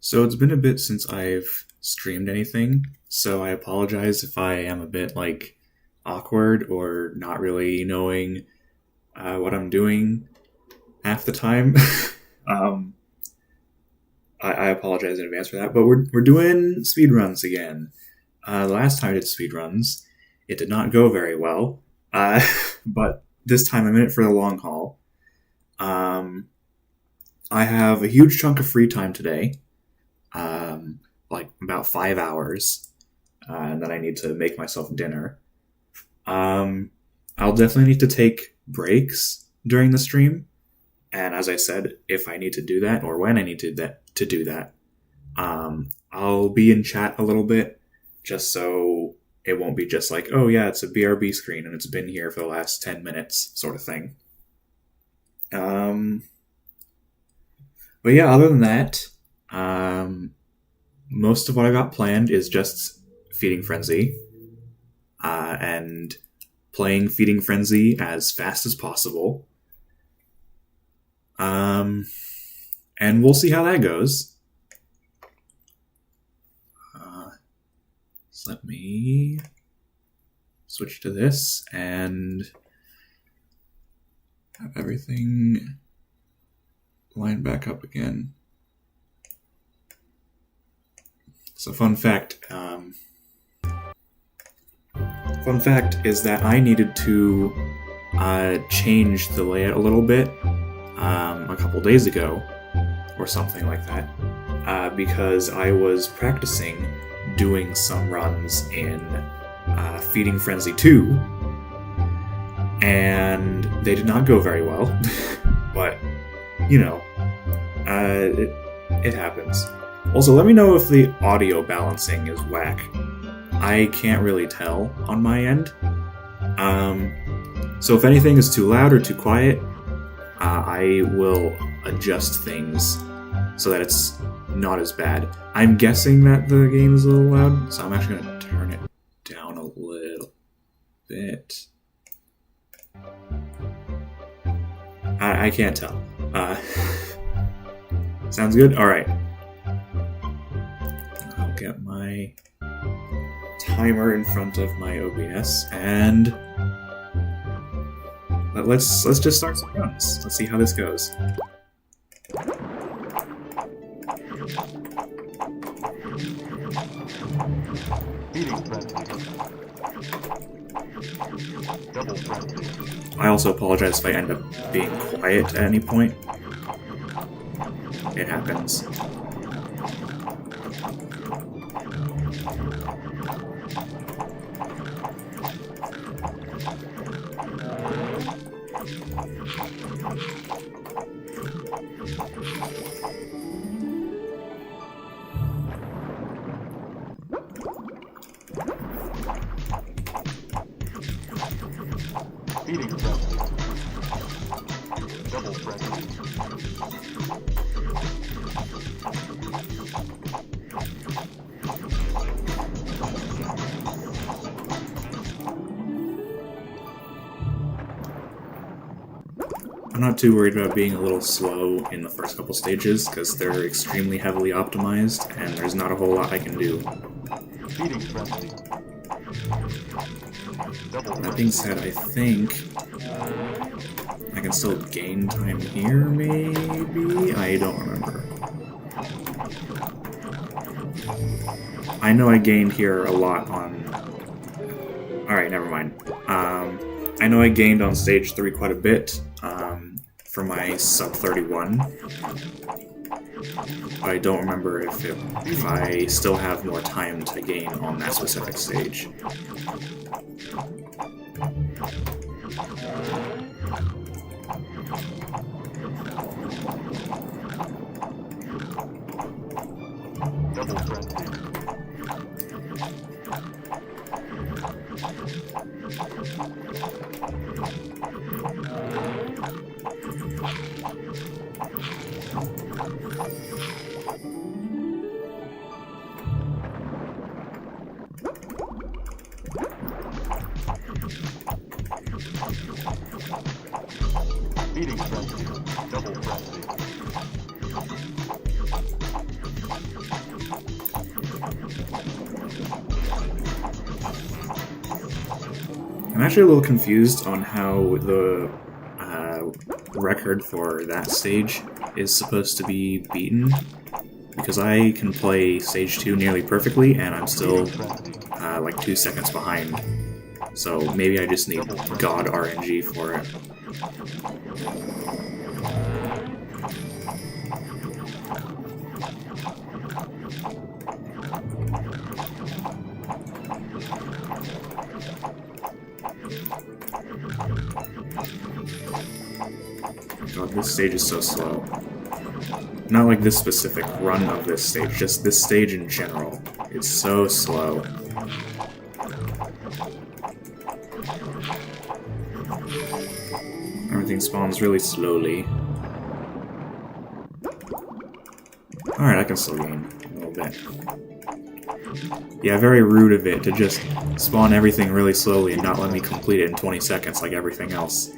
So it's been a bit since I've streamed anything, so I apologize if I am a bit awkward or not really knowing what I'm doing half the time. um, I apologize in advance for that, but we're doing speedruns again. The last time I did speedruns, it did not go very well, but this time I'm in it for the long haul. I have a huge chunk of free time today. About 5 hours, and then I need to make myself dinner. I'll definitely need to take breaks during the stream, and as I said, if I need to do that, or when I need to do that, I'll be in chat a little bit, just so it won't be just like, oh yeah, it's a BRB screen, and it's been here for the last 10 minutes, sort of thing. But yeah, other than that, most of what I got planned is just Feeding Frenzy, and playing Feeding Frenzy as fast as possible. And we'll see how that goes. So let me switch to this and have everything lined back up again. So fun fact is that I needed to change the layout a little bit a couple days ago, or something like that, because I was practicing doing some runs in Feeding Frenzy 2, and they did not go very well, but, you know, it happens. Also, let me know if the audio balancing is whack. I can't really tell on my end. So if anything is too loud or too quiet, I will adjust things so that it's not as bad. I'm guessing that the game is a little loud, so I'm actually going to turn it down a little bit. I can't tell. Sounds good? Alright. I'll get my timer in front of my OBS, and let's just start some runs. Let's see how this goes. I also apologize if I end up being quiet at any point. It happens. I'm not too worried about being a little slow in the first couple stages, because they're extremely heavily optimized, and there's not a whole lot I can do. That being said, I think I can still gain time here, maybe? I don't remember. I know I gained here a lot on... Alright, never mind. I know I gained on stage 3 quite a bit, for my sub 31. I don't remember if I still have more time to gain on that specific stage. Feeding frenzy. Double frenzy. I'm actually a little confused on how the record for that stage is supposed to be beaten, because I can play stage 2 nearly perfectly, and I'm still like 2 seconds behind. So maybe I just need God RNG for it. God, this stage is so slow. Not like this specific run of this stage, just this stage in general. It's so slow. Everything spawns really slowly. Alright, I can still gain a little bit. Yeah, very rude of it to just spawn everything really slowly and not let me complete it in 20 seconds like everything else.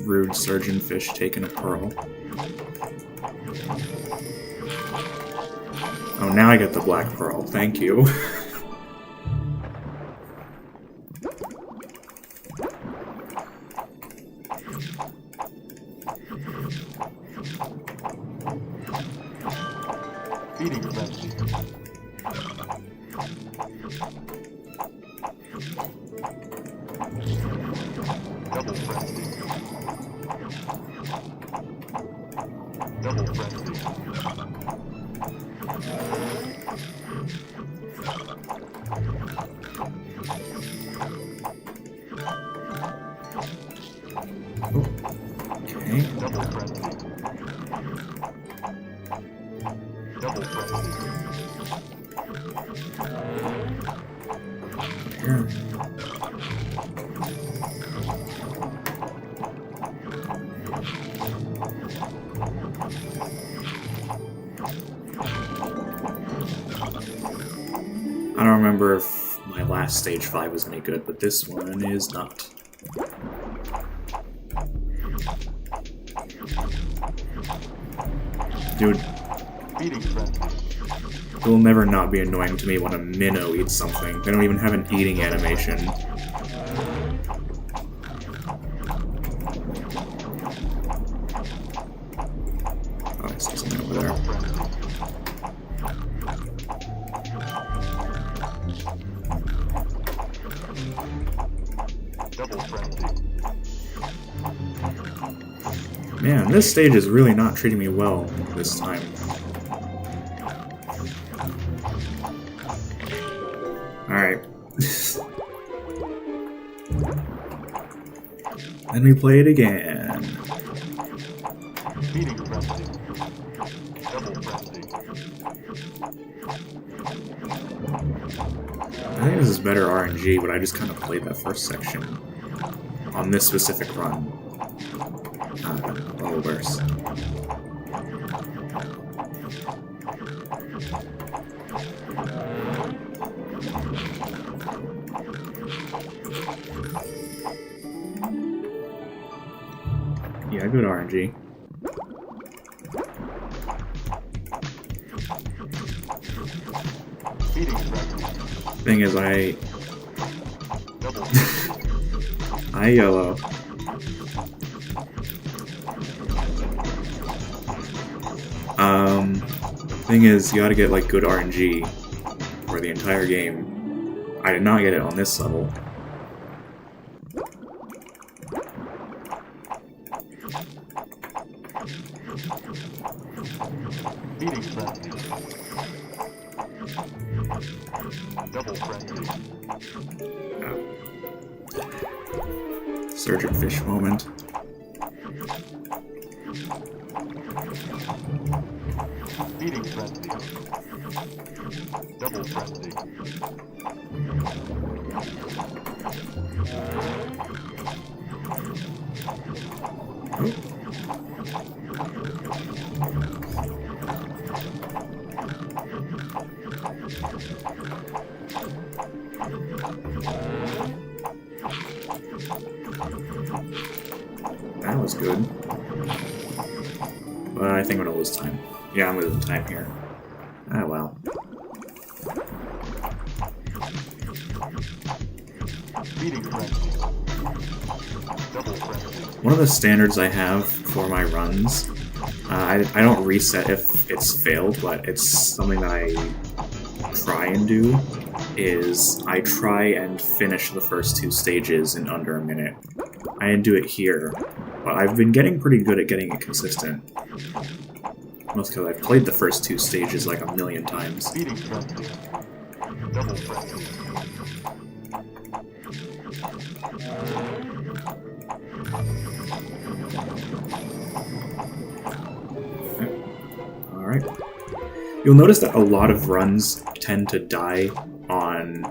Rude surgeonfish taking a pearl. Oh, now I get the black pearl. Thank you. Feeding frenzy. Double frenzy. Double frenzy. Okay. Double frenzy. Double frenzy. Here. I don't remember if my last stage 5 was any good, but this one is not. Dude, Feeding frenzy. it will never not be annoying to me when a minnow eats something. They don't even have an eating animation. Oh, I see something over there. Double frenzy. Man, this stage is really not treating me well this time. Alright. Then we play it again. Feeding frenzy. Double frenzy. I think this is better RNG, but I just kind of played that first section on this specific run a little worse. Yeah, good RNG. Feeding frenzy. Thing is, I Double yellow. Thing is, you gotta get like good RNG for the entire game. I did not get it on this level. Feeding frenzy. Double frenzy. Surgeonfish moment. Feeding frenzy. Double frenzy. was good. But I think I'm gonna lose time. Yeah, I'm losing time here. Ah, well. Speeding frenzy. Double frenzy. One of the standards I have for my runs, I don't reset if it's failed, but it's something that I try and do, is I try and finish the first 2 stages in under a minute. I didn't do it here, but I've been getting pretty good at getting it consistent. Most because I've played the first 2 stages like a million times. Speeding frenzy. Double frenzy. Alright. You'll notice that a lot of runs tend to die on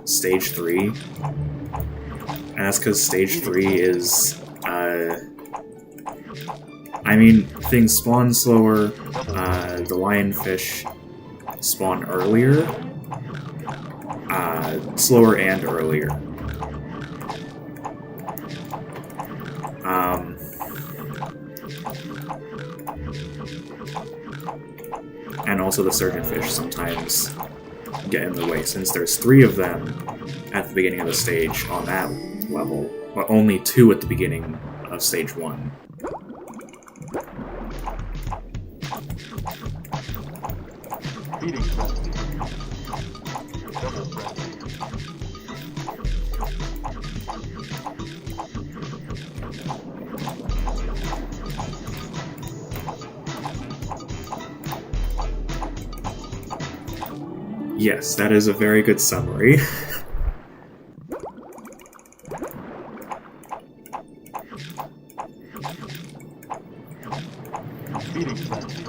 stage 3. And that's because stage 3 is, I mean, things spawn slower, the lionfish spawn earlier, slower and earlier. And also the surgeonfish sometimes get in the way, since there's 3 of them at the beginning of the stage on that level, but only 2 at the beginning of stage 1. Speeding frenzy. Double frenzy. Yes, that is a very good summary. Speeding frenzy.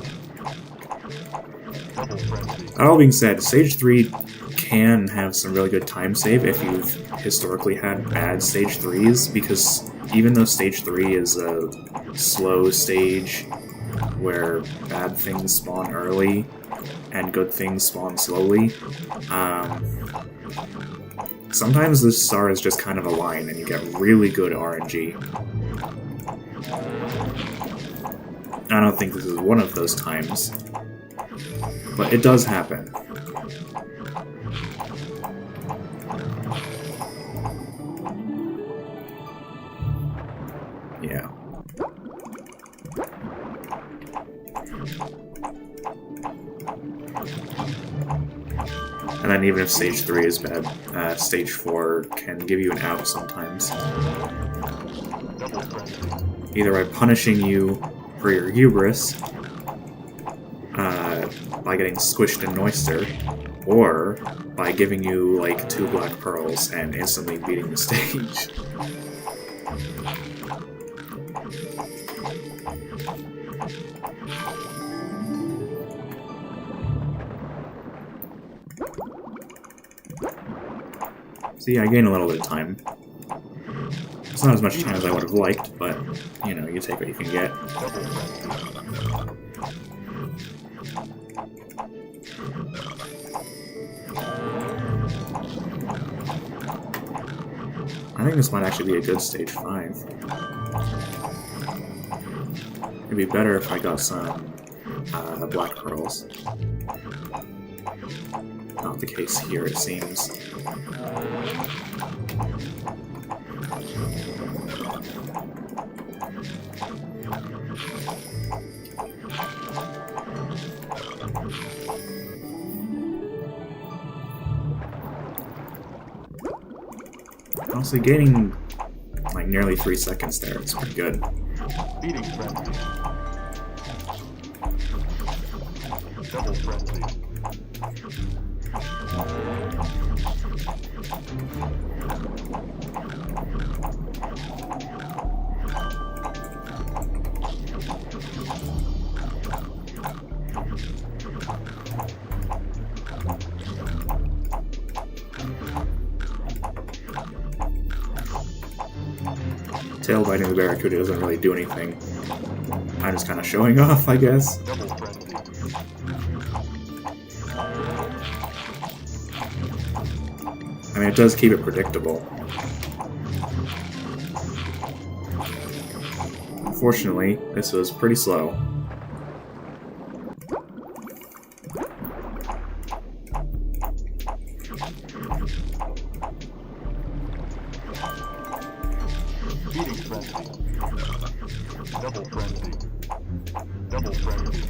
Double frenzy. That all being said, stage 3 can have some really good time save if you've historically had bad stage 3s, because even though stage 3 is a slow stage where bad things spawn early and good things spawn slowly, sometimes the stars just kind of align and you get really good RNG. I don't think this is one of those times, but it does happen. Yeah. And then even if stage 3 is bad, stage 4 can give you an out sometimes. Double frenzy. Either by punishing you for your hubris, by getting squished in Noister, or by giving you like 2 black pearls and instantly beating the stage. See, I gain a little bit of time. It's not as much time as I would have liked, but, you know, you take what you can get. Double frenzy. I think this might actually be a good stage 5. It'd be better if I got some black pearls. Not the case here, it seems. Honestly, gaining like nearly 3 seconds there, it's pretty good. Speeding frenzy. Double frenzy. Tail biting the Barracuda doesn't really do anything. I'm just kind of showing off, I guess. Double frenzy. I mean, it does keep it predictable. unfortunately, this was pretty slow. Beating frenzy. Double frenzy. Double frenzy.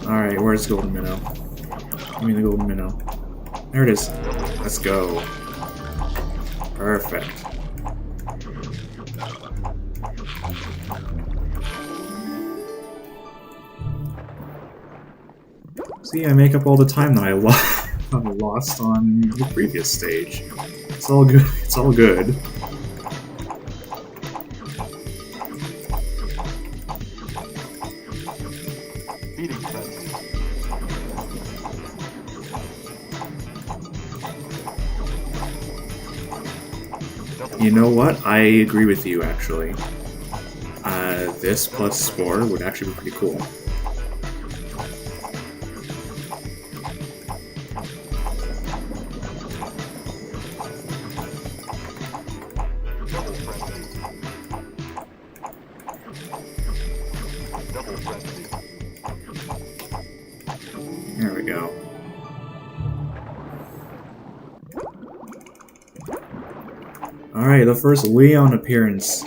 Alright, where's Golden Minnow? Give me the Golden Minnow. There it is. Let's go. Perfect. See, I make up all the time that I lost on the previous stage. It's all good. It's all good. Beating frenzy. You know what? I agree with you, actually. This plus Spore would actually be pretty cool. Double frenzy. Double frenzy. There we go. Alright, the first Leon appearance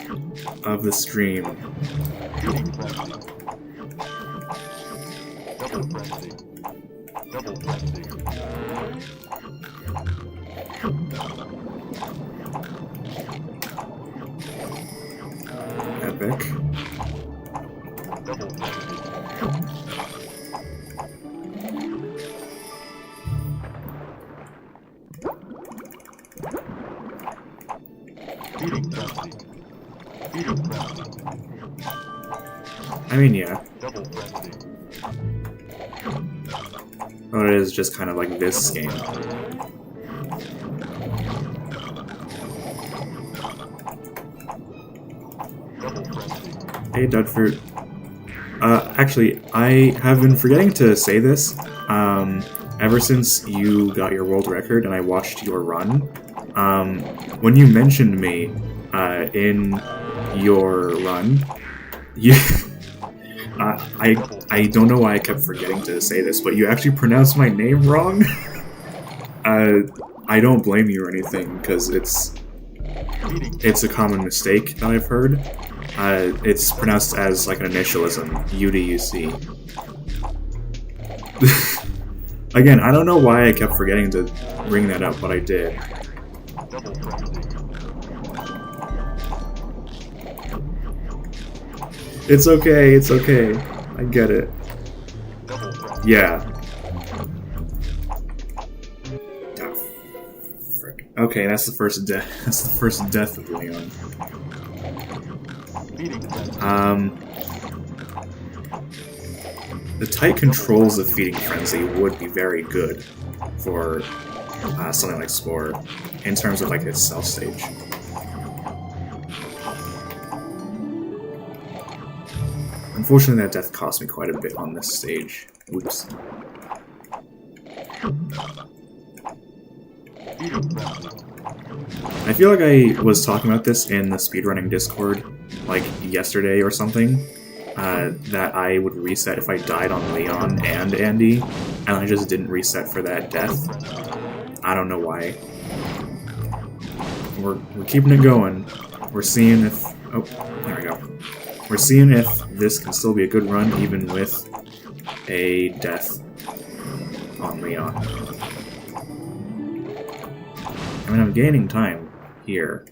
of the stream. Beating frenzy. Double frenzy. Double frenzy. Epic. Double frenzy. Beating frenzy. Beating frenzy. I mean, yeah. Double frenzy. But it is just kind of like this game. Double frenzy. Hey, Dudfruit. Actually, I have been forgetting to say this. Ever since you got your world record and I watched your run, when you mentioned me in your run, you, I don't know why I kept forgetting to say this, but you actually pronounced my name wrong. I don't blame you or anything because it's a common mistake that I've heard. It's pronounced as like an initialism, UDUC. Again, I don't know why I kept forgetting to bring that up, but I did. Double frenzy. It's okay, it's okay. I get it. Double frenzy. Yeah. Oh, frick. Okay, that's the first death. That's the first death of Leon. Beating frenzy. The tight controls of Feeding Frenzy would be very good for something like Spore in terms of like its stealth stage. Unfortunately, that death cost me quite a bit on this stage. Oops. Beating frenzy. I feel like I was talking about this in the speedrunning Discord, like yesterday or something, that I would reset if I died on Leon and Andy, and I just didn't reset for that death. I don't know why. We're keeping it going. We're seeing if... Oh, there we go. We're seeing if this can still be a good run even with a death on Leon. I mean, I'm gaining time here.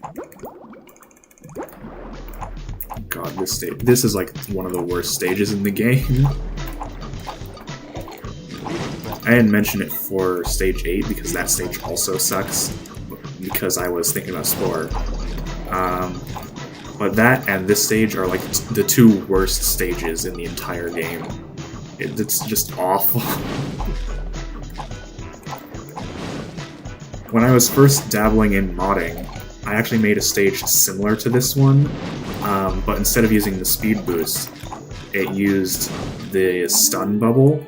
God, this stage. This is like one of the worst stages in the game. I didn't mention it for stage 8 because that stage also sucks because I was thinking about Spore. But that and this stage are like the two worst stages in the entire game. It's just awful. When I was first dabbling in modding, I actually made a stage similar to this one, but instead of using the speed boost, it used the stun bubble,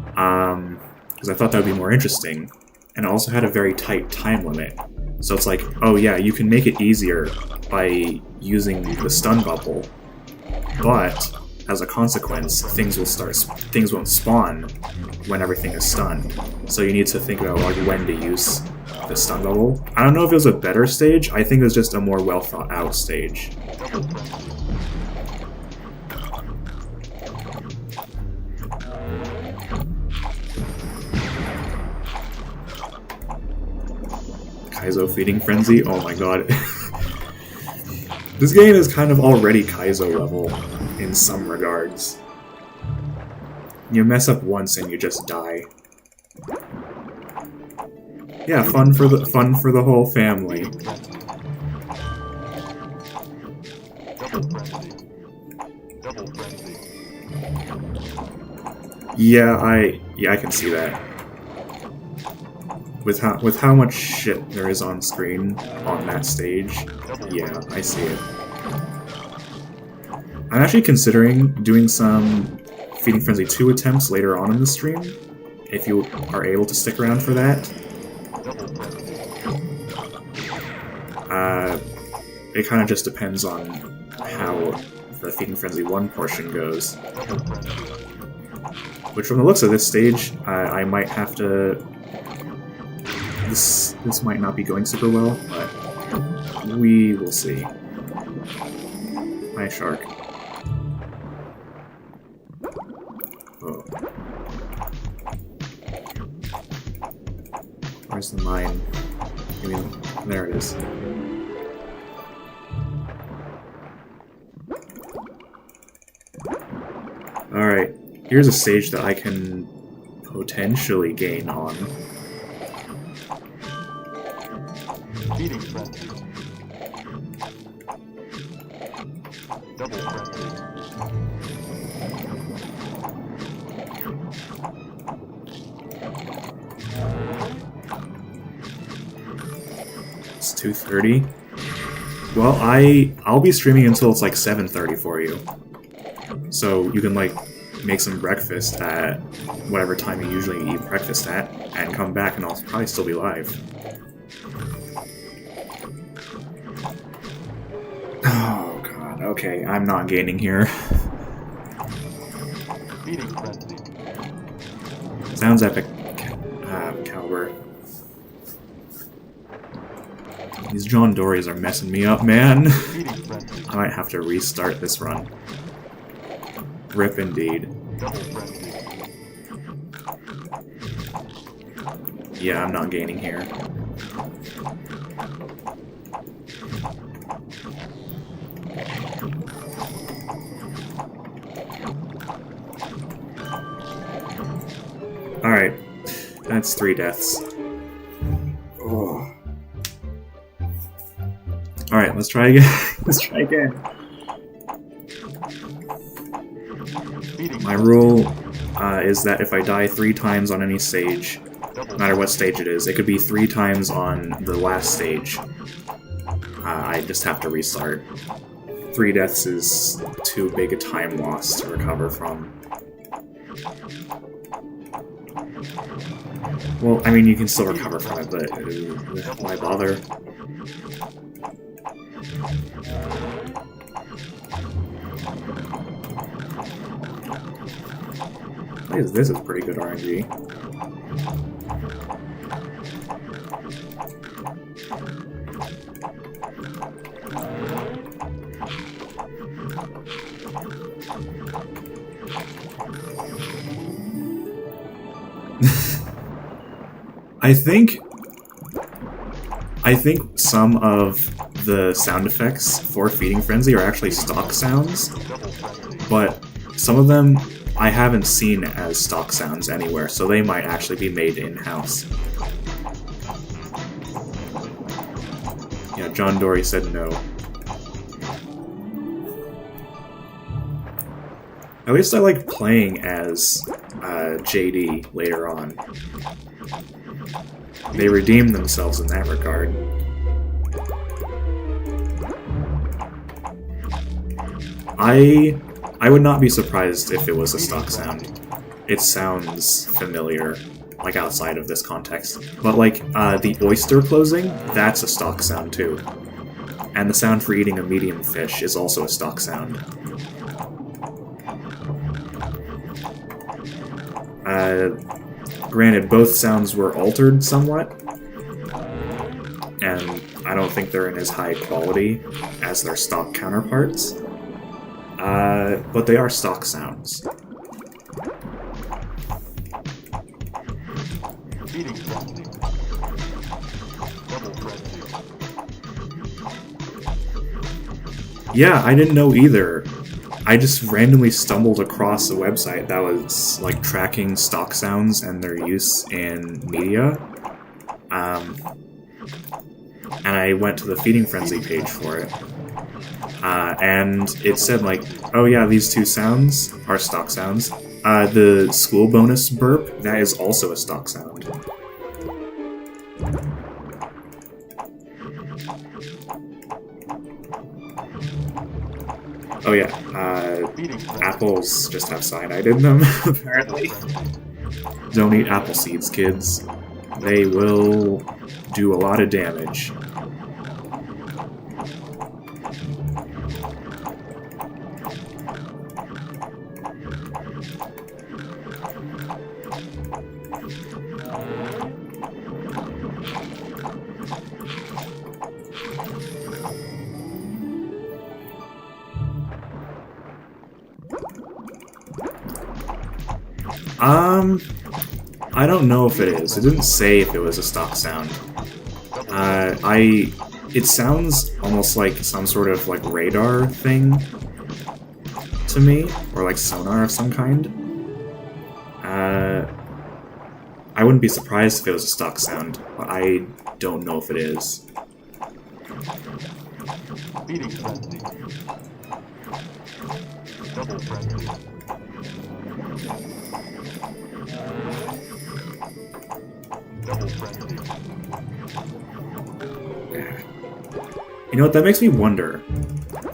because I thought that would be more interesting, and it also had a very tight time limit. So it's like, oh yeah, you can make it easier by using the stun bubble, but as a consequence, things won't spawn when everything is stunned. So you need to think about like when to use the stun bubble. I don't know if it was a better stage. I think it was just a more well thought out stage. Kaizo feeding frenzy. Oh my god. This game is kind of already Kaizo level in some regards. You mess up once and you just die. Yeah, fun for the whole family. Yeah, I can see that. With how much shit there is on screen on that stage, yeah, I see it. I'm actually considering doing some Feeding Frenzy 2 attempts later on in the stream, if you are able to stick around for that. It kind of just depends on how the Feeding Frenzy 1 portion goes. Which, from the looks of this stage, I might have to... This might not be going super well, but we will see. Hi, shark. Oh. Where's the mine? I mean, there it is. Alright, here's a stage that I can potentially gain on. Feeding frenzy. Double frenzy. It's 2:30. Well, I'll be streaming until it's like 7:30 for you. So you can like make some breakfast at whatever time you usually eat breakfast at, and come back and I'll probably still be live. Oh god, okay, I'm not gaining here. Feeding frenzy. Sounds epic, Calber. These John Dories are messing me up, man. Feeding frenzy. I might have to restart this run. Rip indeed. Double frenzy. Yeah, I'm not gaining here. Alright, that's 3 deaths. Oh. Alright, let's try again. Let's try again. My rule is that if I die 3 times on any stage, no matter what stage it is, it could be 3 times on the last stage. I just have to restart. 3 deaths is too big a time loss to recover from. Well, I mean, you can still recover from it, but why bother? This is pretty good RNG. I think some of the sound effects for Feeding Frenzy are actually stock sounds, but some of them I haven't seen as stock sounds anywhere, so they might actually be made in-house. Yeah, John Dory said no. At least I like playing as JD later on. They redeemed themselves in that regard. I would not be surprised if it was a stock sound. It sounds familiar, like outside of this context. But like, the oyster closing, that's a stock sound too. And the sound for eating a medium fish is also a stock sound. Granted, both sounds were altered somewhat, and I don't think they're in as high quality as their stock counterparts, but they are stock sounds. Feeding frenzy. Double frenzy. Yeah, I didn't know either. I just randomly stumbled across a website that was like tracking stock sounds and their use in media. And I went to the Feeding Frenzy page for it. And it said like, oh yeah, these two sounds are stock sounds. The school bonus burp, that is also a stock sound. Oh yeah, apples just have cyanide in them, apparently. Don't eat apple seeds, kids. They will do a lot of damage. I don't know if it is. It didn't say if it was a stock sound. It sounds almost like some sort of like radar thing to me, or like sonar of some kind. I wouldn't be surprised if it was a stock sound, but I don't know if it is. Feeding frenzy. Double frenzy. Double frenzy. You know what, that makes me wonder.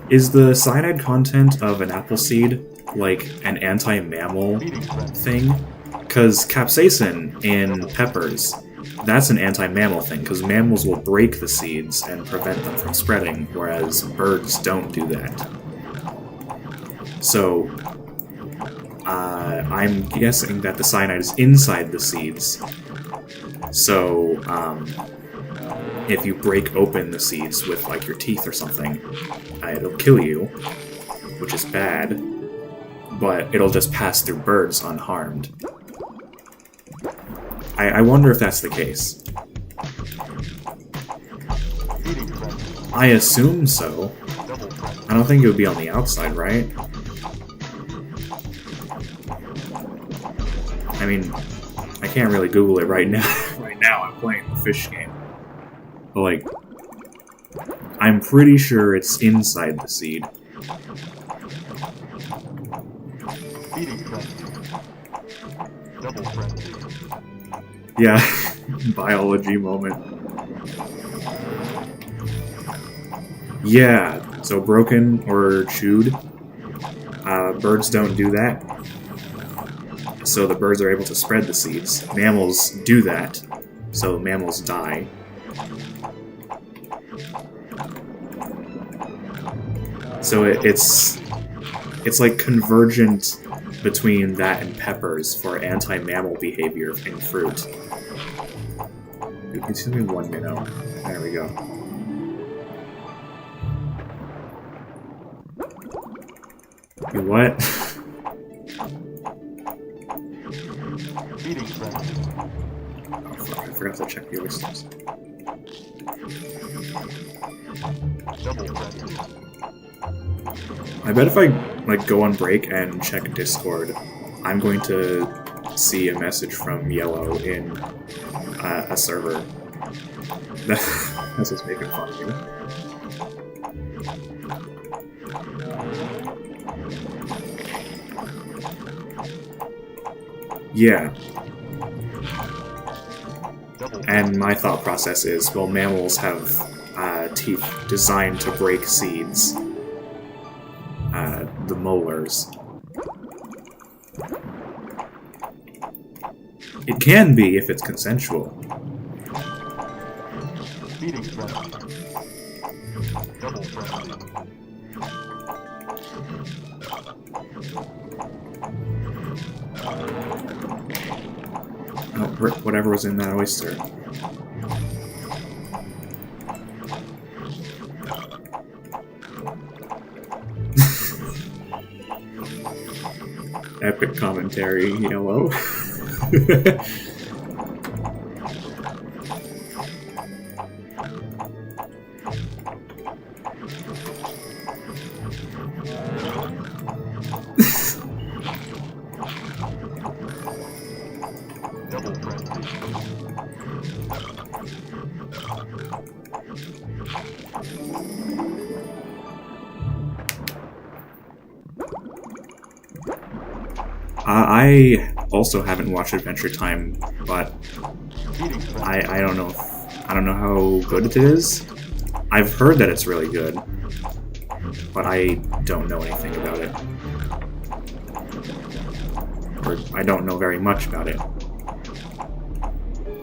Is the cyanide content of an apple seed like an anti-mammal thing? Because capsaicin in peppers, that's an anti-mammal thing, because mammals will break the seeds and prevent them from spreading, whereas birds don't do that. So, I'm guessing that the cyanide is inside the seeds. So, if you break open the seeds with, like, your teeth or something, it'll kill you, which is bad, but it'll just pass through birds unharmed. I wonder if that's the case. I assume so. I don't think it would be on the outside, right? I mean, I can't really Google it right now. Right now, I'm playing the fish game. But, like, I'm pretty sure it's inside the seed. Feeding frenzy. Double frenzy. Yeah, biology moment. Yeah, so broken or chewed. Birds don't do that. So the birds are able to spread the seeds. Mammals do that, so mammals die. So it's like convergent between that and peppers for anti-mammal behavior in fruit. It's only 1 minute. There we go. You what? Feeding frenzy. Oh fuck, I forgot to check the other steps. Double frenzy. I bet if I like go on break and check Discord, I'm going to see a message from Yellow in a server. That's what's making fun of me. Yeah. And my thought process is, well, mammals have teeth designed to break seeds. The molars. It can be if it's consensual. Feeding frenzy. Double frenzy. Oh, rip whatever was in that oyster. Epic commentary, yellow. Double frenzy. I also haven't watched Adventure Time, but Speeding frenzy. I don't know. I don't know how good it is. I've heard that it's really good, but I don't know anything about it. Or I don't know very much about it.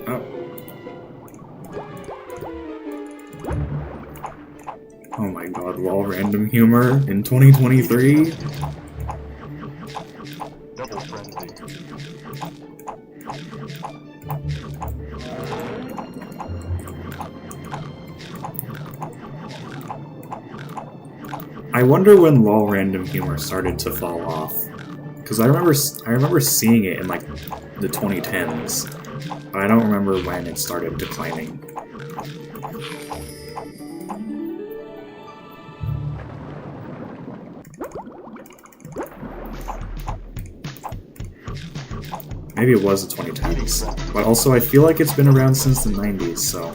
Oh. Oh my god, lol random humor in 2023? Double frenzy. I wonder when lol random humor started to fall off. Because I remember seeing it in like the 2010s, but I don't remember when it started declining. Maybe it was the 2010s, but also I feel like it's been around since the 90s, so...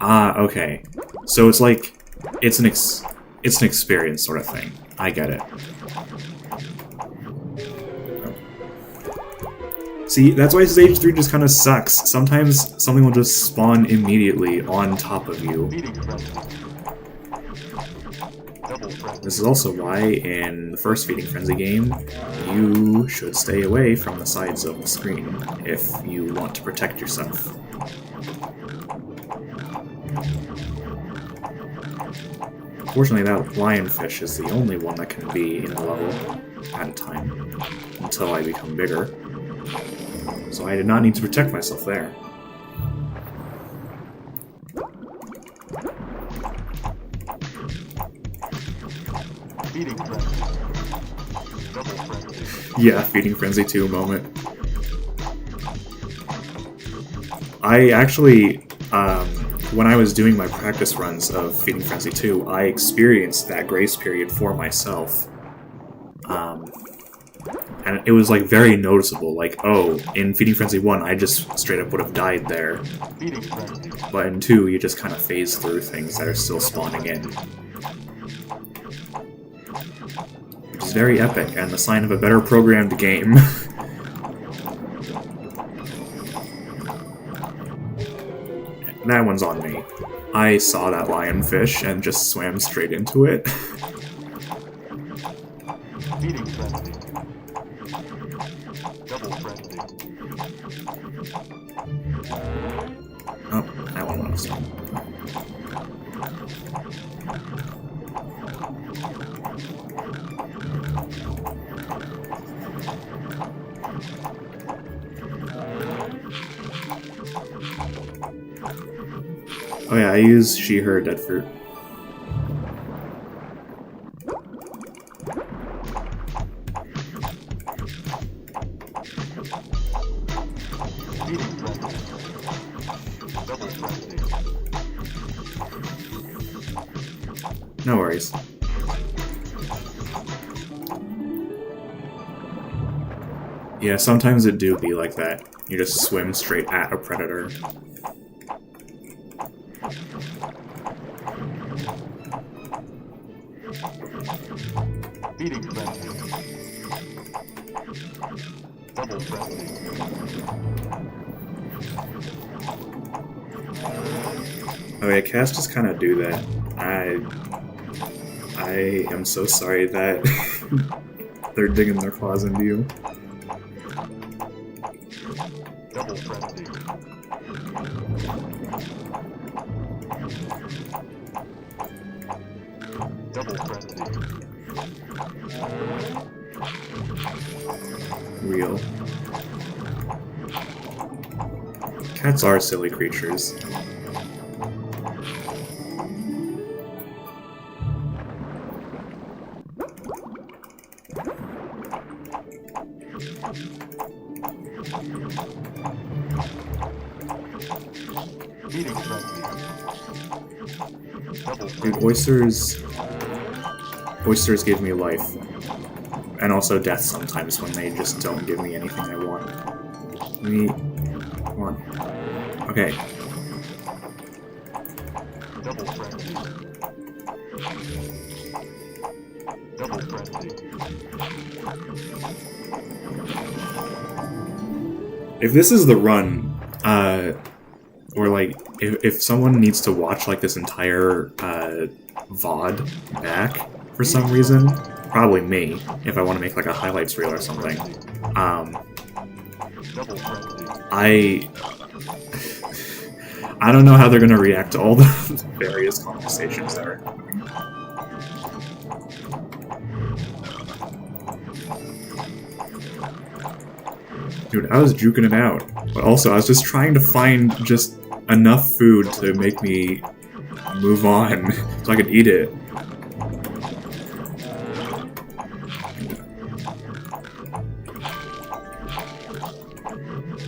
Ah, okay. So it's like, it's an experience sort of thing. I get it. See, that's why Stage 3 just kind of sucks. Sometimes something will just spawn immediately on top of you. Speeding frenzy. Double frenzy. This is also why, in the first Feeding Frenzy game, you should stay away from the sides of the screen if you want to protect yourself. Fortunately, that lionfish is the only one that can be in the level at a time, until I become bigger. So I did not need to protect myself there. Speeding frenzy. Double frenzy. Yeah, Feeding Frenzy 2 moment. I actually, when I was doing my practice runs of Feeding Frenzy 2, I experienced that grace period for myself. And it was like very noticeable, like, oh, in Feeding Frenzy 1 I just straight up would have died there, Speeding frenzy. but in 2 you just kind of phase through things that are still spawning in. Which is very epic, and the sign of a better programmed game. That one's on me. I saw that lionfish and just swam straight into it. Speeding frenzy. Double frenzy. Oh, that one went stop. Oh yeah, I use she, her, dead fruit. Speeding frenzy. Double frenzy. No worries. Yeah, sometimes it do be like that. You just swim straight at a predator. Speeding frenzy. Double frenzy. Oh yeah, cats just kind of do that. I am so sorry that They're digging their claws into you. Double frenzy. Double frenzy. Real. Cats are silly creatures. Feeding frenzy. Double Dude, frenzy. oysters give me life. And also death sometimes when they just don't give me anything I want. Come on. Okay. Double frenzy. Double frenzy. If this is the run, or like, if someone needs to watch like this entire VOD back for some reason, probably me, if I want to make like a highlights reel or something. Double frenzy. I don't know how they're gonna react to all the various conversations that are happening. Dude, I was juking it out, but also I was just trying to find just enough food to make me move on so I could eat it.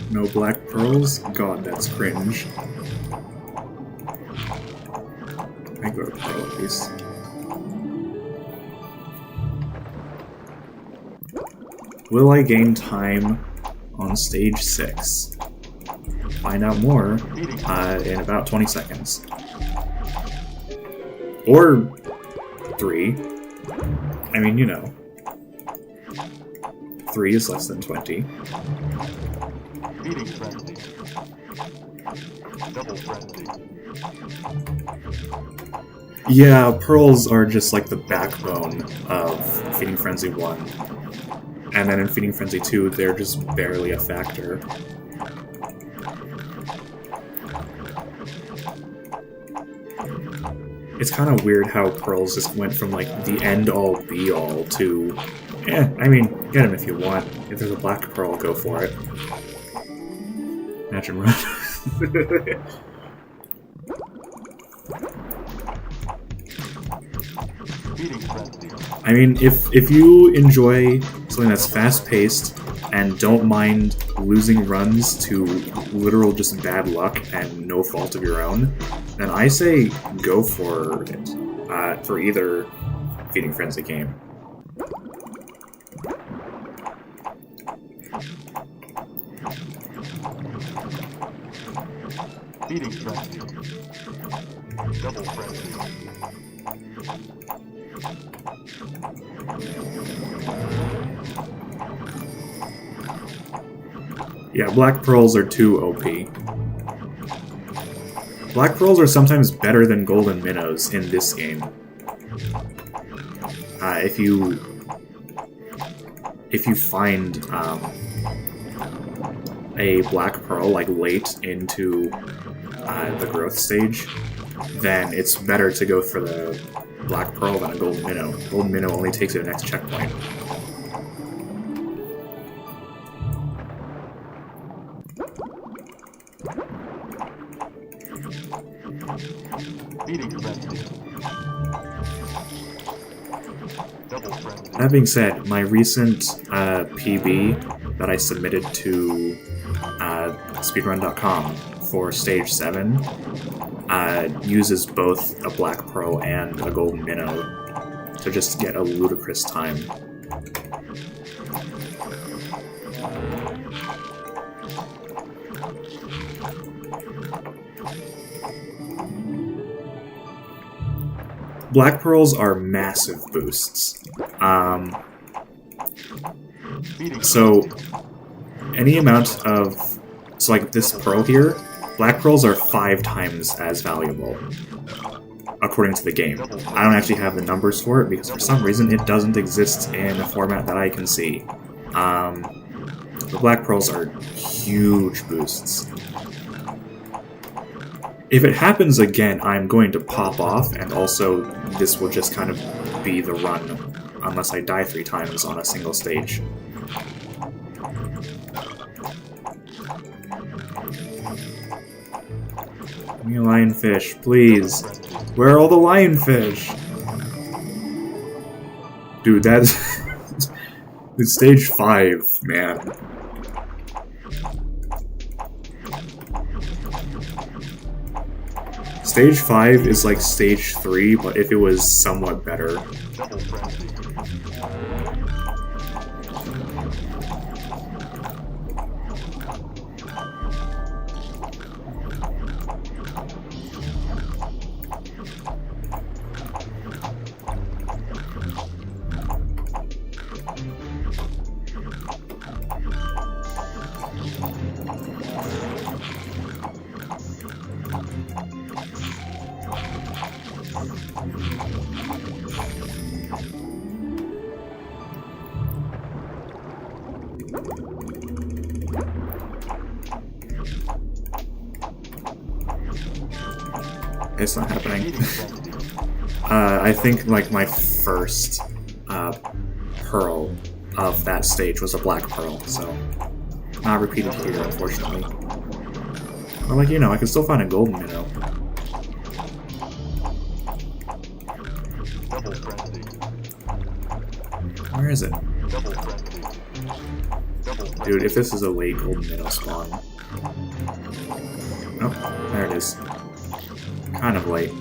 No black pearls? God, that's cringe. I go to pearl at least. Will I gain time on stage 6? Find out more in about 20 seconds. Or 3. I mean, you know. 3 is less than 20. Feeding frenzy. Double frenzy. Yeah, pearls are just like the backbone of Feeding Frenzy 1. And then in Feeding Frenzy 2, they're just barely a factor. It's kind of weird how pearls just went from like the end-all be-all to, I mean, get them if you want. If there's a black pearl, go for it. Match and run. Feeding frenzy. I mean, if you enjoy something that's fast-paced and don't mind losing runs to literal just bad luck and no fault of your own, then I say go for it, for either Feeding Frenzy game. Feeding frenzy. Double frenzy. Yeah, black pearls are too OP. Black pearls are sometimes better than golden minnows in this game. If you find a black pearl like late into the growth stage, then it's better to go for the black pearl than a golden minnow. Golden minnow only takes you to the next checkpoint. Feeding frenzy. Double frenzy. That being said, my recent PB that I submitted to speedrun.com for stage 7 uses both a black pearl and a golden minnow to just get a ludicrous time. Black pearls are massive boosts. So any amount of, so like this pearl here, black pearls are 5 times as valuable. according to the game. I don't actually have the numbers for it because for some reason it doesn't exist in a format that I can see. The black pearls are huge boosts. If it happens again, I'm going to pop off, and also this will just kind of be the run, unless I die 3 times on a single stage. Give me a lionfish, please. Where are all the lionfish? Dude, that's... it's stage 5, man. Stage 5 is like stage 3, but if it was somewhat better. It's not happening. I think like my first pearl of that stage was a black pearl, so not repeated here, unfortunately. But like, you know, I can still find a golden minnow. Where is it? Dude, if this is a late golden minnow spawn. Oh, there it is. Kind of late.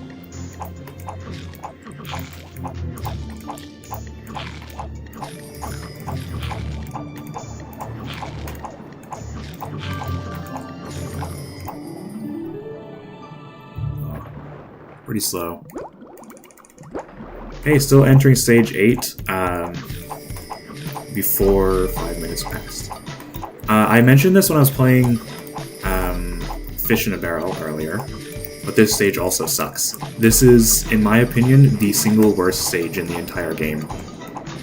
Pretty slow. Hey, still entering stage 8, before 5 minutes passed. I mentioned this when I was playing Fish in a Barrel earlier, but this stage also sucks. This is, in my opinion, the single worst stage in the entire game.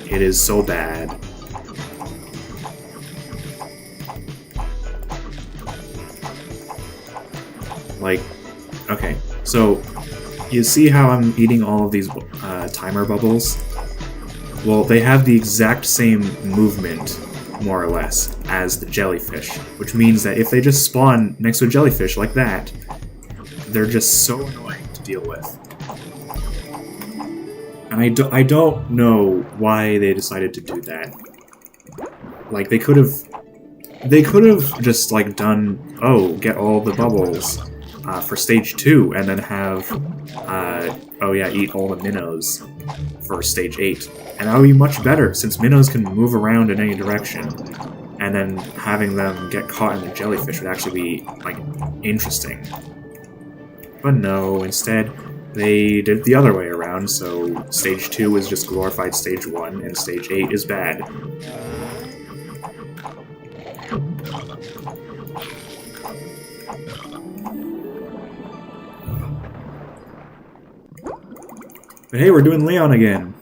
It is so bad. Like, okay, so you see how I'm eating all of these timer bubbles? Well, they have the exact same movement, more or less, as the jellyfish, which means that if they just spawn next to a jellyfish like that, they're just so annoying to deal with. And I don't know why they decided to do that. Like, they could have just, like, done, oh, get all the bubbles for stage 2, and then have, oh yeah, eat all the minnows for stage 8. And that would be much better, since minnows can move around in any direction. And then having them get caught in the jellyfish would actually be, like, interesting. But no, instead, they did it the other way around, so stage 2 is just glorified stage 1, and stage 8 is bad. But hey, we're doing Leon again.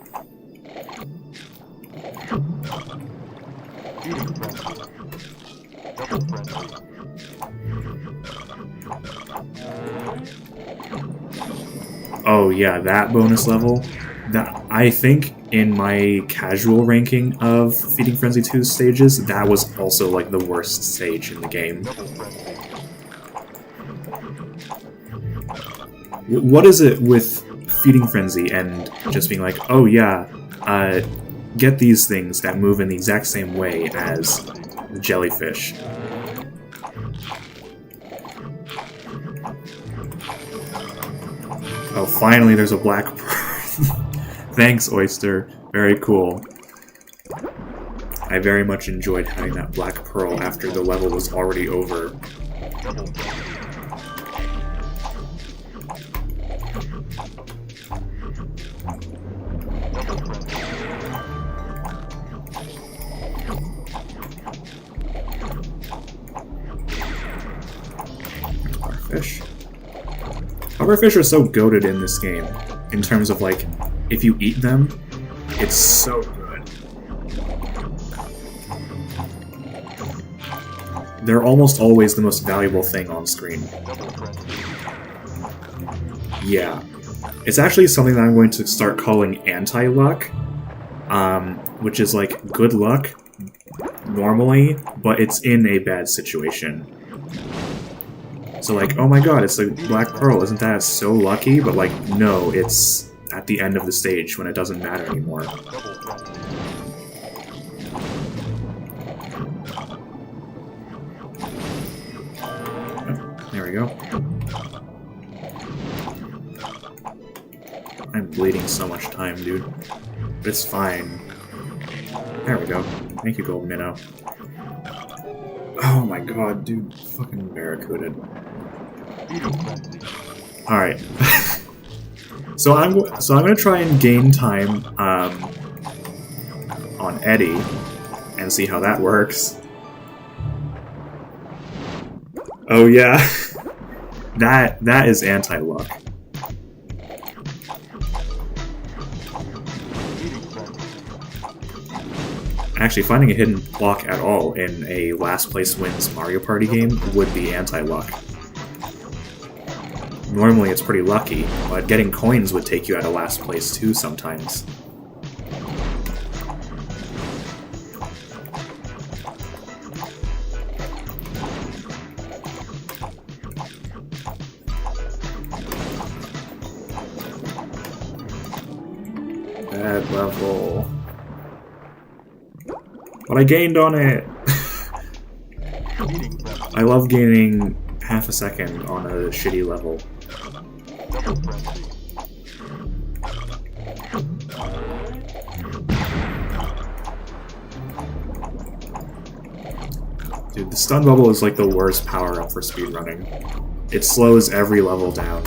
Oh yeah, that bonus level. That I think in my casual ranking of Feeding Frenzy 2's stages, that was also like the worst stage in the game. What is it with Feeding Frenzy and just being like, oh yeah, get these things that move in the exact same way as the jellyfish? Oh, finally there's a black pearl. Thanks, Oyster. Very cool. I very much enjoyed having that black pearl after the level was already over. Fish. Pufferfish are so goated in this game, in terms of like, if you eat them, it's so good. They're almost always the most valuable thing on screen. Yeah. It's actually something that I'm going to start calling anti-luck, which is like good luck normally, but it's in a bad situation. So like, oh my god, it's a black pearl, isn't that so lucky? But like, no, it's at the end of the stage when it doesn't matter anymore. Oh, there we go. I'm bleeding so much time, dude. But it's fine. There we go. Thank you, Gold Minnow. Oh my god, dude. Fucking barracuda. Alright. So I'm gonna try and gain time on Eddie and see how that works. Oh yeah. that is anti-luck. Actually, finding a hidden block at all in a last place wins Mario Party game would be anti-luck. Normally it's pretty lucky, but getting coins would take you out of last place too sometimes. Bad level. But I gained on it! I love gaining half a second on a shitty level. Dude, the stun bubble is like the worst power-up for speedrunning. It slows every level down.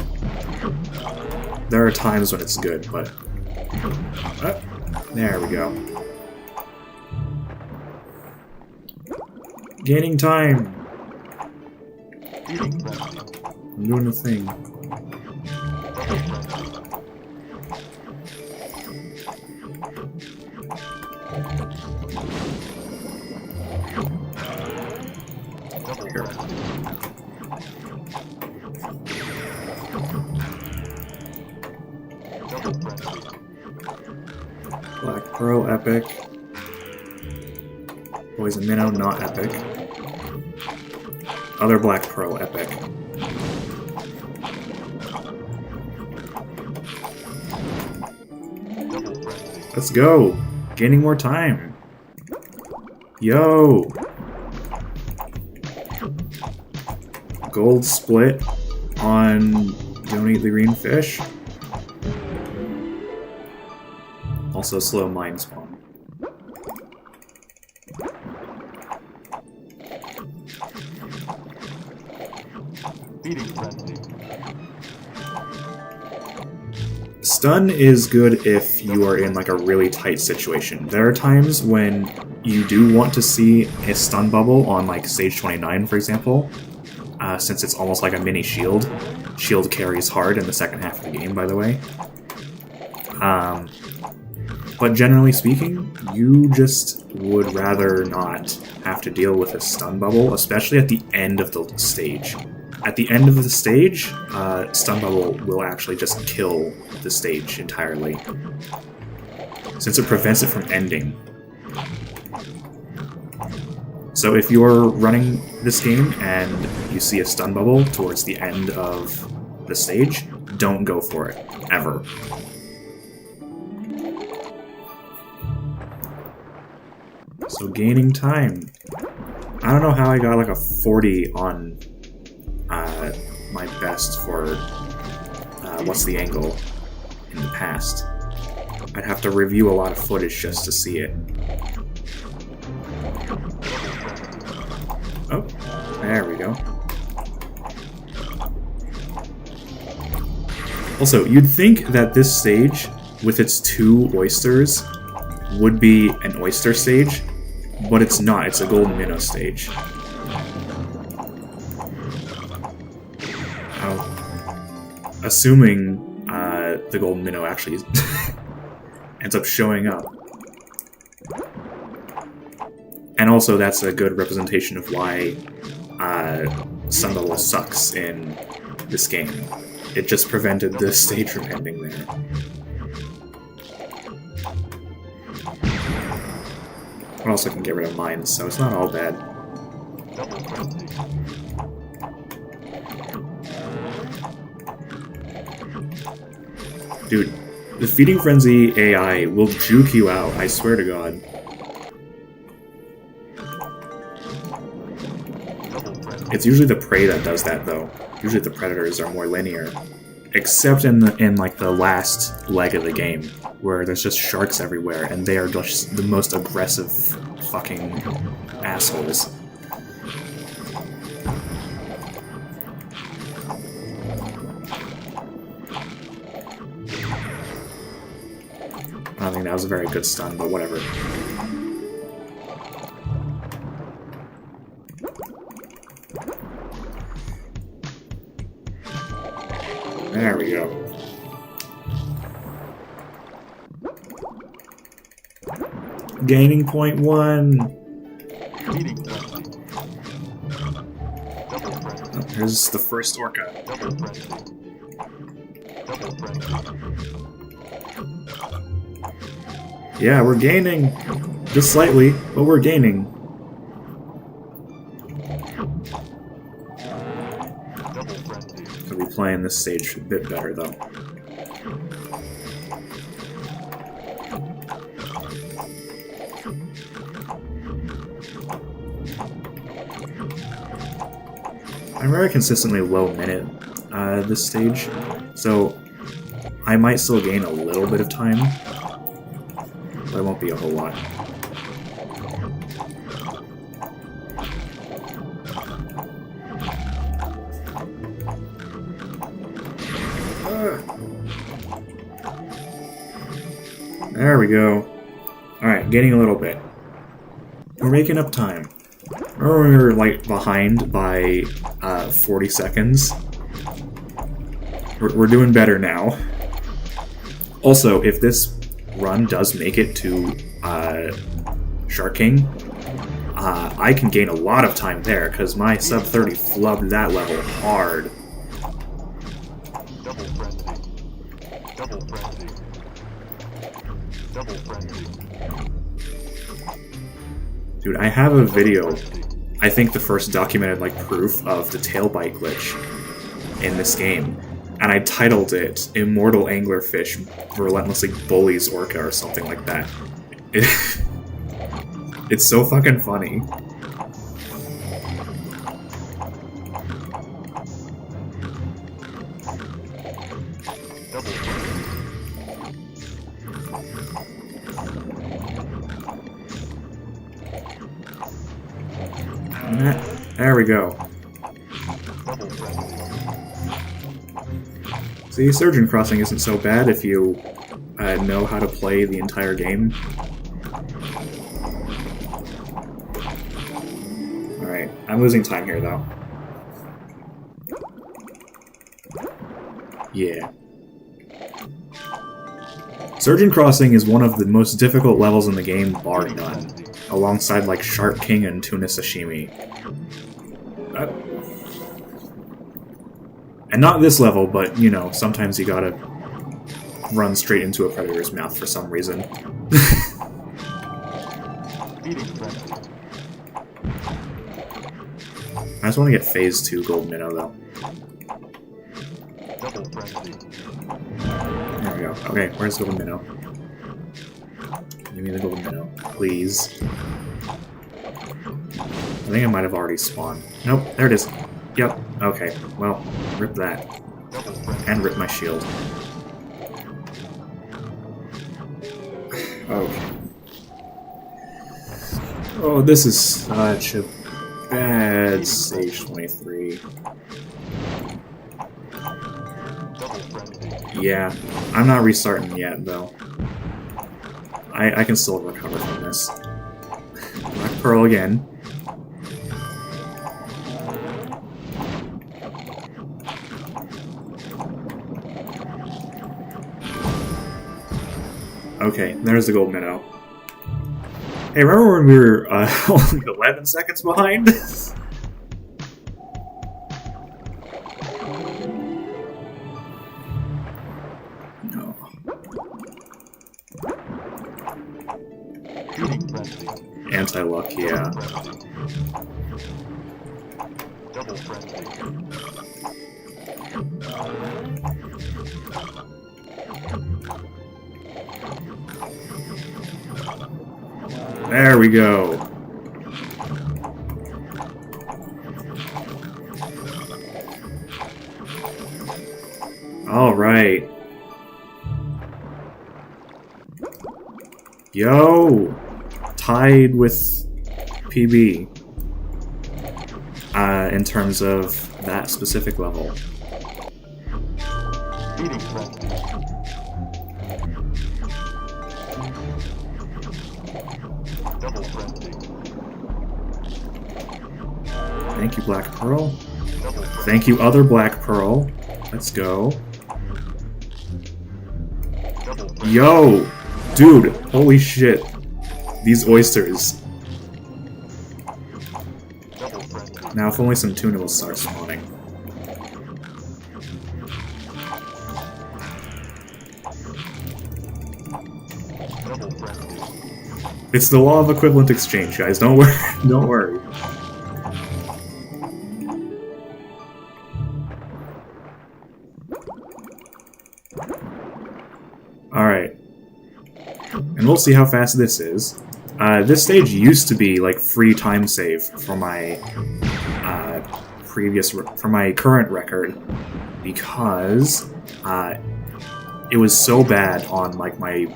There are times when it's good, but... Oh, there we go. Gaining time! I'm doing a thing. Here. Black Pearl, epic. Poison Minnow, not epic. Other Black Pearl, epic. Let's go! Gaining more time! Yo! Gold split on Don't Eat the Green Fish. Also slow mine spawn. Stun is good if you are in like a really tight situation. There are times when you do want to see a stun bubble on like stage 29, for example, since it's almost like a mini shield. Shield carries hard in the second half of the game, by the way. But generally speaking, you just would rather not have to deal with a stun bubble, especially at the end of the stage. At the end of the stage, stun bubble will actually just kill the stage entirely, since it prevents it from ending. So if you're running this game and you see a stun bubble towards the end of the stage, don't go for it, ever. So gaining time. I don't know how I got like a 40 on my best for what's the angle in the past. I'd have to review a lot of footage just to see it. Oh, there we go. Also, you'd think that this stage, with its 2 oysters, would be an oyster stage, but it's not. It's a golden minnow stage. assuming the golden minnow actually ends up showing up. And also, that's a good representation of why Sun Level sucks in this game. It just prevented the stage from ending there. But also can get rid of mines, so it's not all bad. Dude, the Feeding Frenzy AI will juke you out, I swear to god. It's usually the prey that does that, though. Usually the predators are more linear. Except in like the last leg of the game, where there's just sharks everywhere, and they are just the most aggressive fucking assholes. I don't think that was a very good stun, but whatever. There we go. Gaining point 1. Oh, here's the first orca. Yeah, we're gaining. Just slightly, but we're gaining. I'll be playing this stage a bit better, though. I'm very consistently low minute this stage, so I might still gain a little bit of time, but it won't be a whole lot. There we go. Alright, gaining a little bit. We're making up time. Remember we were, like, behind by 40 seconds? We're doing better now. Also, if this run does make it to Shark King, I can gain a lot of time there, because my sub-30 flubbed that level hard. Dude, I have a video, I think the first documented like proof of the tailbite glitch in this game, and I titled it Immortal Anglerfish Relentlessly Bullies Orca or something like that. It's so fucking funny. There we go. See, Surgeon Crossing isn't so bad if you know how to play the entire game. Alright, I'm losing time here, though. Yeah. Surgeon Crossing is one of the most difficult levels in the game, bar none, alongside like Shark King and Tuna Sashimi. And not this level, but, you know, sometimes you gotta run straight into a predator's mouth for some reason. I just want to get Phase 2 Gold Minnow, though. There we go. Okay, where's Golden Minnow? Give me the Golden Minnow, please. I think I might have already spawned. Nope, there it is. Yep, okay. Well, rip that. And rip my shield. Okay. Oh, this is such a bad stage 23. Yeah, I'm not restarting yet, though. I can still recover from this. Black Pearl again. Okay, there's the gold minnow. Hey, remember when we were only 11 seconds behind? No. Feeding frenzy. Anti-luck, yeah. Double frenzy. There we go. All right. Yo, tied with PB in terms of that specific level. Feeding frenzy. Double frenzy. Thank you, Black Pearl. Double frenzy. Thank you, other Black Pearl. Let's go. Double frenzy. Yo, dude, holy shit. These oysters. Double frenzy. Now, if only some tuna will start spawning. Double frenzy. It's the law of equivalent exchange, guys. Don't worry. Don't worry. Alright. And we'll see how fast this is. This stage used to be like free time save for my for my current record because it was so bad on like my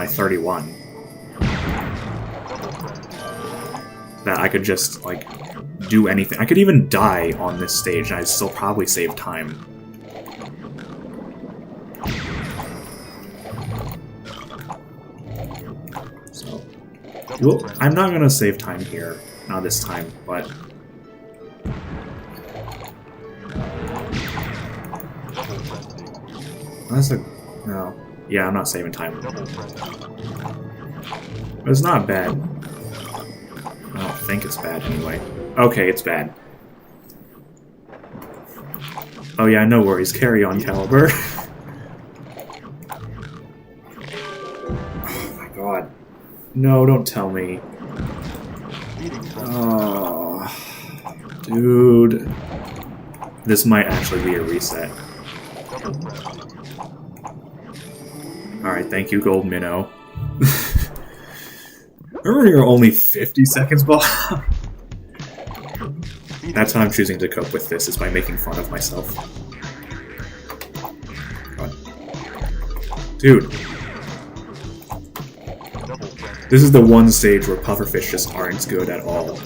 31 that I could just like do anything. I could even die on this stage and I'd still probably save time. So, well, I'm not gonna save time here, not this time, but that's a no. Yeah, I'm not saving time. Double frenzy. But it's not bad. I don't think it's bad anyway. Okay, it's bad. Oh yeah, no worries. Carry on, Caliber. Oh my god. No, don't tell me. Feeding frenzy. Oh, dude. This might actually be a reset. Double frenzy. Alright, thank you, Gold Minnow. Remember you're only 50 seconds behind? That's how I'm choosing to cope with this, is by making fun of myself. God. Dude. Double frenzy. This is the one stage where pufferfish just aren't good at all.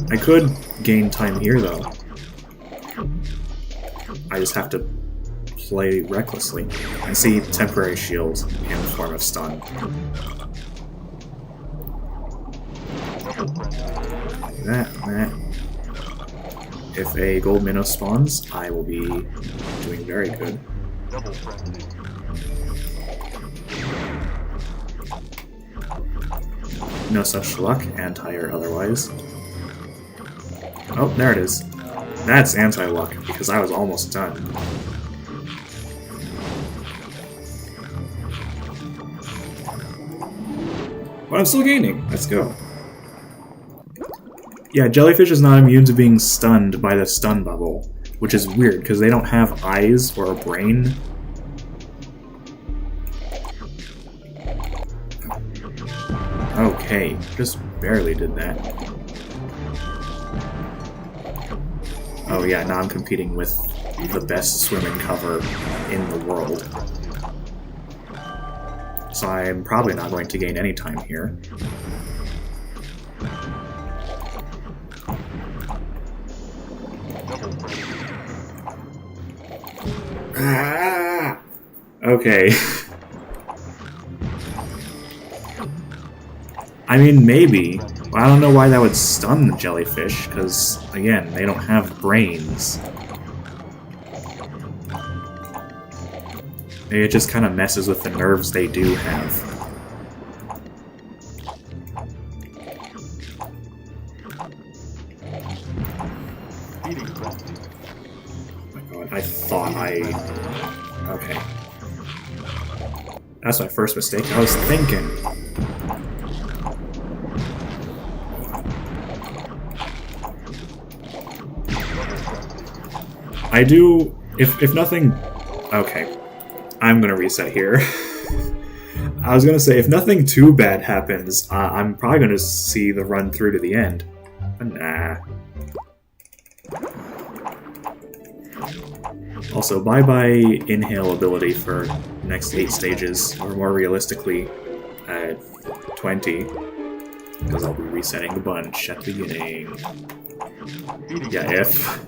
I could gain time here, though. I just have to play recklessly and see temporary shields in the form of stun. That. If a gold minnow spawns, I will be doing very good. Double frenzy. No such luck, anti or otherwise. Oh, there it is. That's anti-luck, because I was almost done. But I'm still gaining. Let's go. Yeah, jellyfish is not immune to being stunned by the stun bubble, which is weird, because they don't have eyes or a brain. Okay, just barely did that. Oh yeah, now I'm competing with the best swimming cover in the world. So I'm probably not going to gain any time here. Ah! Okay. I mean, maybe. I don't know why that would stun the jellyfish, because, again, they don't have brains. Maybe it just kind of messes with the nerves they do have. Feeding frenzy. Oh my god, I thought Okay. That's my first mistake. I was thinking. I do... If nothing... Okay. I'm gonna reset here. I was gonna say, if nothing too bad happens, I'm probably gonna see the run through to the end. But nah. Also, bye-bye inhale ability for the next 8 stages, or more realistically, 20. Because I'll be resetting the bunch at the beginning. Yeah, if...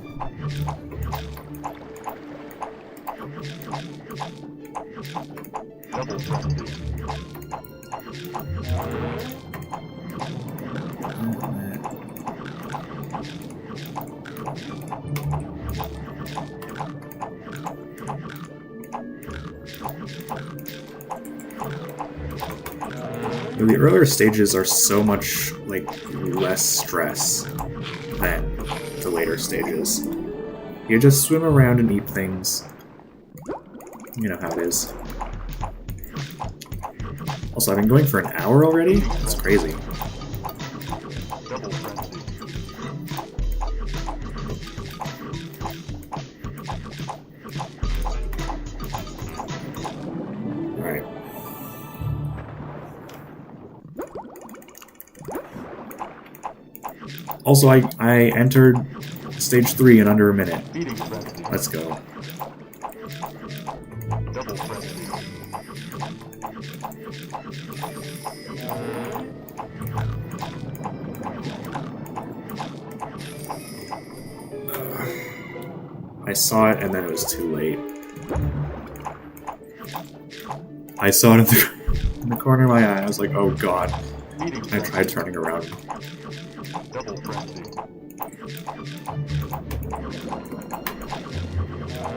Double frenzy. The earlier stages are so much, like, less stress than the later stages. You just swim around and eat things. You know how it is. Also, I've been going for an hour already? That's crazy. Double frenzy. Alright. Also, I entered stage 3 in under a minute. Feeding frenzy. Let's go. Double frenzy. I saw it and then it was too late. I saw it in the corner of my eye. I was like, oh god. Feeding I frenzy. tried turning around. Double frenzy.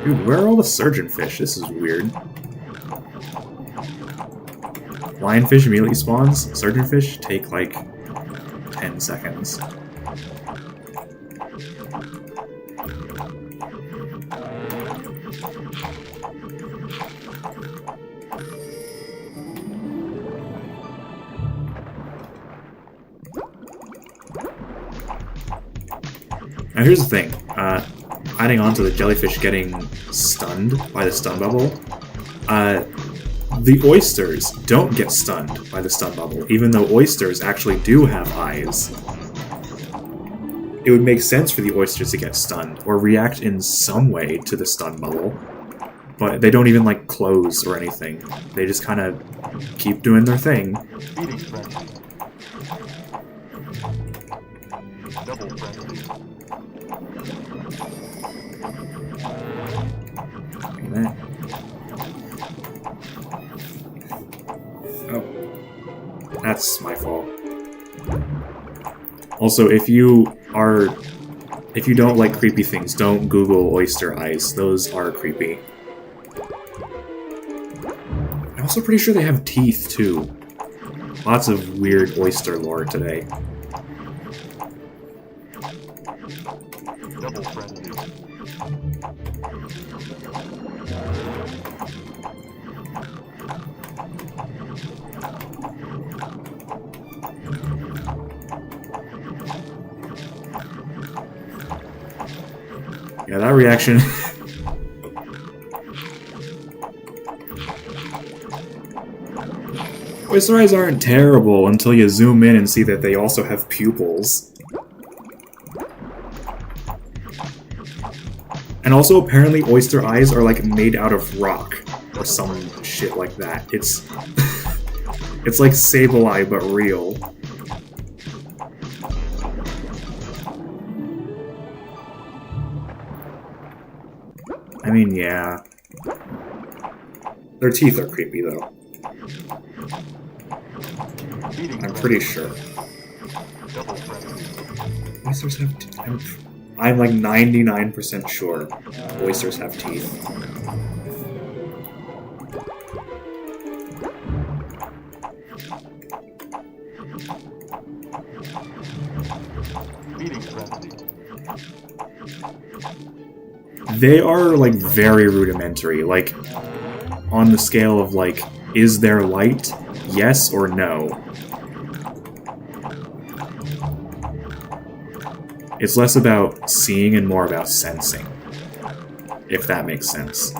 Dude, where are all the surgeon fish? This is weird. Lionfish immediately spawns. Surgeon fish take like 10 seconds. Now here's the thing, adding on to the jellyfish getting stunned by the stun bubble, the oysters don't get stunned by the stun bubble, even though oysters actually do have eyes. It would make sense for the oysters to get stunned, or react in some way to the stun bubble, but they don't even, like, close or anything. They just kind of keep doing their thing. Feeding frenzy. Double frenzy. Oh. That's my fault. Also, if you don't like creepy things, don't Google oyster eyes. Those are creepy. I'm also pretty sure they have teeth, too. Lots of weird oyster lore today. Double frenzy. Yeah, that reaction. Oyster eyes aren't terrible until you zoom in and see that they also have pupils. And also, apparently, oyster eyes are, like, made out of rock. Or some shit like that. It's... it's like Sableye, but real. I mean, yeah. Their teeth are creepy, though. Feeding I'm pretty frenzy. sure. Double frenzy. Oysters have I'm like 99% sure oysters have teeth. Feeding frenzy. They are like very rudimentary, like on the scale of like, is there light? Yes or no? It's less about seeing and more about sensing, if that makes sense.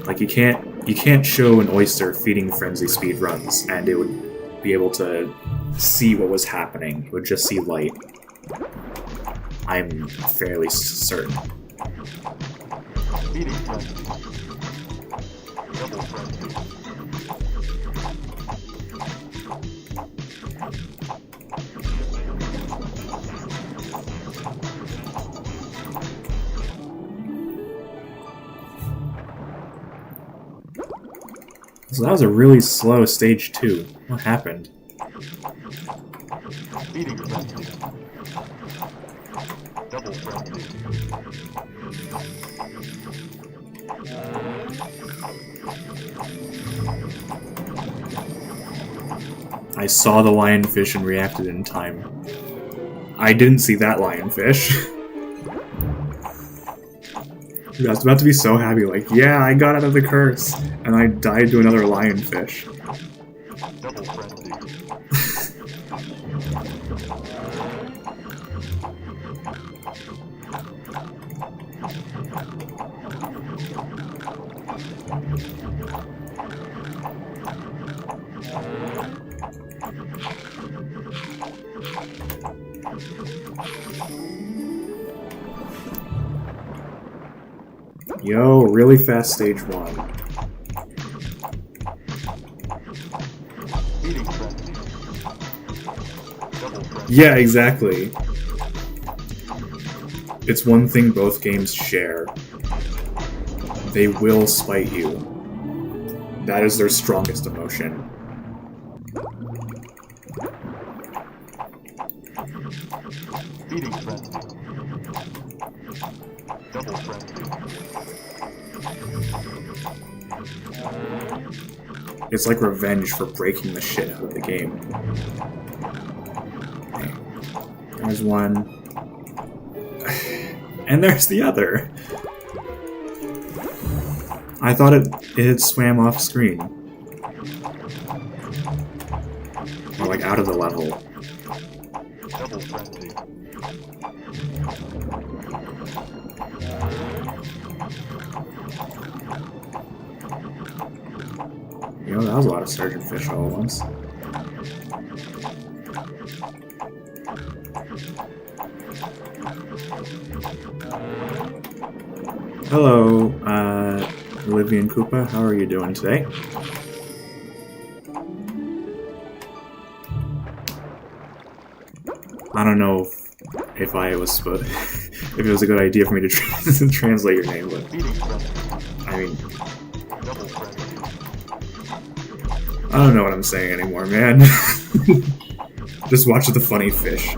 Like you can't show an oyster feeding frenzy speedruns and it would be able to see what was happening. It would just see light. I'm fairly certain. Feeding frenzy. Double frenzy. So that was a really slow stage 2. What happened? Feeding frenzy. Double frenzy. I saw the lionfish and reacted in time. I didn't see that lionfish. I was about to be so happy, like, yeah, I got out of the curse, and I died to another lionfish. Double frenzy. Yo, really fast stage 1. Feeding frenzy. Double frenzy. Yeah, exactly. It's one thing both games share. They will spite you. That is their strongest emotion. Feeding frenzy. Double frenzy. It's like revenge for breaking the shit out of the game. Okay. There's one. And there's the other. I thought it had swam off screen. Or like out of the level. Double frenzy. You know, that was a lot of surgeon fish all at once. Hello, Olivia and Koopa, how are you doing today? I don't know if I was supposed, if it was a good idea for me to translate your name, but Feeding frenzy. I mean, Double frenzy. I don't know what I'm saying anymore, man. Just watch the funny fish.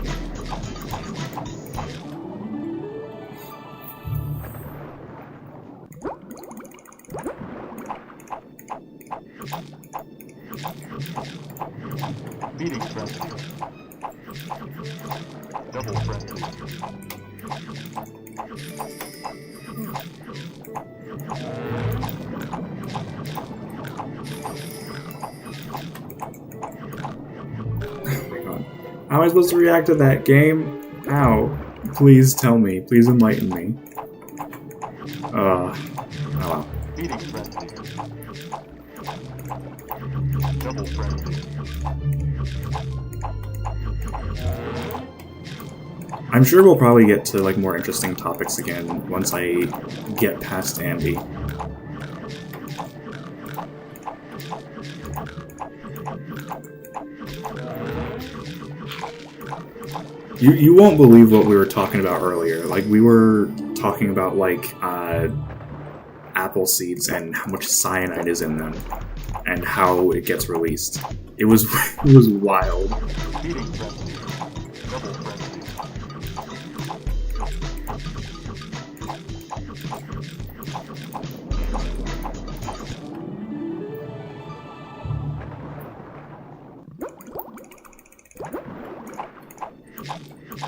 Feeding frenzy. Double frenzy. Oh my god. How am I supposed to react to that game? Ow. Please tell me. Please enlighten me. Oh well. Feeding frenzy. Double frenzy. I'm sure we'll probably get to like more interesting topics again once I get past Andy. You won't believe what we were talking about earlier. Like, we were talking about, like, apple seeds and how much cyanide is in them. and how it gets released. It was it was wild. Speeding frenzy. Double frenzy.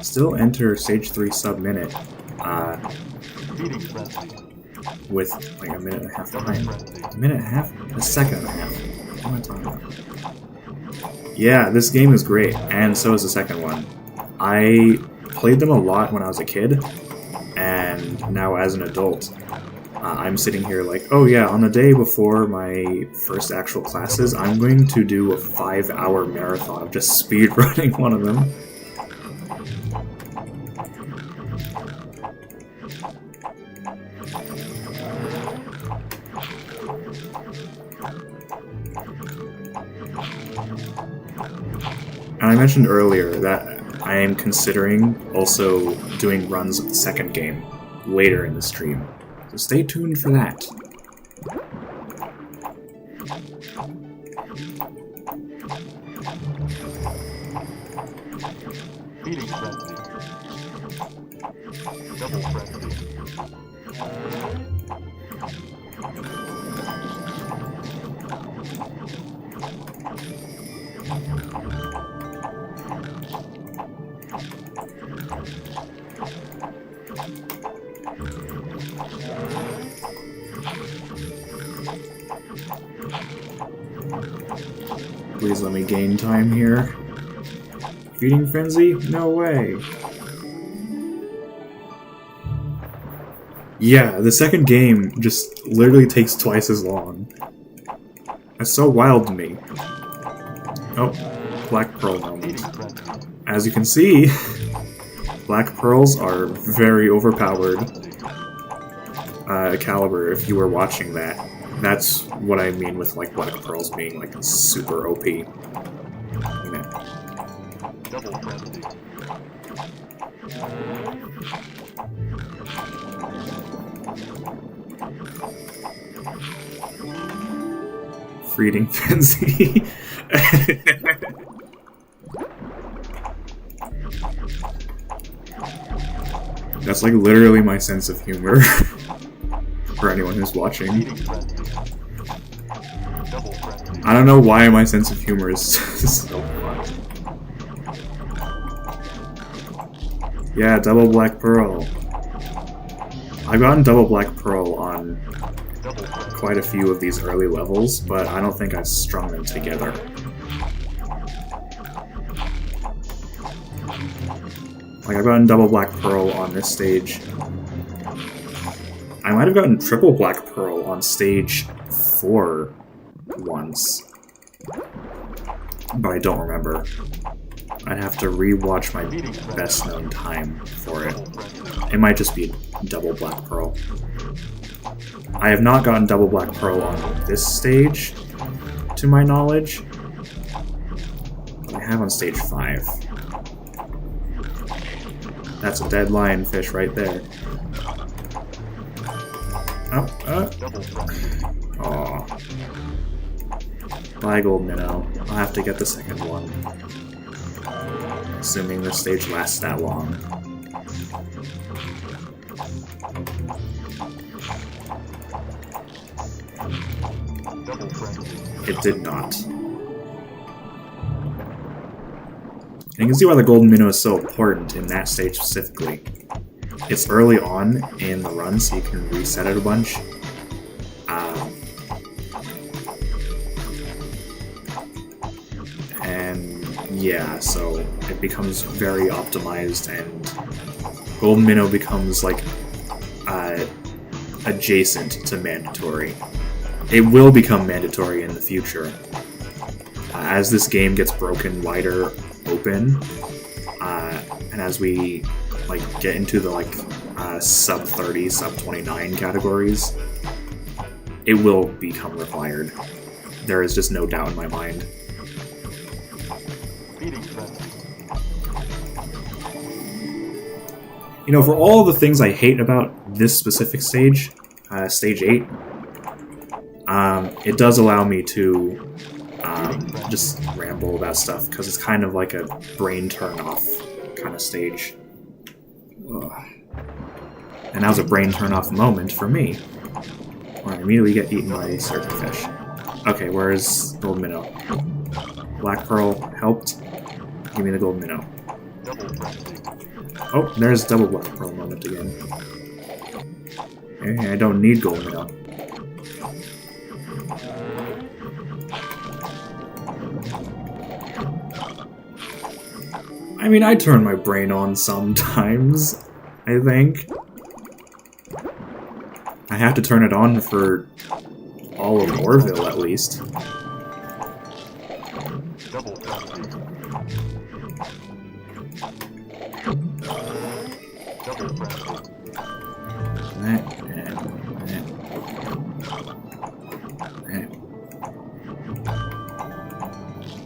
Still enter stage 3 sub-minute Speeding frenzy. with like a minute and a half behind. Frenzy. A minute and a half? A second and a half. What am I talking about? Yeah, this game is great, and so is the second one. I played them a lot when I was a kid, and now as an adult, I'm sitting here like, oh yeah, on the day before my first actual classes, I'm going to do a 5-hour marathon of just speedrunning one of them. And I mentioned earlier that I am considering also doing runs of the second game later in the stream. So stay tuned for that. Speeding frenzy. Double frenzy. Please let me gain time here. Feeding Frenzy? No way. Yeah, the second game just literally takes twice as long. That's so wild to me. Oh, Black Pearl moment. As you can see, Black Pearls are very overpowered caliber if you were watching that. That's what I mean with like Black Pearls being like super OP. You know. Double frenzy. Feeding Frenzy. That's like literally my sense of humor for anyone who's watching. Speeding frenzy. Double frenzy. I don't know why my sense of humor is so fun. Yeah, double Black Pearl. I've gotten double Black Pearl on Double frenzy. quite a few of these early levels, but I don't think I've strung them together. Like, I've gotten double Black Pearl on this stage. I might have gotten triple Black Pearl on stage 4 once. But I don't remember. I'd have to re-watch my best known time for it. It might just be double Black Pearl. I have not gotten double Black Pearl on this stage, to my knowledge. But I have on stage 5. That's a dead lionfish right there. Oh, Double frenzy. Aw. Bye, Gold Minnow. I'll have to get the second one. Assuming this stage lasts that long. Double frenzy. It did not. And you can see why the Golden Minnow is so important in that stage specifically. It's early on in the run, so you can reset it a bunch. And yeah, so it becomes very optimized, and Golden Minnow becomes like adjacent to mandatory. It will become mandatory in the future. As this game gets broken wider open, and as we like get into the like sub 30, sub 29 categories, it will become required. There is just no doubt in my mind. Speeding frenzy. You know, for all the things I hate about this specific stage, stage 8, it does allow me to just ramble about stuff, because it's kind of like a brain turn-off kind of stage. Ugh. And that was a brain turn-off moment for me, where I immediately get eaten by a certain fish. Okay, where's Gold Minnow? Black Pearl helped. Give me the Gold Minnow. Oh, there's double Black Pearl moment again. Okay, I don't need Gold Minnow. I mean, I turn my brain on sometimes, I think. I have to turn it on for all of Orville, at least.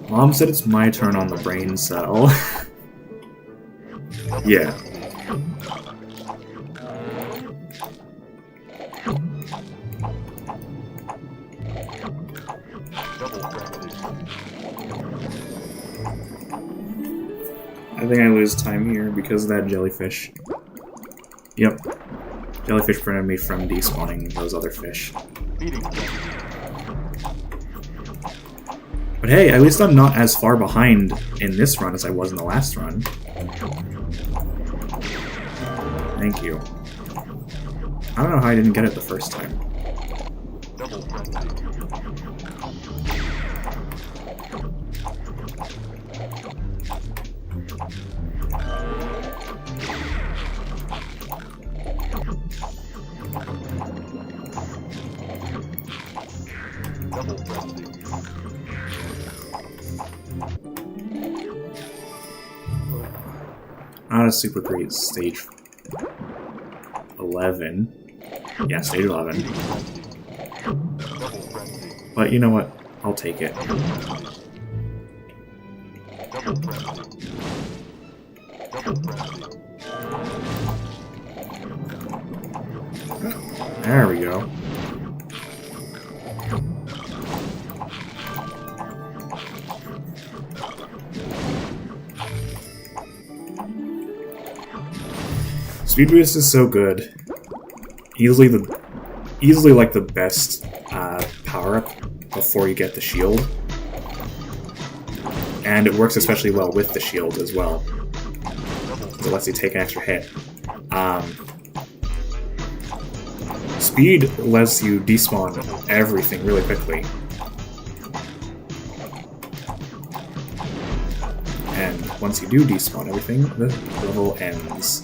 Mom said it's my turn on the brain cell. Yeah. I think I lose time here because of that jellyfish. Yep. Jellyfish prevented me from despawning those other fish. But hey, at least I'm not as far behind in this run as I was in the last run. Thank you. I don't know how I didn't get it the first time. Not a super great stage 11. Yeah, stage 11. But you know what? I'll take it. There we go. Speed boost is so good. Easily like the best power-up before you get the shield. And it works especially well with the shield as well. So it lets you take an extra hit. Speed lets you despawn everything really quickly. And once you do despawn everything, the level ends.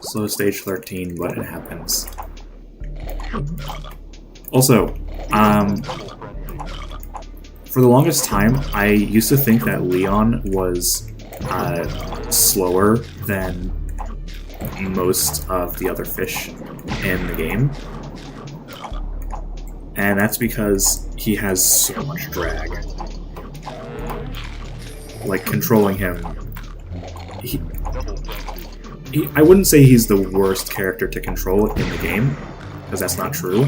So stage 13, but it happens. Also, for the longest time, I used to think that Leon was slower than most of the other fish in the game. And that's because he has so much drag. Like, controlling him... I wouldn't say he's the worst character to control in the game, because that's not true.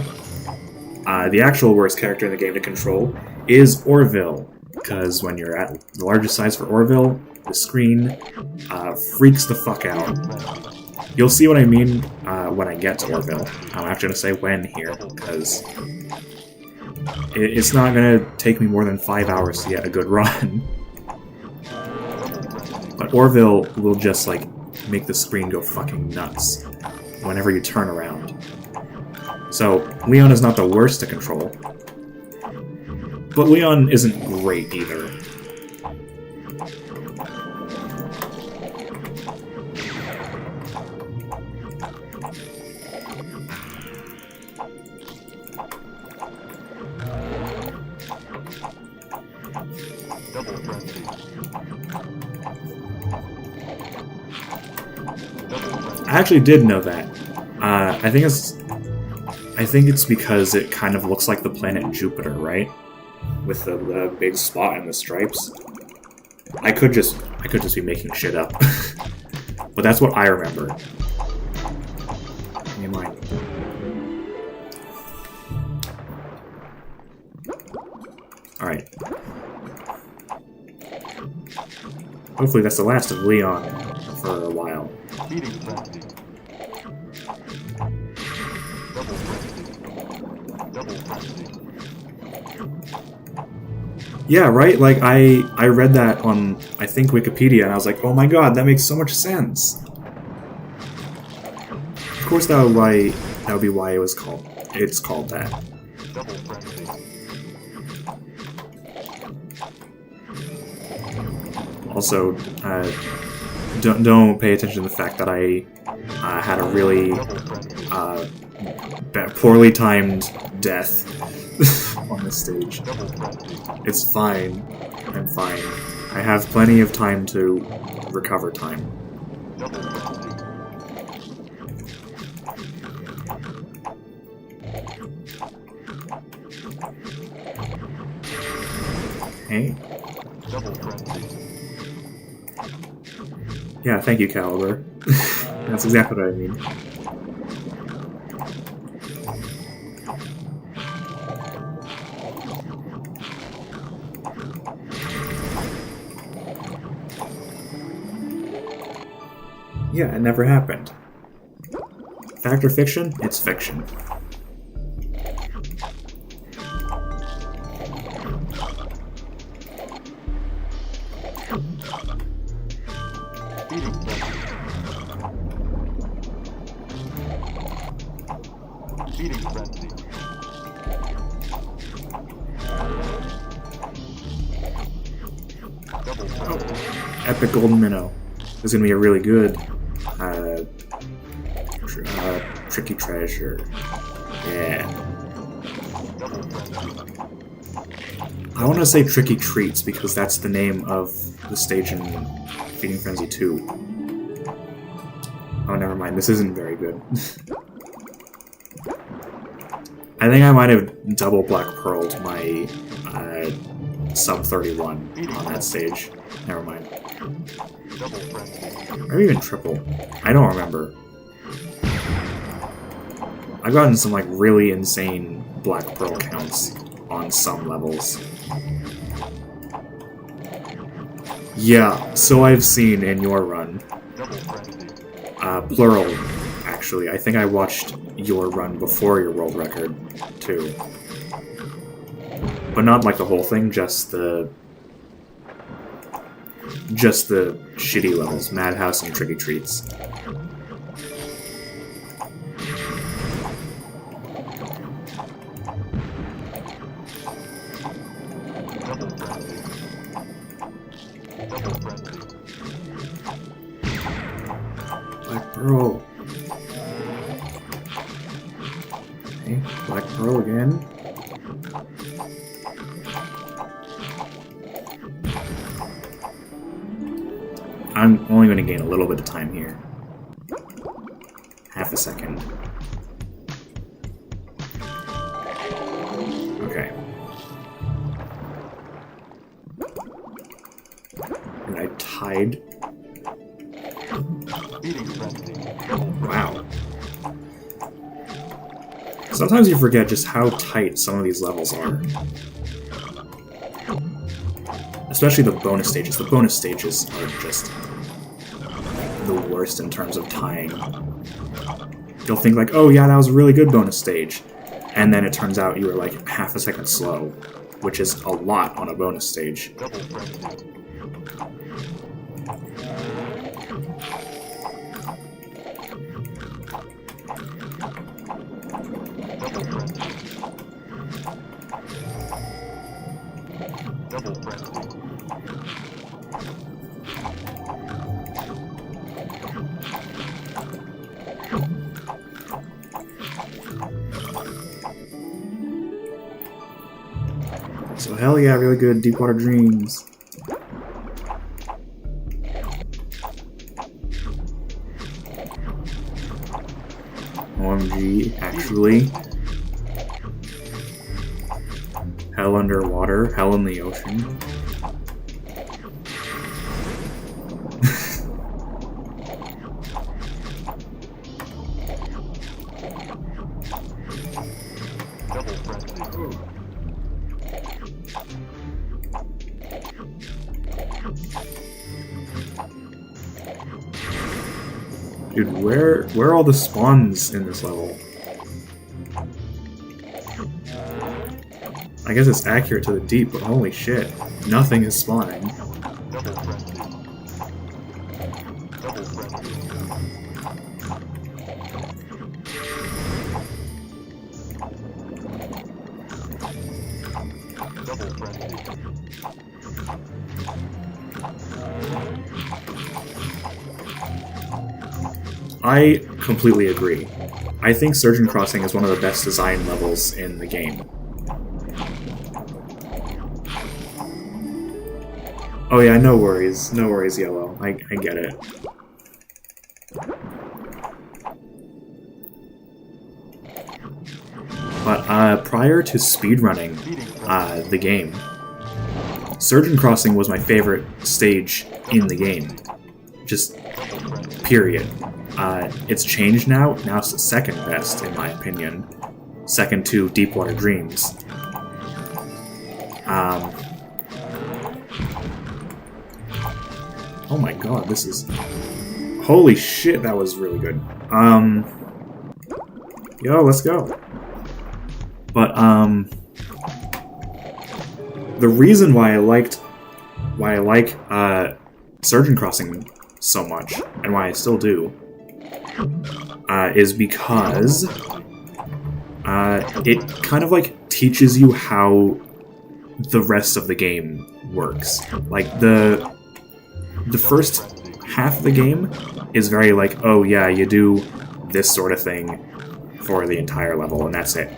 The actual worst character in the game to control is Orville, because when you're at the largest size for Orville, the screen freaks the fuck out. You'll see what I mean when I get to Orville. I'm actually going to say when here, because it's not going to take me more than 5 hours to get a good run. But Orville will just, like, make the screen go fucking nuts whenever you turn around. So, Leon is not the worst to control. But Leon isn't great either. I actually did know that. I think it's because it kind of looks like the planet Jupiter, right? with the big spot and the stripes. I could just be making shit up, but that's what I remember. In mind. All right. Hopefully that's the last of Leon for a while. Feeding frenzy. Double frenzy. Double frenzy. Yeah, right? Like, I read that on, I think, Wikipedia, and I was like, oh my god, that makes so much sense. Of course that would be why it's called that. Double frenzy. Also, don't pay attention to the fact that I had a really poorly timed death on this stage. Double frenzy. It's fine. I'm fine. I have plenty of time to recover time. Double frenzy. Hey? Double frenzy. Yeah, thank you, Caliber. That's exactly what I mean. Yeah, it never happened. Fact or fiction? It's fiction. Feeding frenzy. Feeding frenzy. Double frenzy. Epic Golden Minnow. This is gonna be a really good tricky treasure. Yeah. Double frenzy. I want to say Tricky Treats because that's the name of the stage in Feeding Frenzy 2. Oh, never mind. This isn't very good. I think I might have double Black Pearled my sub 31 on that stage. Never mind. Double frenzy. Or even triple. I don't remember. I've gotten some like really insane Black Pearl counts on some levels. Yeah, so I've seen in your run. Double frenzy. Plural, actually. I think I watched your run before your world record, too. But not like the whole thing, just the shitty levels, Madhouse and Tricky Treats. Double frenzy. Double frenzy. Black Pearl. Okay, Black Pearl again. I'm only going to gain a little bit of time here. Half a second. Okay. And I tied. Feeding frenzy. Double frenzy. Wow. Sometimes you forget just how tight some of these levels are. Especially the bonus stages. The bonus stages are just the worst in terms of tying. You'll think like, oh yeah, that was a really good bonus stage. And then it turns out you were like half a second slow, which is a lot on a bonus stage. Double frenzy. Double frenzy. Double frenzy. So hell yeah, really good Deepwater Dreams. OMG, actually. hell underwater, hell in the ocean. Double frenzy. Dude, where are all the spawns in this level? I guess it's accurate to the deep, but holy shit, nothing is spawning. Double frenzy. Double frenzy. Double frenzy. I completely agree. I think Surgeon Crossing is one of the best designed levels in the game. Oh yeah, no worries, Yellow. I get it. But prior to speedrunning the game, Surgeon Crossing was my favorite stage in the game. Just period. It's changed now. Now it's the second best, in my opinion. Second to Deepwater Dreams. Oh my god, this is... Holy shit, that was really good. Yo, let's go. But, the reason why I like Surgeon Crossing so much, and why I still do, is because it kind of like teaches you how the rest of the game works. Like the first half of the game is very like, oh yeah, you do this sort of thing for the entire level and that's it.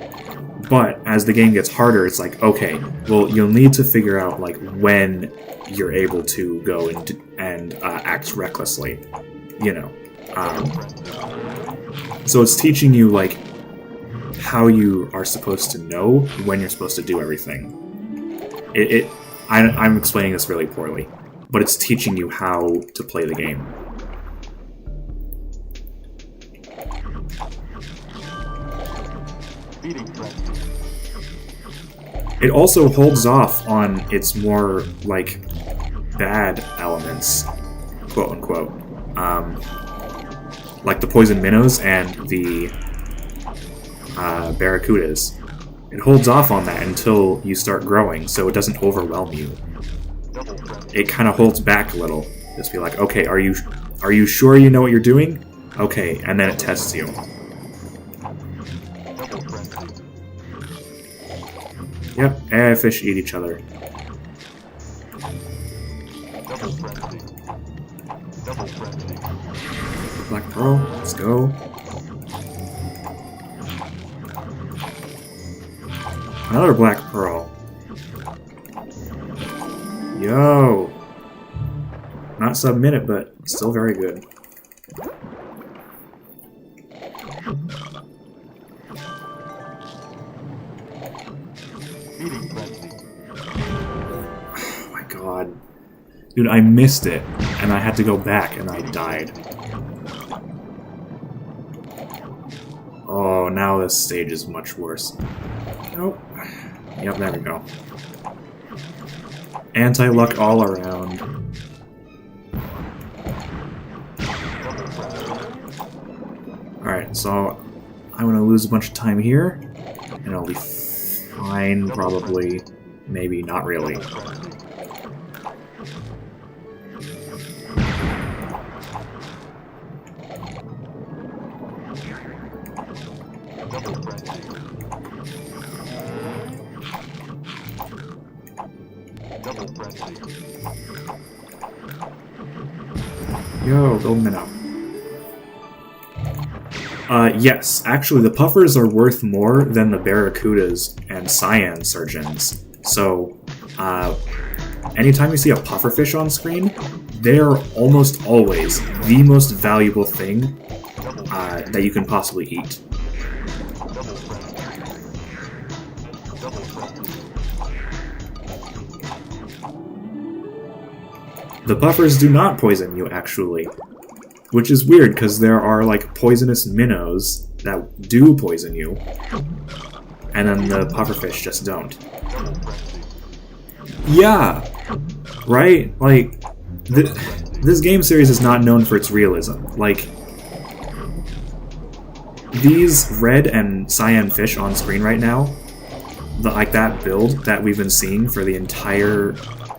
But as the game gets harder, it's like, okay, well, you'll need to figure out like when you're able to go and act recklessly, you know. So it's teaching you like how you are supposed to know when you're supposed to do everything. I'm explaining this really poorly, but it's teaching you how to play the game. It also holds off on its more, like, bad elements, quote-unquote. Like the poison minnows and the barracudas. It holds off on that until you start growing, so it doesn't overwhelm you. It kind of holds back a little. Just be like, okay, are you sure you know what you're doing? Okay, and then it tests you. Yep, and fish eat each other. Black Pearl, let's go. Another Black Pearl. Yo! Not sub-minute, but still very good. Oh my god. Dude, I missed it, and I had to go back, and I died. Oh, now this stage is much worse. Nope. Yep, there we go. Anti-luck all around. Alright, so I'm gonna lose a bunch of time here, and I'll be fine, probably. Maybe, not really. Yo, go minnow. Yes, actually the puffers are worth more than the barracudas and cyan surgeons. So, anytime you see a pufferfish on screen, they're almost always the most valuable thing that you can possibly eat. The buffers do not poison you, actually. Which is weird, because there are, like, poisonous minnows that do poison you. And then the pufferfish just don't. Yeah! Right? Like, this game series is not known for its realism. Like, these red and cyan fish on screen right now, like that build that we've been seeing for the entire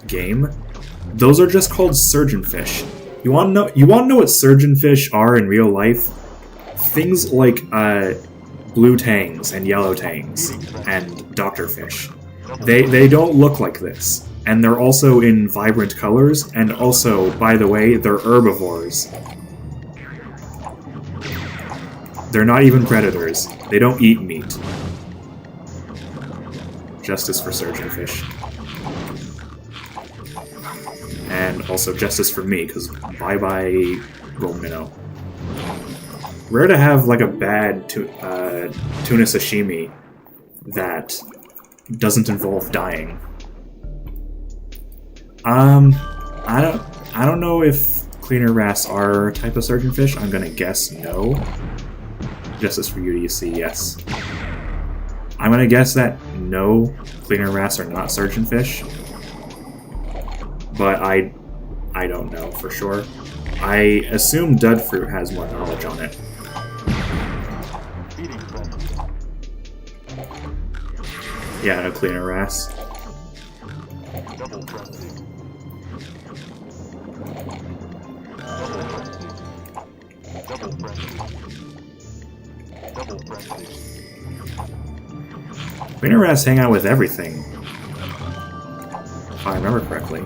game, those are just called surgeonfish. You want to know what surgeonfish are in real life? Things like blue tangs and yellow tangs and doctorfish. They don't look like this, and they're also in vibrant colors. And also, by the way, they're herbivores. They're not even predators. They don't eat meat. Justice for surgeonfish. And also justice for me, because bye-bye gold minnow. Rare to have, like, a bad tuna sashimi that doesn't involve dying. I don't know if cleaner wrasse are a type of surgeonfish. I'm gonna guess no. Justice for UDC, yes. I'm gonna guess that no, cleaner wrasse are not surgeonfish. But I don't know for sure. I assume dud fruit has more knowledge on it. Yeah, no cleaner wrasse. Double frenzy. Double frenzy. Double frenzy. Cleaner wrasse hang out with everything, if I remember correctly.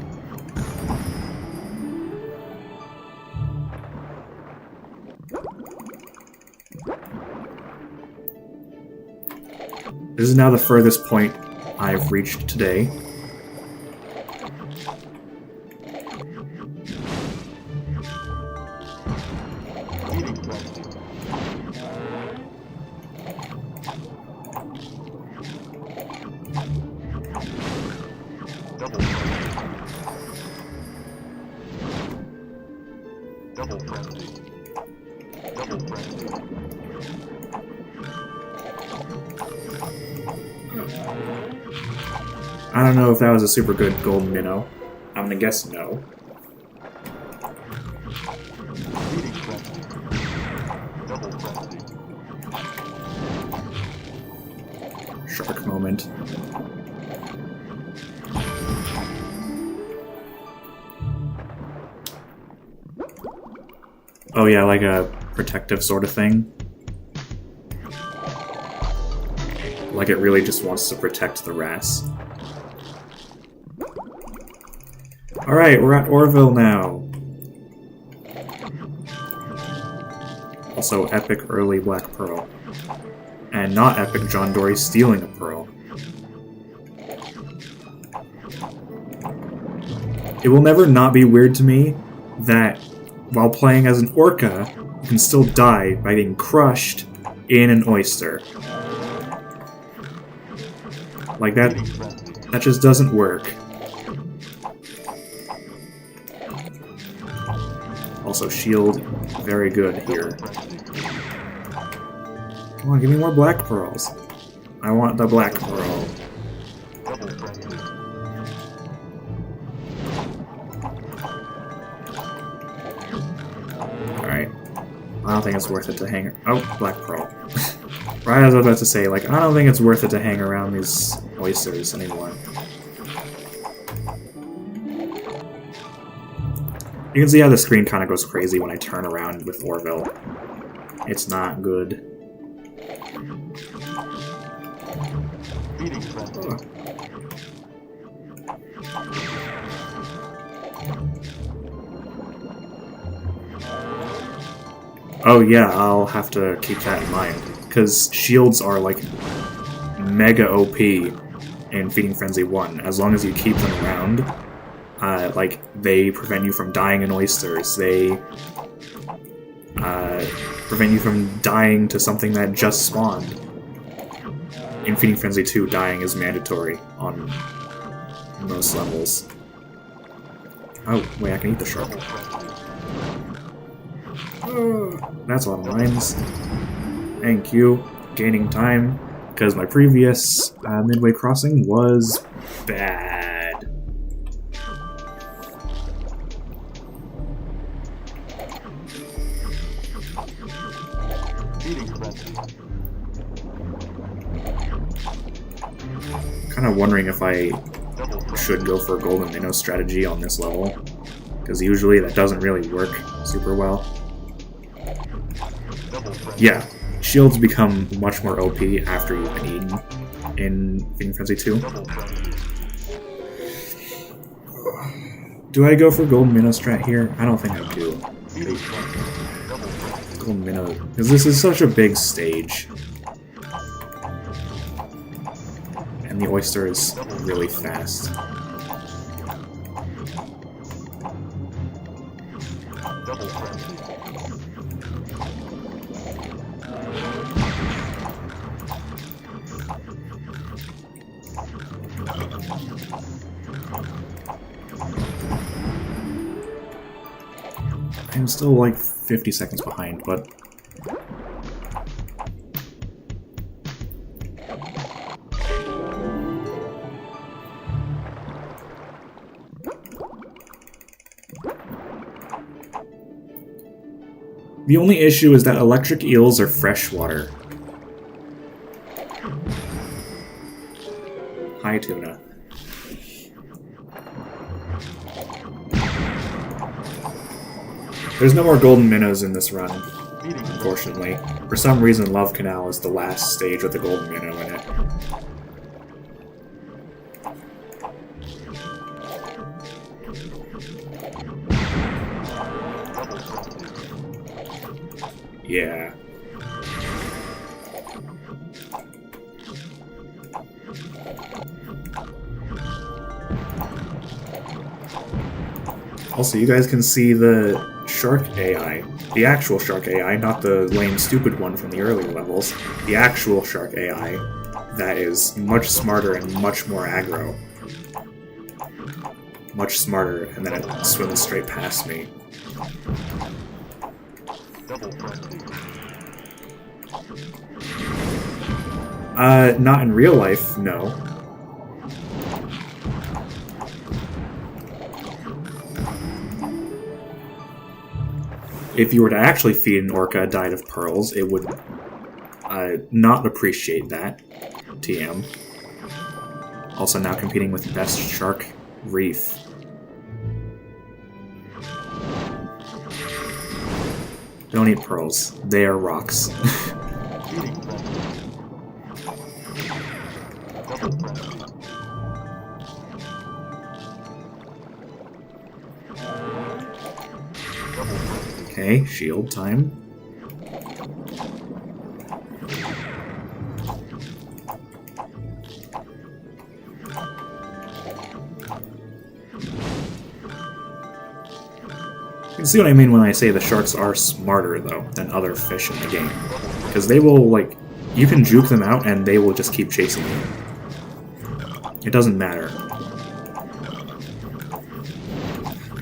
This is now the furthest point I've reached today. Eating frenzy. Double frenzy. Double frenzy. Double frenzy. I don't know if that was a super good gold minnow. I'm gonna guess no. Eating frenzy. Double frenzy. Shark moment. Oh yeah, like a protective sort of thing. Like it really just wants to protect the wrasse. Alright, we're at Orville now. Also epic early Black Pearl. And not epic John Dory stealing a pearl. It will never not be weird to me that while playing as an orca, you can still die by getting crushed in an oyster. Like that just doesn't work. Also, shield, very good here. Come on, give me more black pearls. I want the black pearl. Double frenzy. Alright. I don't think it's worth it to hang... Oh, black pearl. Right as I was about to say, like, I don't think it's worth it to hang around these oysters anymore. You can see how the screen kind of goes crazy when I turn around with Orville. It's not good. Eating frenzy. Oh yeah, I'll have to keep that in mind. Because shields are, like, mega OP in Feeding Frenzy 1. As long as you keep them around, like, they prevent you from dying in oysters. They prevent you from dying to something that just spawned. In Feeding Frenzy 2, dying is mandatory on most levels. Oh, wait, I can eat the shark. Double frenzy. That's a lot of mines. Thank you. Gaining time, because my previous midway crossing was bad. Feeding frenzy. Kind of wondering if I Double frenzy. should go for a golden minnow strategy on this level, because usually that doesn't really work super well. Double frenzy. Yeah, shields become much more OP after you've been eaten in Feeding Frenzy 2. Double frenzy. Do I go for golden minnow strat here? I don't think I do. Feeding frenzy. Double frenzy. Golden minnow, because this is such a big stage. And the oyster is really fast. Double frenzy. I'm still like 50 seconds behind, but the only issue is that electric eels are freshwater. Hi, tuna. There's no more golden minnows in this run, Feeding frenzy. unfortunately. For some reason, Love Canal is the last stage with a golden minnow in it. Double frenzy. Yeah. Also, you guys can see the shark AI. The actual shark AI, not the lame stupid one from the earlier levels. The actual shark AI that is much smarter and much more aggro. Much smarter, and then it swims straight past me. Double frenzy. Not in real life, no. If you were to actually feed an orca a diet of pearls, it would not appreciate that. TM. Also now competing with Best Shark Reef. Don't eat pearls. They are rocks. Feeding frenzy. Double frenzy. Double frenzy. Okay, shield time. You can see what I mean when I say the sharks are smarter, though, than other fish in the game. Because they will, like, you can juke them out and they will just keep chasing you. It doesn't matter.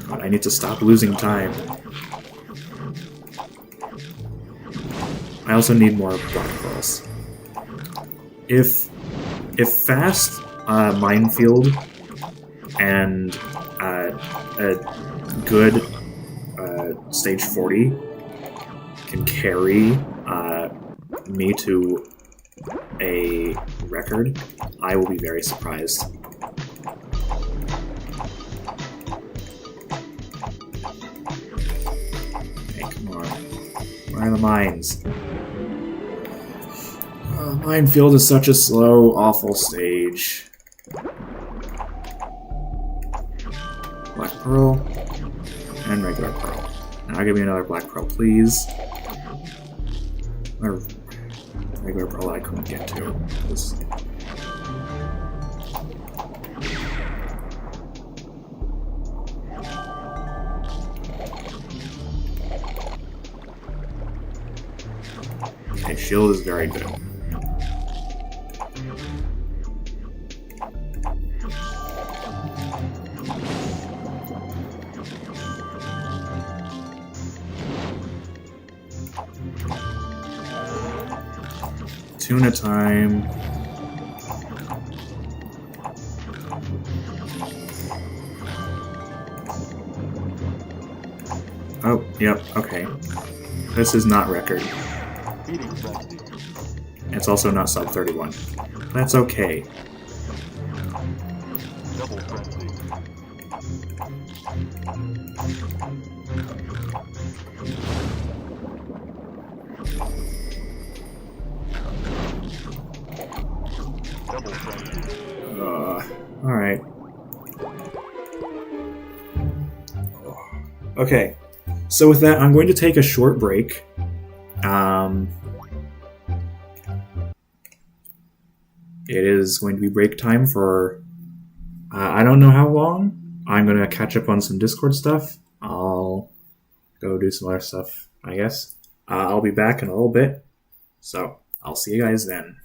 God, I need to stop losing time. I also need more black pearls. If fast minefield and a good stage 40 can carry me to a record, I will be very surprised. Okay, come on. Where are the mines? Minefield is such a slow, awful stage. Black pearl and regular pearl. Now give me another black pearl, please. Or regular pearl that I couldn't get to. Okay, shield is very good. Tuna time. Oh, yep, okay. This is not record. Feeding frenzy. It's also not sub 31. That's okay. Double frenzy. Double frenzy. Alright. Okay. So with that, I'm going to take a short break. It is going to be break time for I don't know how long. I'm going to catch up on some Discord stuff. I'll go do some other stuff, I guess. I'll be back in a little bit. So I'll see you guys then.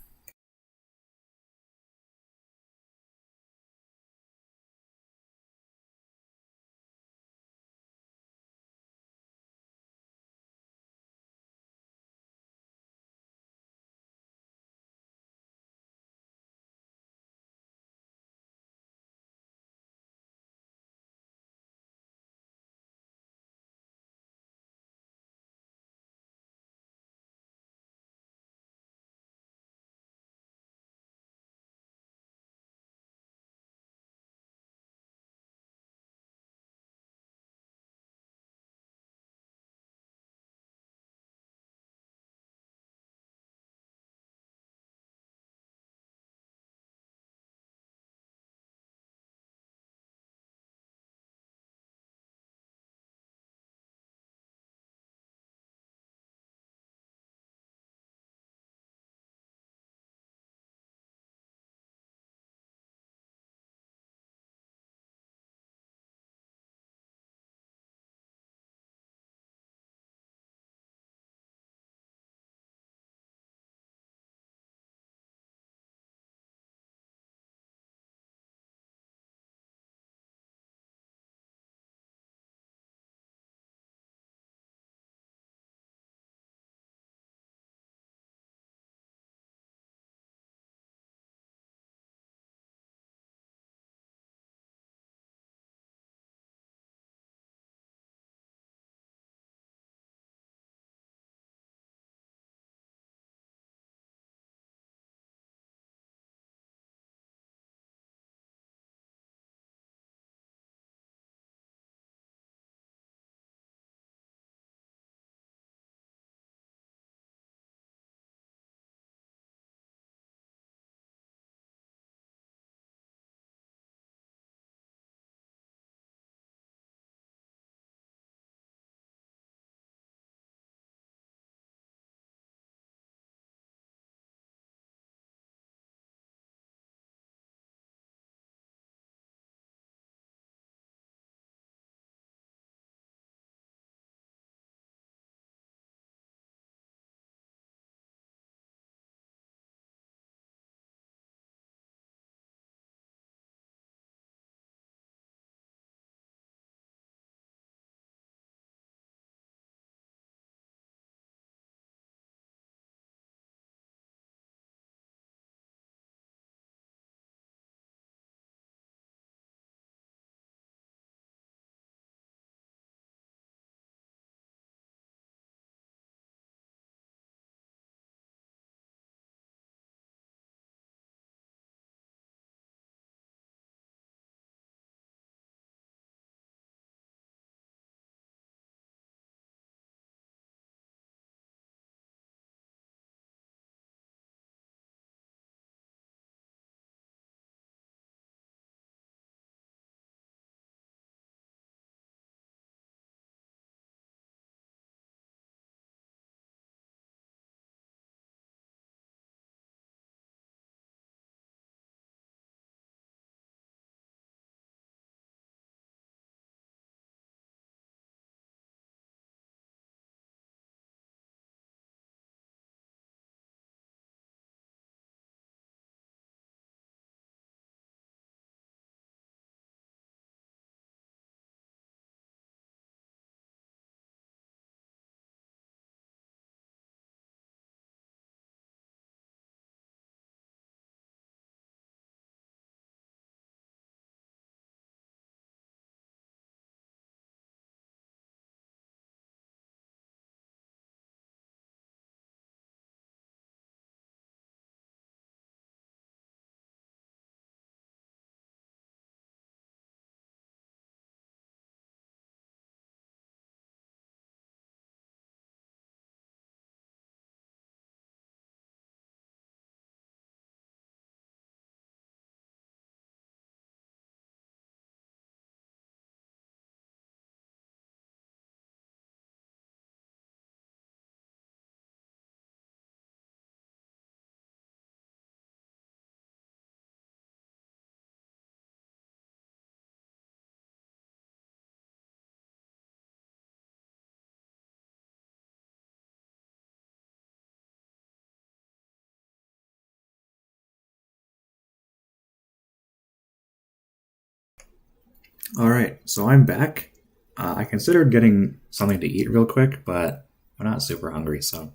All right, so I'm back. I considered getting something to eat real quick, but I'm not super hungry, so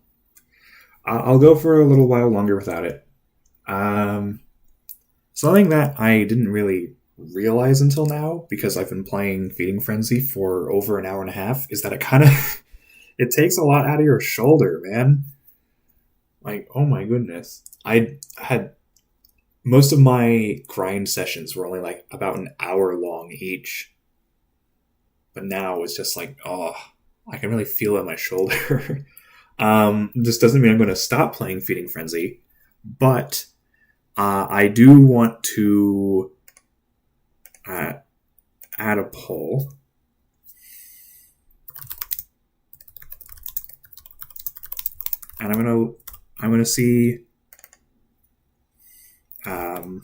I'll go for a little while longer without it. Um, Something that I didn't really realize until now, because I've been playing Feeding Frenzy for over an hour and a half, is that it kind of it takes a lot out of your shoulder, man. Like, oh my goodness, I had most of my grind sessions were only like about an hour long each. But now it's just like, oh, I can really feel it in my shoulder. This doesn't mean I'm going to stop playing Feeding Frenzy, but I do want to uh, add a poll, and I'm gonna see. Um,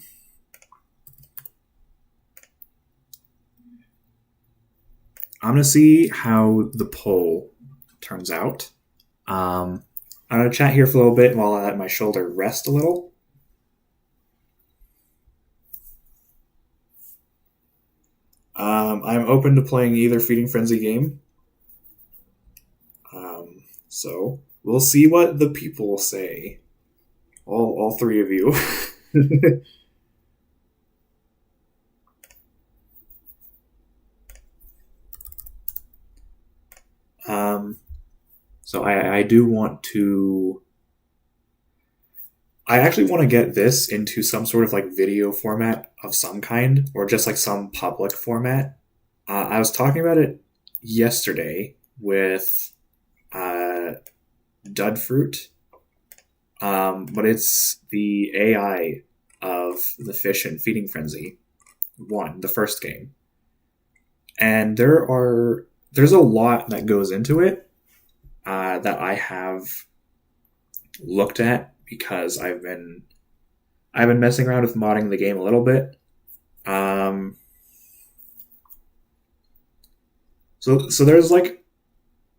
I'm gonna see how the poll turns out. I'm gonna chat here for a little bit while I let my shoulder rest a little. I'm open to playing either Feeding Frenzy game. So we'll see what the people say. All three of you. um, so I do want to. I actually want to get this into some sort of like video format of some kind, or just like some public format. I was talking about it yesterday with uh, Dudfruit, but it's the AI of the fish and Feeding Frenzy one, the first game, and there's a lot that goes into it that I have looked at because I've been messing around with modding the game a little bit. Um, so there's like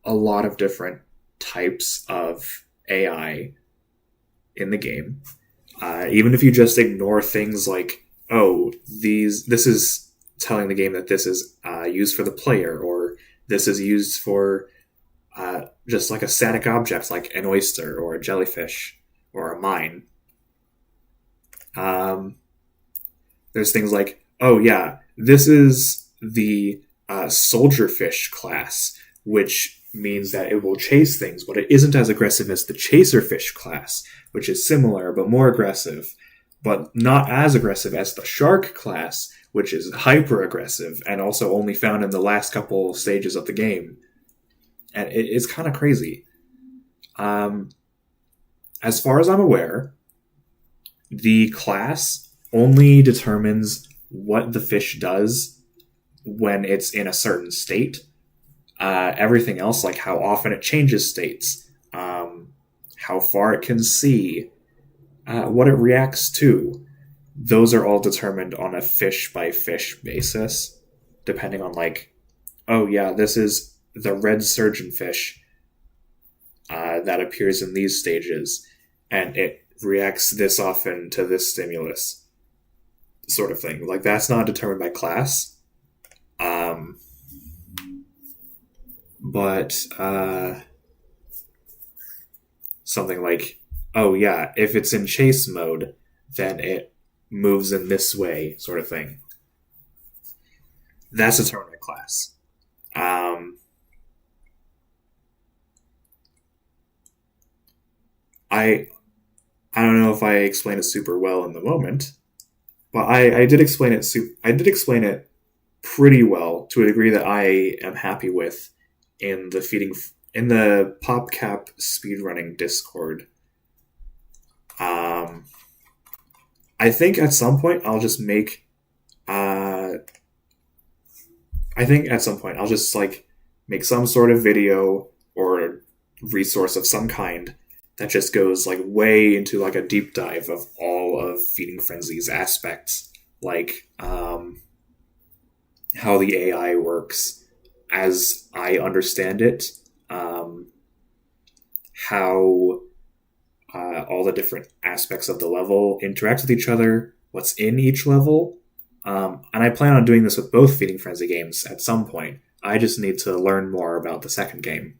a lot of different types of AI in the game. Even if you just ignore things like, oh, this is telling the game that this is used for the player, or this is used for just like a static object like an oyster or a jellyfish or a mine. Um, there's things like, oh yeah, this is the soldier fish class, which means that it will chase things, but it isn't as aggressive as the chaser fish class, which is similar but more aggressive, but not as aggressive as the shark class, which is hyper aggressive and also only found in the last couple stages of the game. And it's kind of crazy. Um, as far as I'm aware, the class only determines what the fish does when it's in a certain state. Everything else, like how often it changes states, how far it can see, what it reacts to, those are all determined on a fish by fish basis, depending on like, oh yeah, this is the red surgeonfish that appears in these stages, and it reacts this often to this stimulus, sort of thing. Like that's not determined by class. Um, but something like, oh yeah, if it's in chase mode, then it moves in this way, sort of thing. That's determined by class. Um, I I don't know if I explained it super well in the moment, but I did explain it. I did explain it pretty well to a degree that I am happy with in the PopCap speedrunning Discord. Um, I think at some point I'll just make. I think at some point I'll just like make some sort of video or resource of some kind that just goes like way into like a deep dive of all of Feeding Frenzy's aspects, like how the AI works as I understand it, um, how all the different aspects of the level interact with each other, what's in each level, And I plan on doing this with both Feeding Frenzy games at some point. I just need to learn more about the second game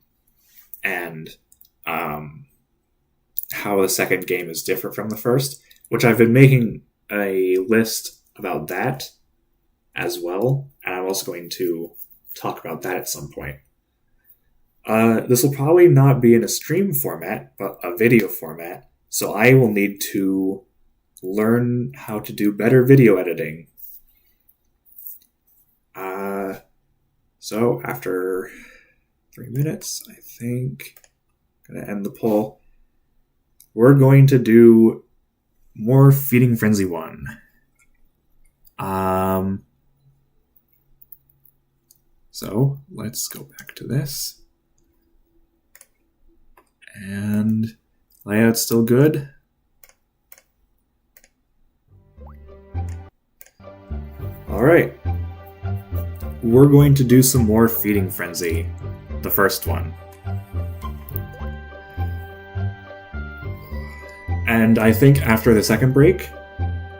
and how the second game is different from the first, which I've been making a list about that as well, and I'm also going to talk about that at some point. This will probably not be in a stream format, but a video format, so I will need to learn how to do better video editing. So after 3 minutes, I think I'm going to end the poll. We're going to do more Feeding Frenzy 1. So let's go back to this. And layout's still good. Alright. We're going to do some more Feeding Frenzy. The first one. And I think after the second break,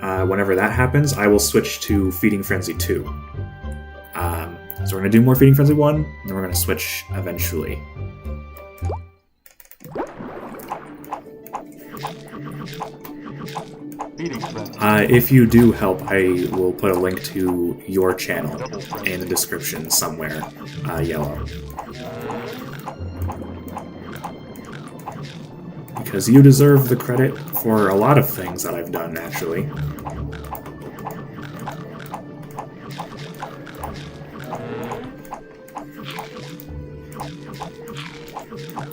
whenever that happens, I will switch to Feeding Frenzy 2. So we're going to do more Feeding Frenzy 1, and then we're going to switch eventually. If you do help, I will put a link to your channel in the description somewhere, Yellow. Because you deserve the credit for a lot of things that I've done, actually.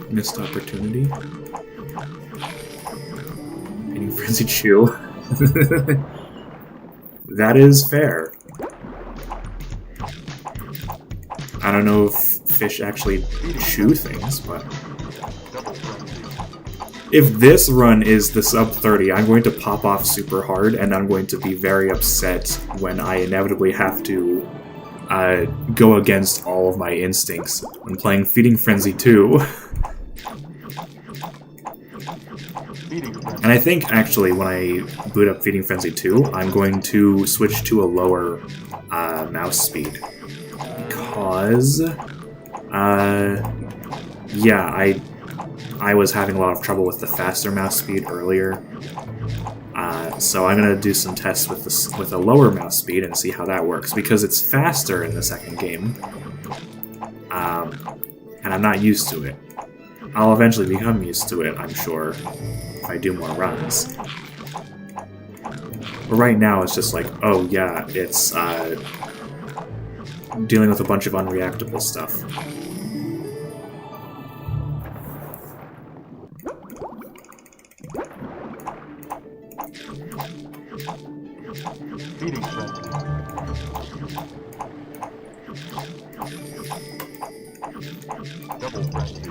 Missed opportunity. Eating Frenzy Chew. That is fair. I don't know if fish actually chew things, but... If this run is the sub 30, I'm going to pop off super hard, and I'm going to be very upset when I inevitably have to go against all of my instincts when playing Feeding Frenzy 2. And I think, actually, when I boot up Feeding Frenzy 2, I'm going to switch to a lower mouse speed. Because, yeah, I was having a lot of trouble with the faster mouse speed earlier. So I'm going to do some tests with a lower mouse speed and see how that works, because it's faster in the second game. And I'm not used to it. I'll eventually become used to it, I'm sure, if I do more runs. But right now it's just like, oh yeah, it's dealing with a bunch of unreactable stuff. Feeding frenzy. Double frenzy.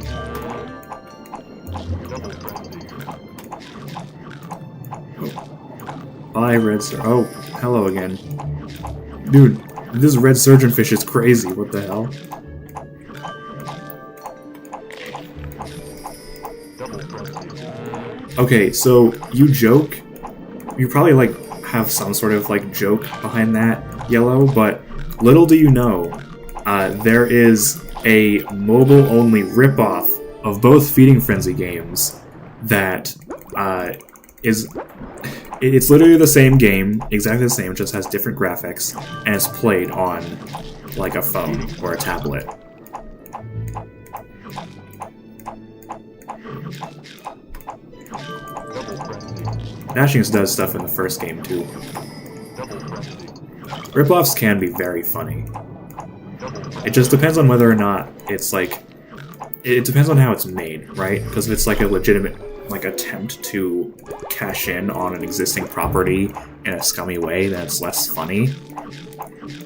Double frenzy. Bye, Red Sur- Oh, hello again. Dude, this red surgeonfish is crazy, what the hell? Double frenzy. Okay, so you joke. You probably, like, have some sort of, like, joke behind that, Yellow, but little do you know, there is a mobile-only ripoff of both Feeding Frenzy games that it's literally the same game, exactly the same, it just has different graphics, and it's played on, like, a phone or a tablet. Dashings does stuff in the first game, too. Ripoffs can be very funny. It just depends on whether or not it's, like... It depends on how it's made, right? Because if it's, like, a legitimate, like, attempt to cash in on an existing property in a scummy way, then it's less funny.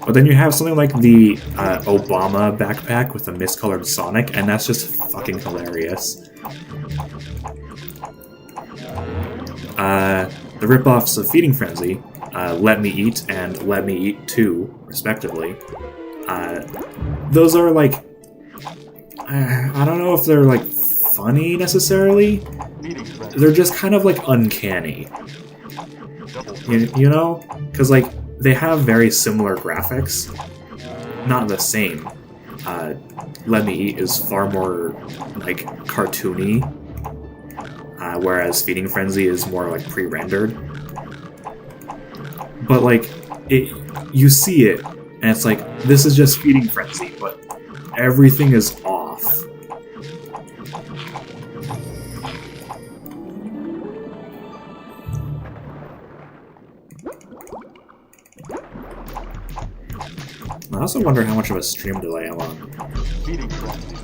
But then you have something like the Obama backpack with the miscolored Sonic, and that's just fucking hilarious. The ripoffs of Feeding Frenzy, Let Me Eat and Let Me Eat 2, respectively, those are, like, I don't know if they're, like, funny, necessarily. They're just kind of, like, uncanny. You know? Because, like, they have very similar graphics. Not the same. Let Me Eat is far more like cartoony, whereas Feeding Frenzy is more like pre-rendered. But like, you see it, and it's like, this is just Feeding Frenzy, but everything is off. I also wonder how much of a stream delay I'm on.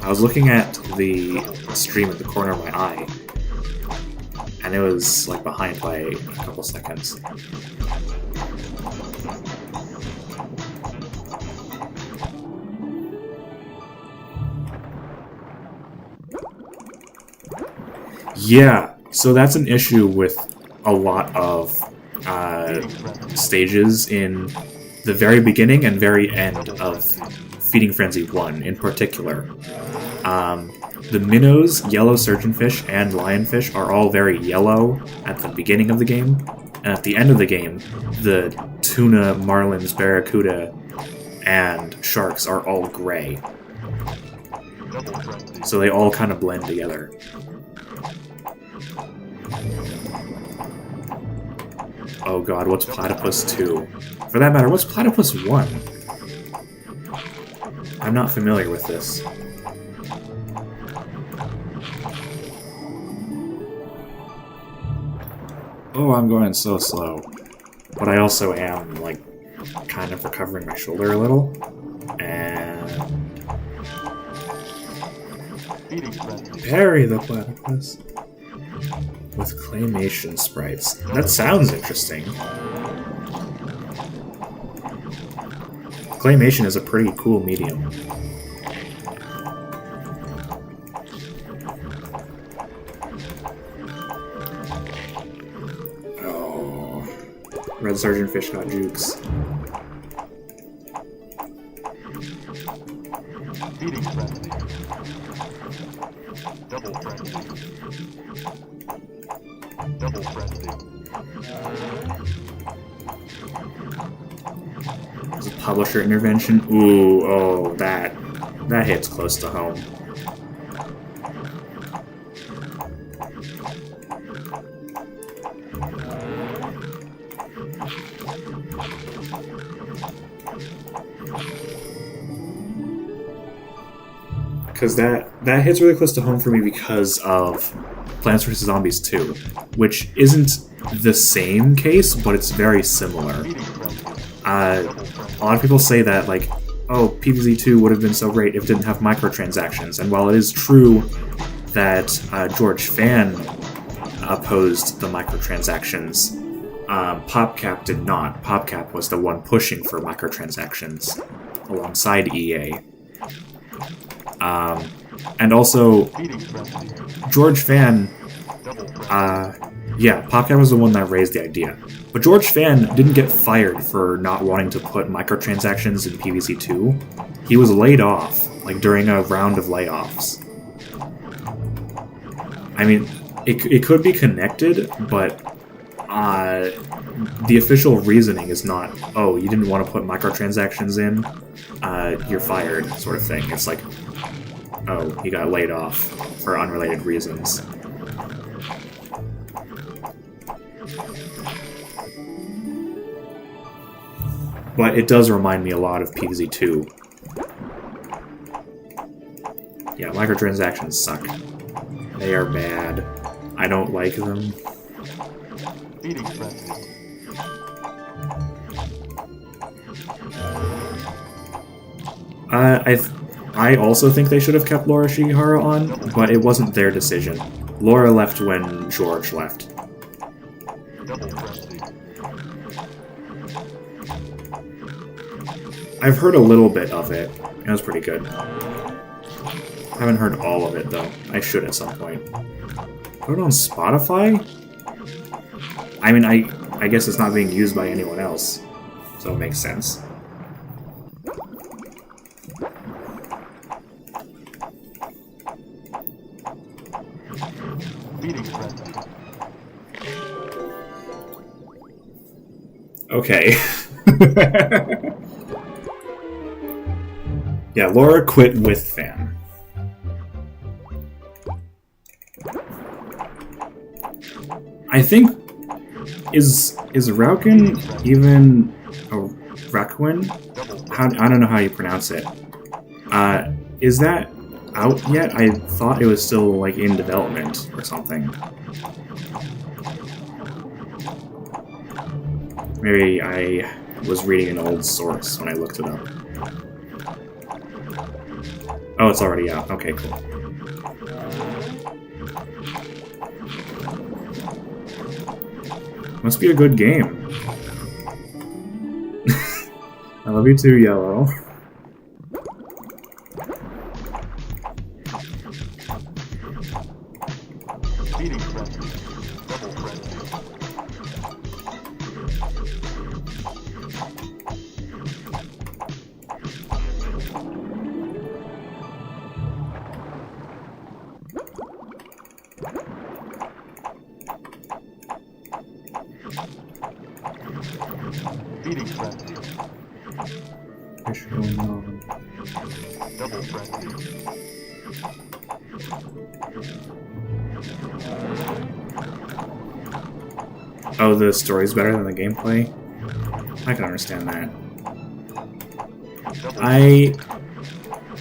I was looking at the stream at the corner of my eye, and it was like behind by a couple seconds. Yeah, so that's an issue with a lot of stages in the very beginning and very end of Feeding Frenzy 1 in particular. The minnows, yellow surgeonfish, and lionfish are all very yellow at the beginning of the game, and at the end of the game, the tuna, marlins, barracuda, and sharks are all gray. So they all kind of blend together. Oh god, what's Platypus 2? For that matter, what's Platypus 1? I'm not familiar with this. Oh, I'm going so slow. But I also am, like, kind of recovering my shoulder a little. And... Parry the platypus. With claymation sprites. That sounds interesting. Claymation is a pretty cool medium. Oh, red surgeonfish got jukes. Feeding frenzy. Double frenzy. Double frenzy. There's a publisher intervention. Ooh, oh, that hits close to home. Because that hits really close to home for me because of Plants vs. Zombies 2, which isn't the same case, but it's very similar. A lot of people say that, like, oh, PvZ2 would have been so great if it didn't have microtransactions, and while it is true that George Fan opposed the microtransactions, PopCap did not. PopCap was the one pushing for microtransactions alongside EA. And also, George Fan, yeah, PopCap was the one that raised the idea. But George Fan didn't get fired for not wanting to put microtransactions in PvZ2. He was laid off, like, during a round of layoffs. I mean, it could be connected, but the official reasoning is not, oh, you didn't want to put microtransactions in, you're fired, sort of thing. It's like, oh, he got laid off for unrelated reasons. But it does remind me a lot of PvZ2. Yeah, microtransactions suck. They are bad. I don't like them. Feeding frenzy. I also think they should have kept Laura Shigihara on, but it wasn't their decision. Laura left when George left. Double frenzy. I've heard a little bit of it. It was pretty good. I haven't heard all of it, though. I should at some point. Put it on Spotify? I mean, I guess it's not being used by anyone else, so it makes sense. Feeding frenzy. Okay. Yeah, Laura quit with Fan. I think is Rauken even a Rakuin? I don't know how you pronounce it. Is that out yet? I thought it was still like in development or something. Maybe I was reading an old source when I looked it up. Oh, it's already out. Okay, cool. Must be a good game. I love you too, Yellow. Speeding frenzy. Double frenzy. Speeding frenzy. Fish going on. Double frenzy. Oh, the story's better than the gameplay? I can understand that.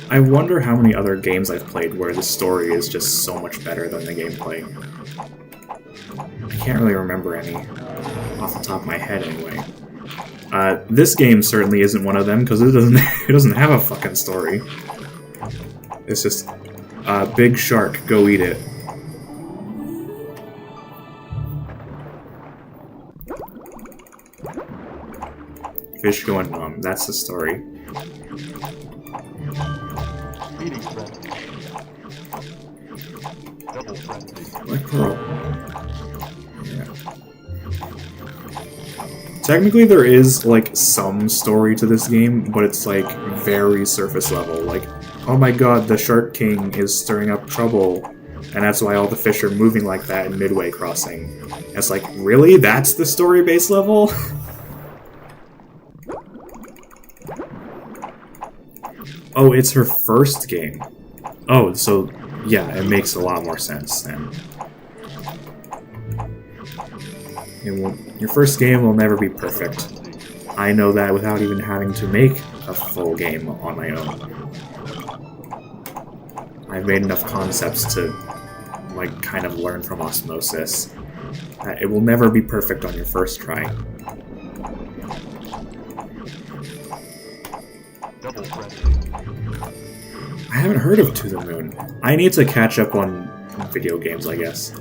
I wonder how many other games I've played where the story is just so much better than the gameplay. I can't really remember any off the top of my head anyway. This game certainly isn't one of them because it doesn't have a fucking story. It's just big shark, go eat it. Fish going numb, that's the story. Speeding frenzy. Double frenzy. Black Pearl. Yeah. Technically there is, like, some story to this game, but it's, like, very surface level. Like, oh my god, the Shark King is stirring up trouble, and that's why all the fish are moving like that in Midway Crossing. And it's like, really? That's the story base level? Oh, it's her first game. Oh, so, yeah, it makes a lot more sense then. Your first game will never be perfect. I know that without even having to make a full game on my own. I've made enough concepts to, like, kind of learn from osmosis. It will never be perfect on your first try. Double frenzy. I haven't heard of To the Moon. I need to catch up on video games, I guess.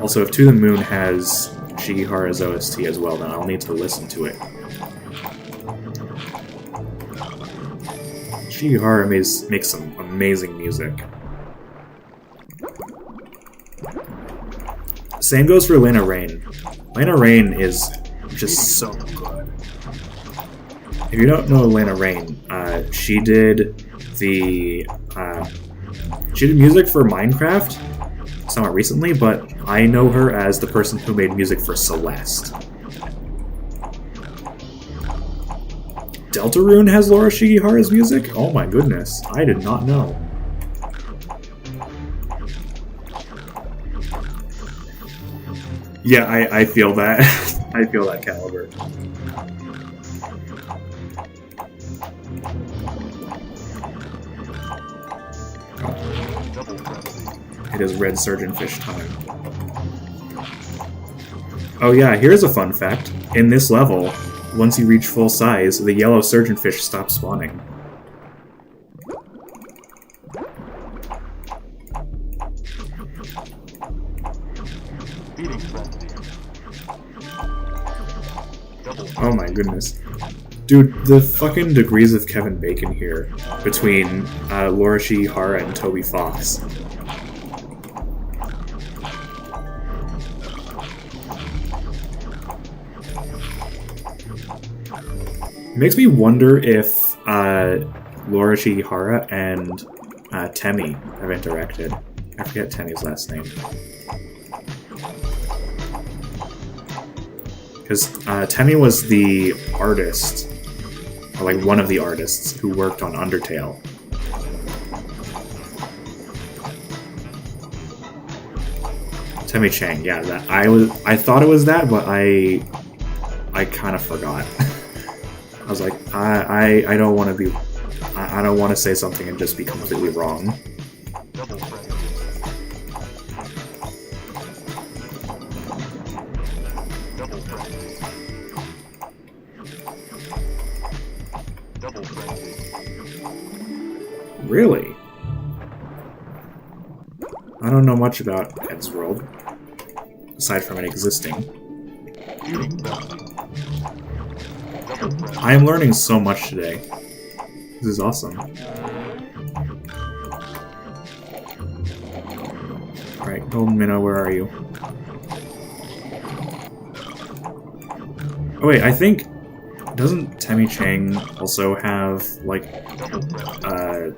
Also, if To the Moon has Shigehara's OST as well, then I'll need to listen to it. Shigehara makes some amazing music. Same goes for Lena Rain. Lena Rain is just so good. If you don't know Lena Rain, she did music for Minecraft somewhat recently, but I know her as the person who made music for Celeste. Deltarune has Laura Shigehara's music? Oh my goodness, I did not know. Yeah, I feel that. I feel that caliber. It is red surgeonfish time. Oh yeah, here's a fun fact. In this level, once you reach full size, the yellow surgeonfish stops spawning. Oh my goodness. Dude, the fucking degrees of Kevin Bacon here between Laura Shigehara and Toby Fox. It makes me wonder if Laura Shigehara and Temmie have interacted. I forget Temmie's last name. Because Temmie was the artist, or like one of the artists who worked on Undertale. Temmie Chang, yeah, that I thought it was that, but I kind of forgot. I was like, I don't want to be, I don't want to say something and just be completely wrong. Double frenzy. Double frenzy. Double frenzy. Really? I don't know much about Ed's World, aside from it existing. Shooting frenzy. Double frenzy. I am learning so much today. This is awesome. Alright, Golden Minnow, where are you? Oh wait, I think... Doesn't Temmie Chang also have, like a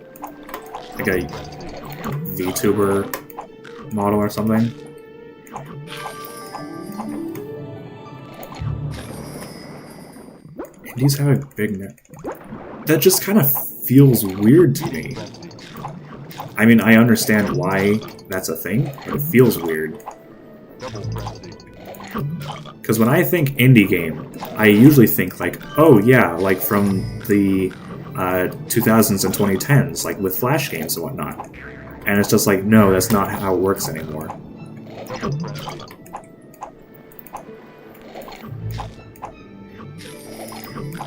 VTuber model or something? Indies have a big net. That just kind of feels weird to me. I mean, I understand why that's a thing, but it feels weird. Double frenzy. Because when I think indie game, I usually think like, oh yeah, like from the 2000s and 2010s, like with Flash games and whatnot. And it's just like, no, that's not how it works anymore. Double frenzy.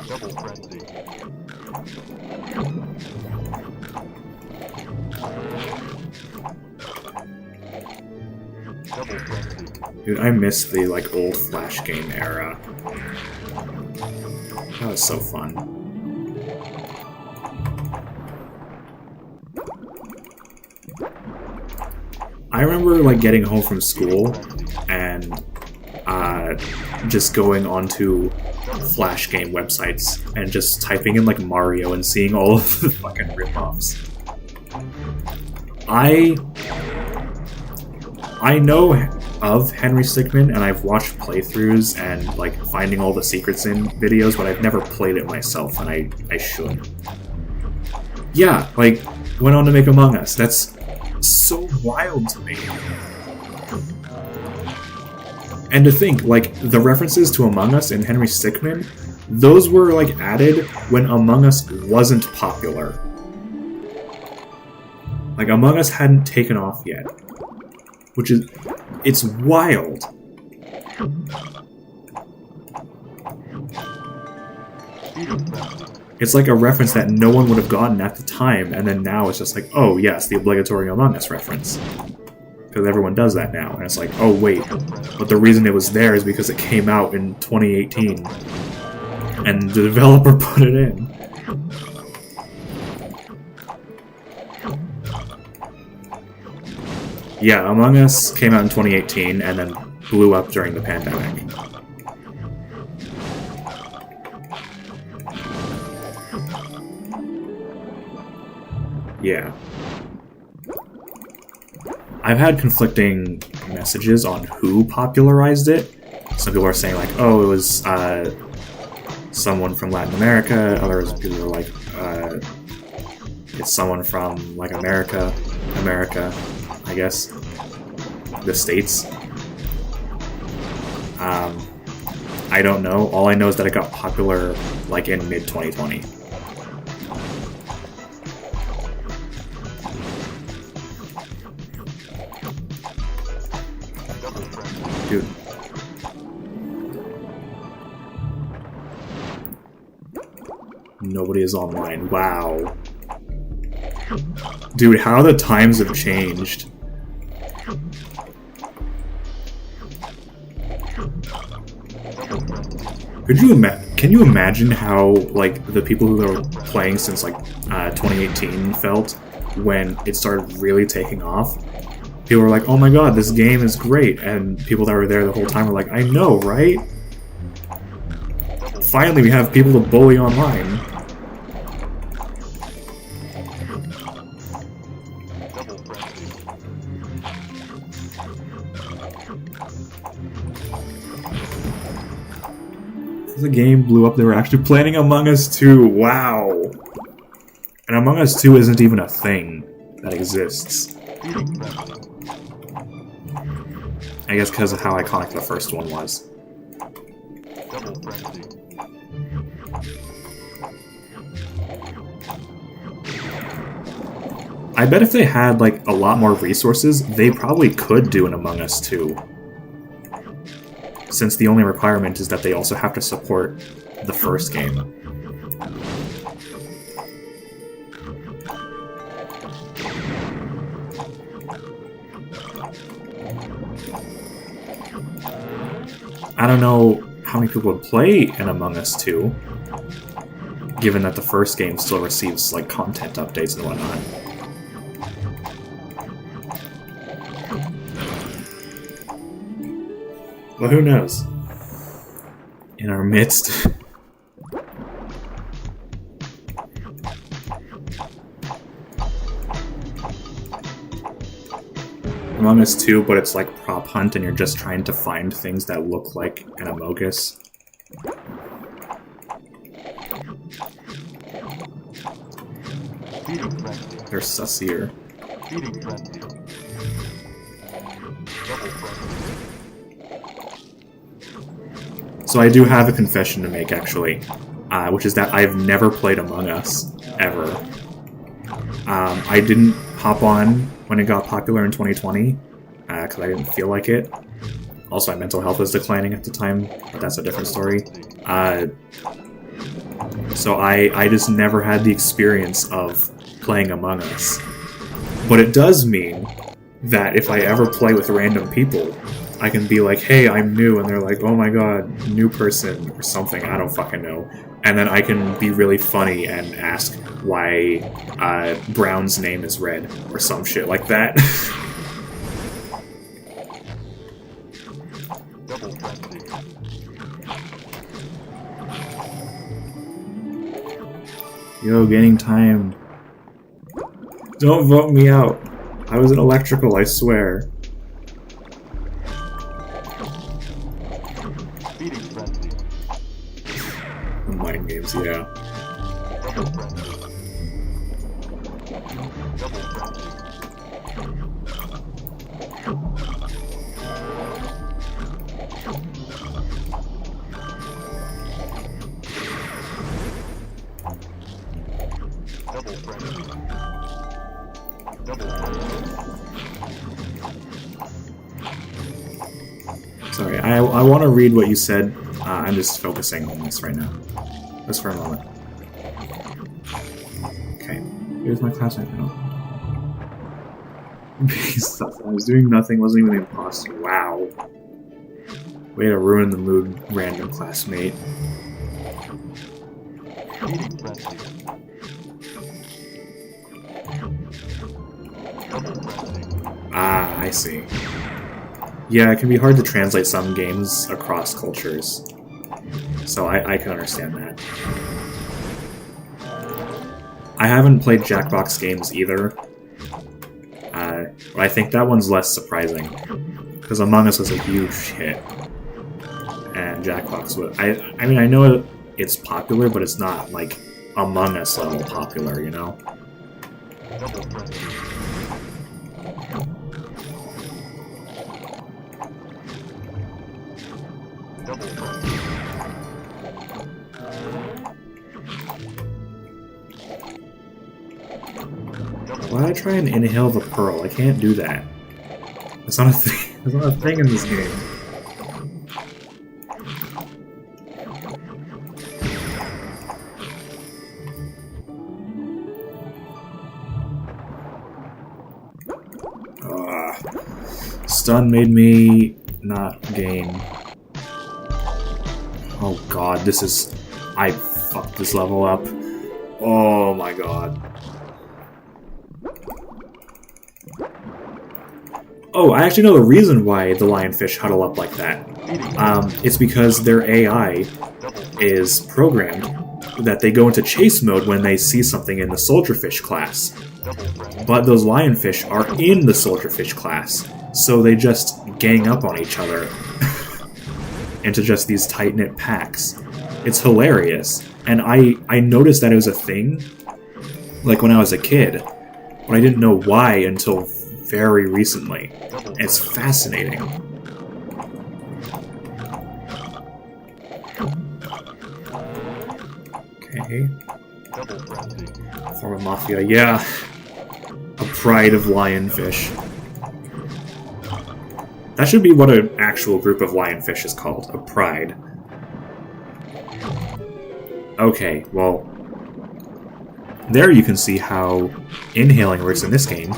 Double frenzy. Double frenzy. Dude, I miss the like old Flash game era. That was so fun. I remember like getting home from school and just going onto Flash game websites and just typing in like Mario and seeing all of the fucking rip-offs. I know of Henry Stickmin, and I've watched playthroughs and like finding all the secrets in videos, but I've never played it myself, and I should. Yeah, like, went on to make Among Us. That's so wild to me. And to think, like, the references to Among Us in Henry Stickmin, those were like added when Among Us wasn't popular. Like, Among Us hadn't taken off yet. Which is... it's wild. It's like a reference that no one would have gotten at the time, and then now it's just like, oh yes, the obligatory Among Us reference. Because everyone does that now, and it's like, oh wait, but the reason it was there is because it came out in 2018, and the developer put it in. Yeah, Among Us came out in 2018 and then blew up during the pandemic. Yeah. I've had conflicting messages on who popularized it. Some people are saying like, oh, it was someone from Latin America. Others people are like, it's someone from like America, I guess, the States. I don't know. All I know is that it got popular like in mid-2020. Dude. Nobody is online. Wow. Dude, how the times have changed. Can you imagine how, like, the people who are playing since, like, 2018 felt when it started really taking off? People were like, oh my god, this game is great, and people that were there the whole time were like, I know, right? Finally, we have people to bully online. The game blew up. They were actually planning Among Us 2. Wow. And Among Us 2 isn't even a thing that exists. Feeding frenzy. I guess because of how iconic the first one was. Double frenzy. I bet if they had, like, a lot more resources, they probably could do an Among Us 2. Since the only requirement is that they also have to support the first game. I don't know how many people would play an Among Us 2, given that the first game still receives, like, content updates and whatnot. Well, who knows? In our midst. Among Us 2, but it's like prop hunt and you're just trying to find things that look like an Amogus. Feeding frenzy. They're sussier. Feeding frenzy. Double frenzy. So I do have a confession to make, actually, which is that I've never played Among Us, ever. I didn't hop on when it got popular in 2020, because I didn't feel like it. Also, my mental health was declining at the time, but that's a different story. So I just never had the experience of playing Among Us. But it does mean that if I ever play with random people, I can be like, hey, I'm new, and they're like, oh my god, new person, or something, I don't fucking know. And then I can be really funny and ask why Brown's name is red, or some shit like that. Double frenzy. Yo, gaining time. Don't vote me out. I was in electrical, I swear. Feeding frenzy. Mind games, yeah. Double frenzy. Double frenzy. Double frenzy. Double frenzy. Sorry, I want to read what you said. I'm just focusing on this right now. Just for a moment. Okay, here's my classmate now. I was doing nothing, wasn't even the imposter. Wow. Way to ruin the mood, random classmate. Feeding frenzy. Double frenzy. Ah, I see. Yeah, it can be hard to translate some games across cultures. So I can understand that. I haven't played Jackbox games either. But I think that one's less surprising. Because Among Us was a huge hit. And Jackbox was... I mean, I know it's popular, but it's not, like, Among Us level popular, you know? Double frenzy. Double frenzy. Why did I try and inhale the pearl? I can't do that. It's not a thing. It's not a thing in this game. Stun made me not gain. Oh god, this is... I fucked this level up. Oh my god. Oh, I actually know the reason why the lionfish huddle up like that. It's because their AI is programmed that they go into chase mode when they see something in the soldierfish class. But those lionfish are in the soldierfish class, so they just gang up on each other into just these tight-knit packs. It's hilarious. And I noticed that it was a thing, like when I was a kid, but I didn't know why until very recently. It's fascinating. Okay. Double frenzy. Form of Mafia, yeah. A pride of lionfish. That should be what an actual group of lionfish is called, a pride. Okay, well, there you can see how inhaling works in this game,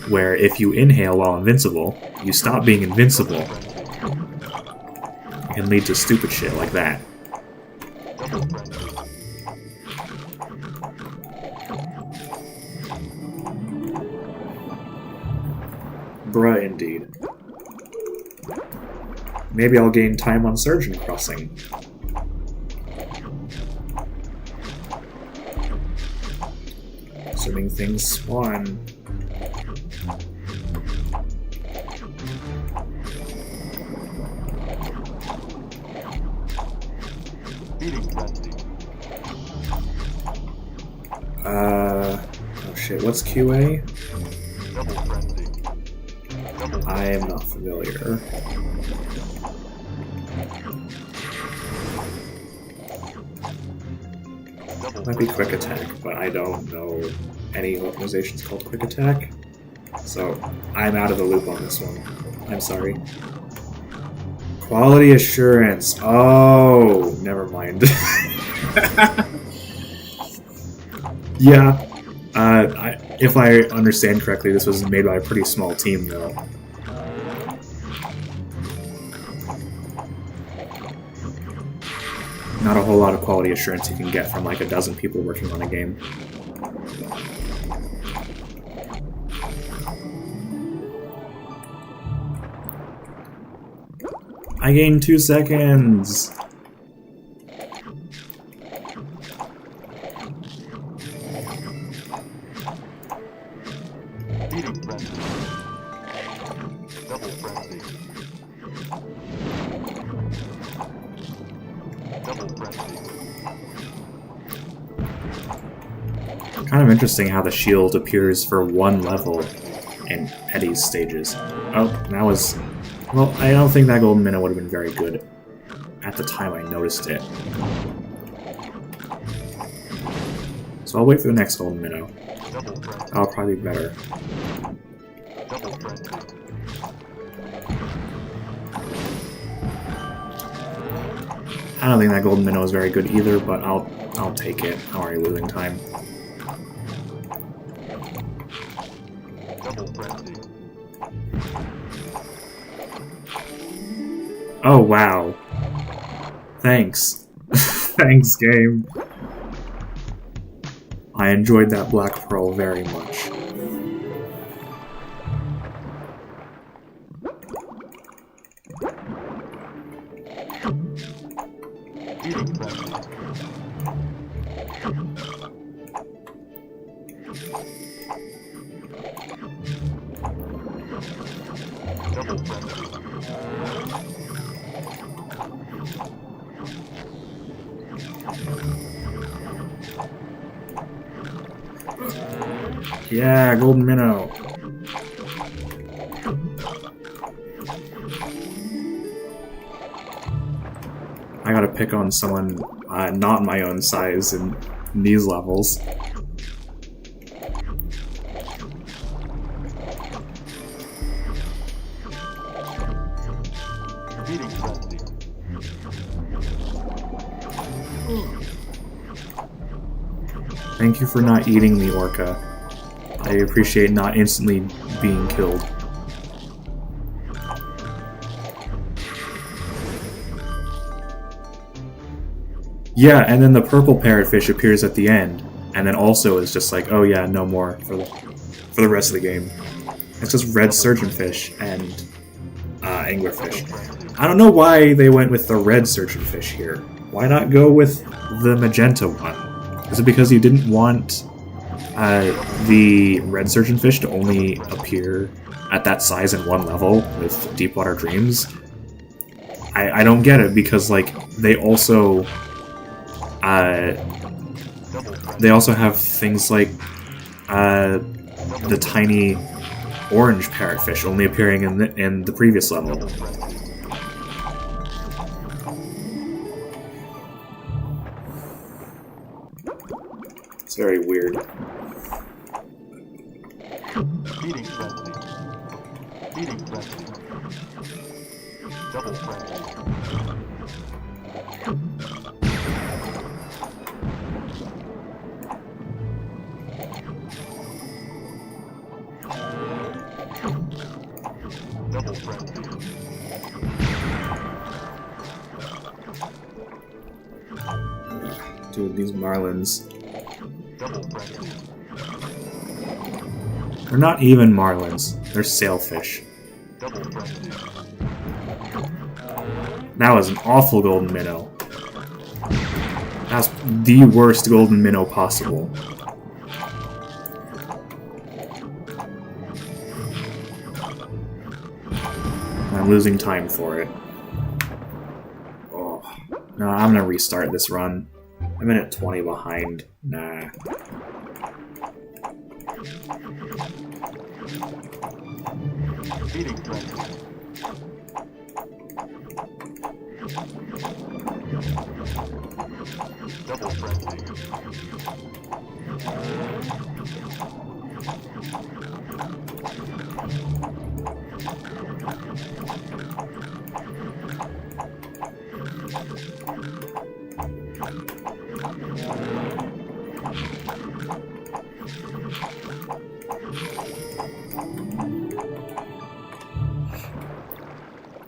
where if you inhale while invincible, you stop being invincible. It can lead to stupid shit like that. Double frenzy. Bruh, indeed. Maybe I'll gain time on Surgeon Crossing. Assuming things spawn. Feeding frenzy. Oh shit, what's QA? Double frenzy. Double I am not familiar. Might be Quick Attack, but I don't know any organizations called Quick Attack. So, I'm out of the loop on this one. I'm sorry. Quality Assurance. Oh, never mind. Yeah. If I understand correctly, this was made by a pretty small team, though. Not a whole lot of quality assurance you can get from like a dozen people working on a game. I gained 2 seconds! Feeding frenzy. Double frenzy. Double frenzy. Kind of interesting how the shield appears for one level in Eddie's stages. Oh, that was... Well, I don't think that golden minnow would have been very good at the time I noticed it. So I'll wait for the next golden minnow. Double frenzy. That'll probably be better. Double frenzy. I don't think that golden minnow is very good either, but I'll take it. I'm already losing time. Double frenzy. Oh, wow. Thanks. Thanks, game. I enjoyed that Black Pearl very much. Feeding frenzy. Double frenzy. Yeah, golden minnow. I gotta pick on someone not my own size in these levels. Feeding frenzy. Thank you for not eating the orca. I appreciate not instantly being killed. Yeah, and then the purple parrotfish appears at the end, and then also is just like, oh yeah, no more for the rest of the game. It's just red surgeonfish and anglerfish. I don't know why they went with the red surgeonfish here. Why not go with the magenta one? Is it because you didn't want the red surgeonfish to only appear at that size in one level with Deepwater Dreams? I don't get it, because like they also Uh, Double frenzy. they also have things like the tiny orange parrotfish only appearing in the previous level. Double frenzy. It's very weird. Feeding frenzy. Feeding frenzy. Double frenzy. Double frenzy. Dude, these marlins. Double frenzy. They're not even marlins. They're sailfish. Double frenzy. That was an awful golden minnow. That's the worst golden minnow possible. I'm losing time for it. Oh. No, I'm gonna restart this run. I'm at 20 behind. Nah. Feeding frenzy. Double frenzy.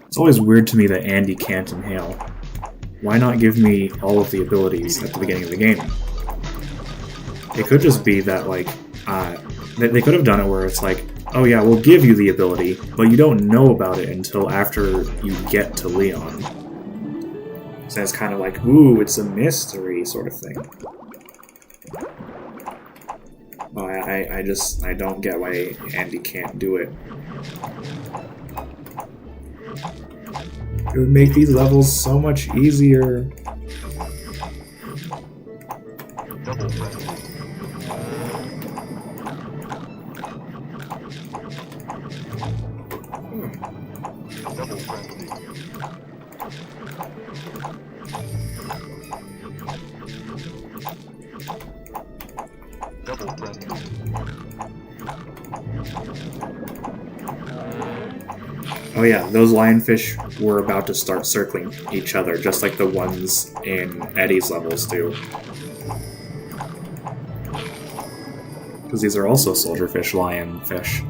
It's always weird to me that Andy can't inhale. Why not give me all of the abilities at the beginning of the game? It could just be that, like, they could have done it where it's like, oh yeah, we'll give you the ability, but you don't know about it until after you get to Leon. So it's kind of like, ooh, it's a mystery sort of thing. Oh, I don't get why Andy can't do it. It would make these levels so much easier. Double frenzy. Double frenzy. Double frenzy. Oh yeah, those lionfish were about to start circling each other, just like the ones in Eddie's levels do. Because these are also soldierfish, lionfish.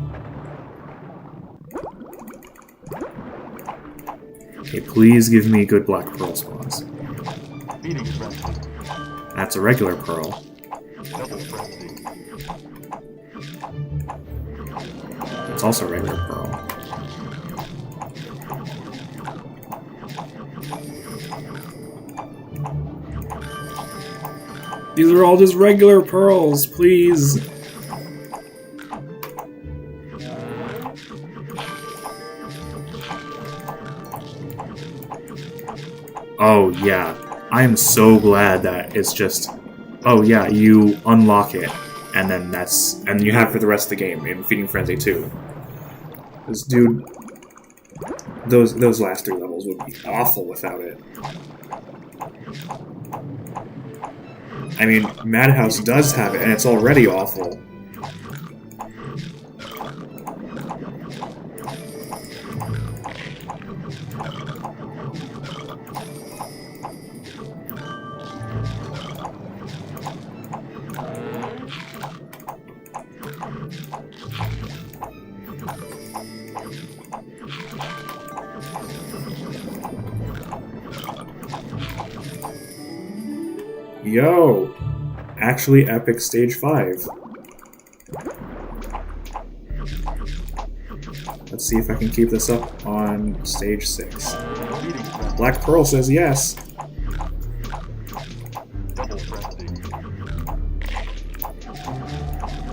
Okay, please give me good black pearl spawns. Feeding frenzy. That's a regular pearl. Double frenzy. It's also a regular pearl. These are all just regular pearls, please. Oh yeah, I am so glad that it's just, oh yeah, you unlock it, and then and you have it for the rest of the game in Feeding Frenzy 2. Because dude, those last 3 levels would be awful without it. I mean, Madhouse does have it, and it's already awful. Yo! Actually epic stage 5. Let's see if I can keep this up on stage 6. Feeding frenzy. Black Pearl says yes. Double frenzy.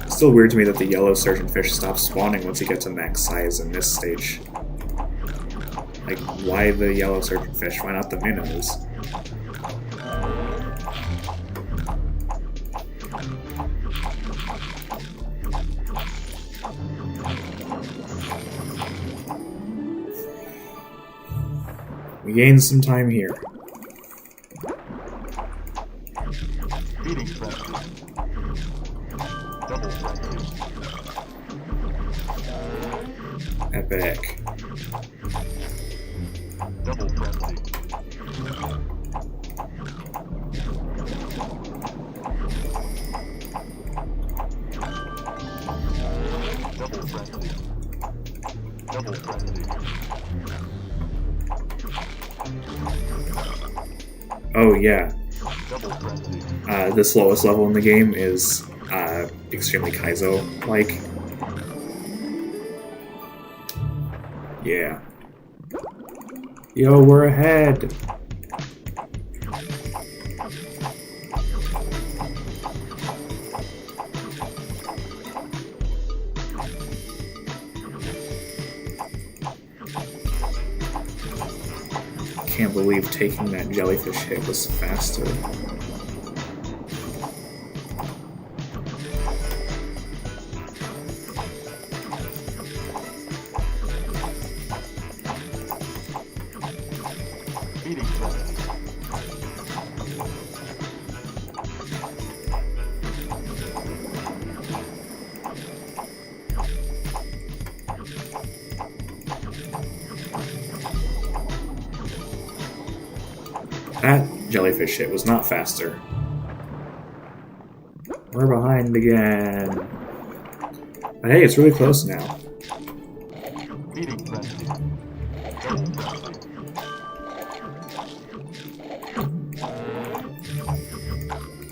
It's still weird to me that the yellow surgeonfish stops spawning once you get to max size in this stage. Like, why the yellow surgeonfish? Why not the minnows? We gained some time here. Feeding frenzy. Double frenzy. Epic. Double frenzy. Double frenzy. Double frenzy. Oh yeah. Double frenzy. The slowest level in the game is extremely Kaizo-like. Yeah. Yo, we're ahead! Can't believe taking that jellyfish hit was faster. Feeding frenzy. That jellyfish hit was not faster. We're behind again. But hey, it's really close now. Feeding frenzy. Double frenzy.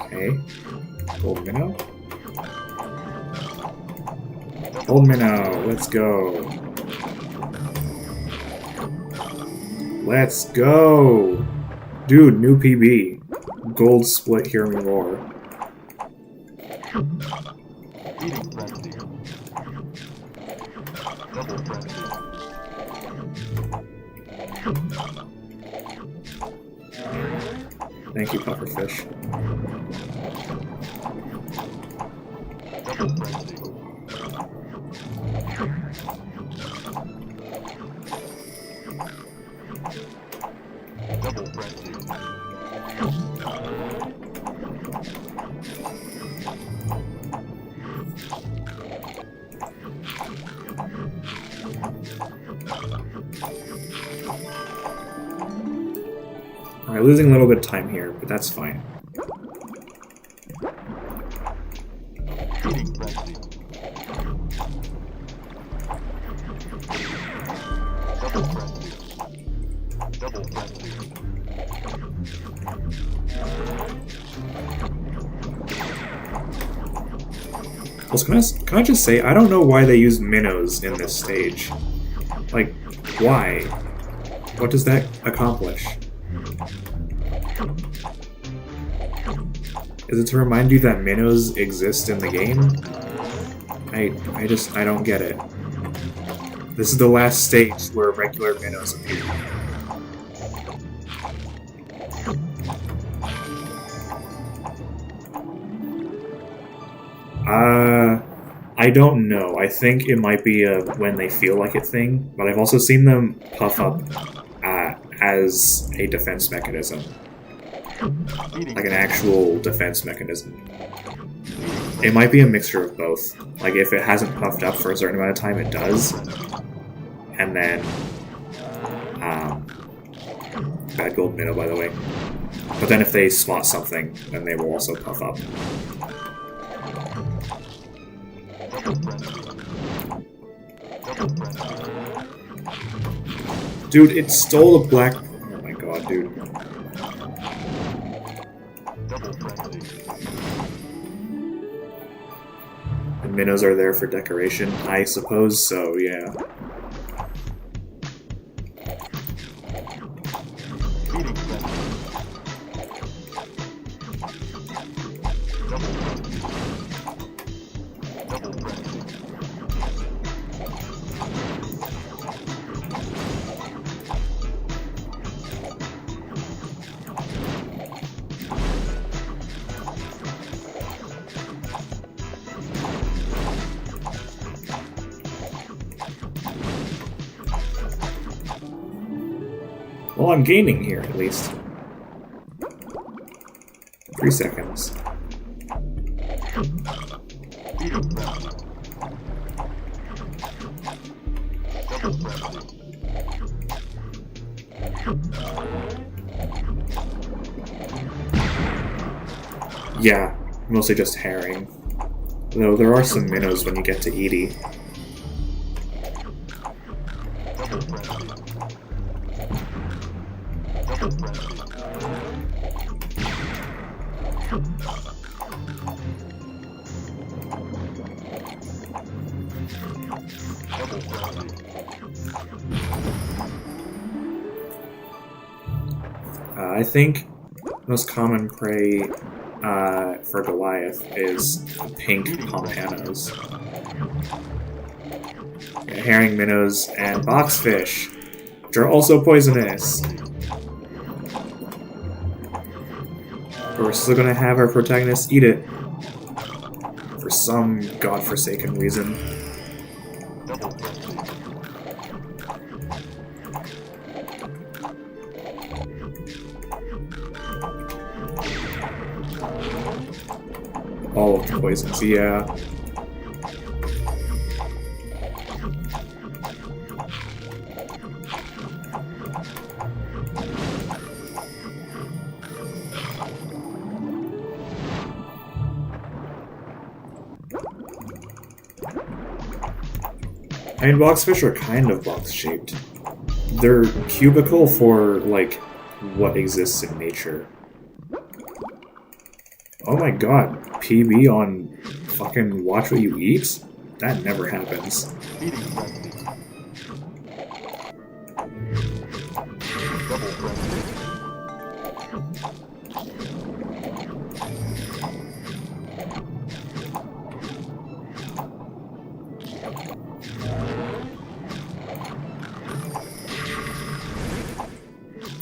Okay. Gold minnow. Gold minnow, let's go. Let's go! Dude, new PB. Gold split, hear me roar. Feeding frenzy. Double frenzy. Thank you, pufferfish. Double frenzy. Double frenzy. Alright, losing a little bit of time here, but that's fine. Feeding frenzy. Double frenzy. Double frenzy. Also, can I just say, I don't know why they use minnows in this stage. Like, why? What does that accomplish? Is it to remind you that minnows exist in the game? I don't get it. This is the last stage where regular minnows appear. I don't know. I think it might be a when they feel like it thing, but I've also seen them puff up as a defense mechanism. Like an actual defense mechanism. It might be a mixture of both. Like if it hasn't puffed up for a certain amount of time, it does. And then, bad gold minnow, by the way. But then if they spot something, then they will also puff up. Double frenzy. Double frenzy. Dude, it stole the black... Oh my god, dude. Double frenzy. The minnows are there for decoration, I suppose, so yeah. Feeding frenzy. Double frenzy. Double frenzy. Well, I'm gaining here, at least. 3 seconds. Feeding frenzy. Double frenzy. Yeah, mostly just herring. Though there are some minnows when you get to Edie. Double frenzy. Double frenzy. Double frenzy. I think most common prey for Goliath is pink pompanos. Yeah, herring, minnows, and boxfish, which are also poisonous. But we're still gonna have our protagonist eat it. For some godforsaken reason. Double frenzy. All of the poisons, yeah. I mean, boxfish are kind of box-shaped. They're cubical for, like, what exists in nature. Oh my god, PB on fucking watch what you eat? That never happens. Feeding frenzy. Double frenzy.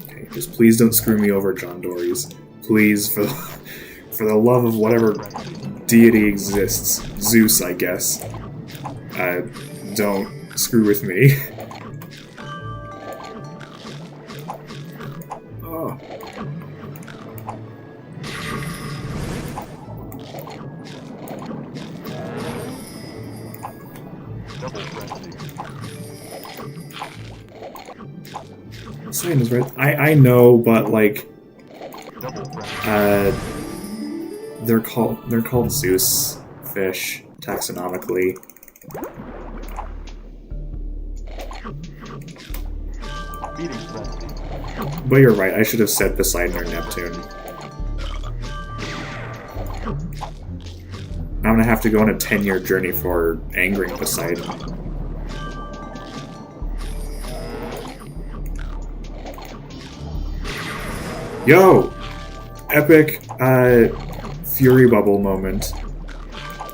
Okay, just please don't screw me over, John Dories. Please, for the love of whatever deity exists, Zeus, I guess. Don't screw with me. Oh. Double frenzy. Sign is right. I know, but like, Double frenzy. they're called Zeus fish taxonomically. Feeding frenzy. But you're right. I should have said Poseidon or Neptune. I'm gonna have to go on a 10-year journey for angering Poseidon. Yo! Epic, Fury Bubble moment.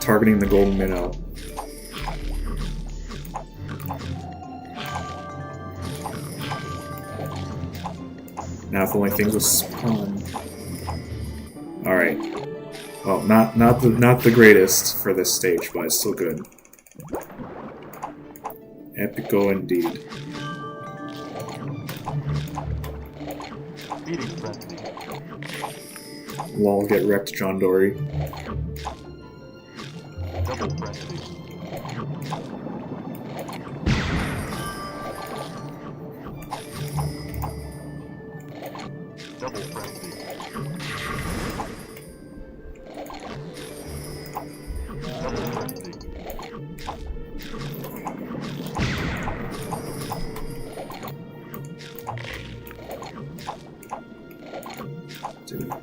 Targeting the golden minnow. Now if only things will spawn. Alright. Well, not the greatest for this stage, but it's still good. Epico indeed. Feeding frenzy. Lol, get wrecked, John Dory. Double frenzy. Double frenzy. Double frenzy. Dude.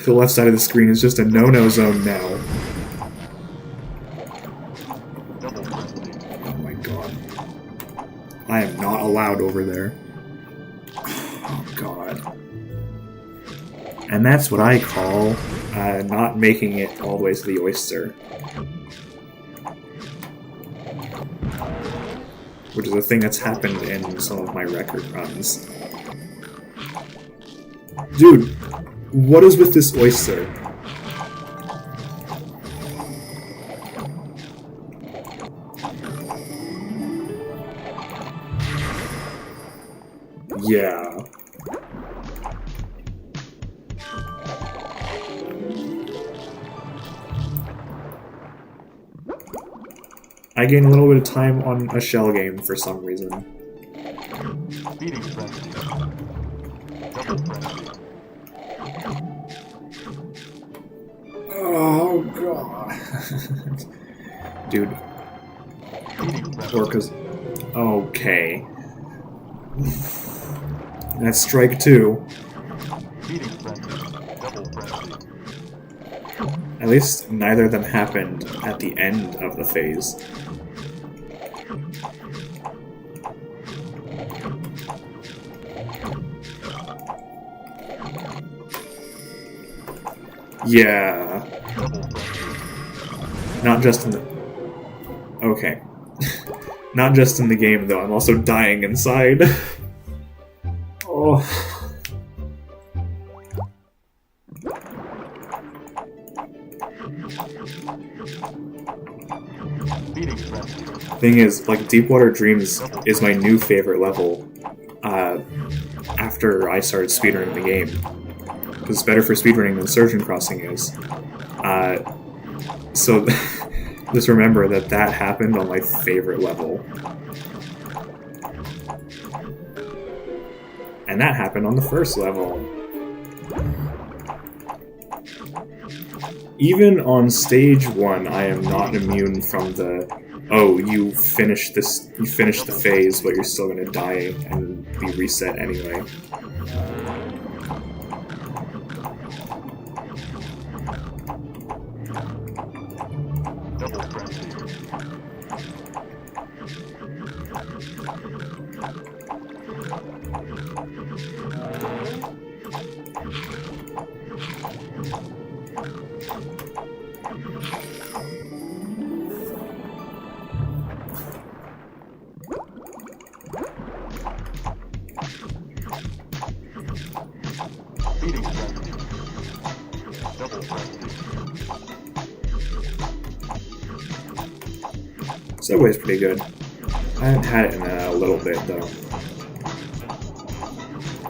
The left side of the screen is just a no-no zone now. Double frenzy. Oh my god. I am not allowed over there. Oh god. And that's what I call not making it all the way to the oyster. Which is a thing that's happened in some of my record runs. Dude, what is with this oyster? Yeah. I gain a little bit of time on a shell game for some reason. Speeding frenzy. Double frenzy. Oh god. Dude. Speeding frenzy. Orcas. Okay. That's strike 2. Speeding frenzy. Double frenzy. At least neither of them happened at the end of the phase. Yeah. Double frenzy. Not just in the... Okay. Not just in the game, though. I'm also dying inside. Oh. Speeding frenzy. Thing is, like, Deepwater Dreams is my new favorite level after I started speedrunning the game. Because it's better for speedrunning than Surgeon Crossing is. So just remember that that happened on my favorite level. And that happened on the first level. Even on stage 1, I am not immune from the, oh, you finished the phase, but you're still gonna die and be reset anyway. Double frenzy. Speeding frenzy. Double frenzy. Subway's pretty good. I haven't had it in a little bit, though.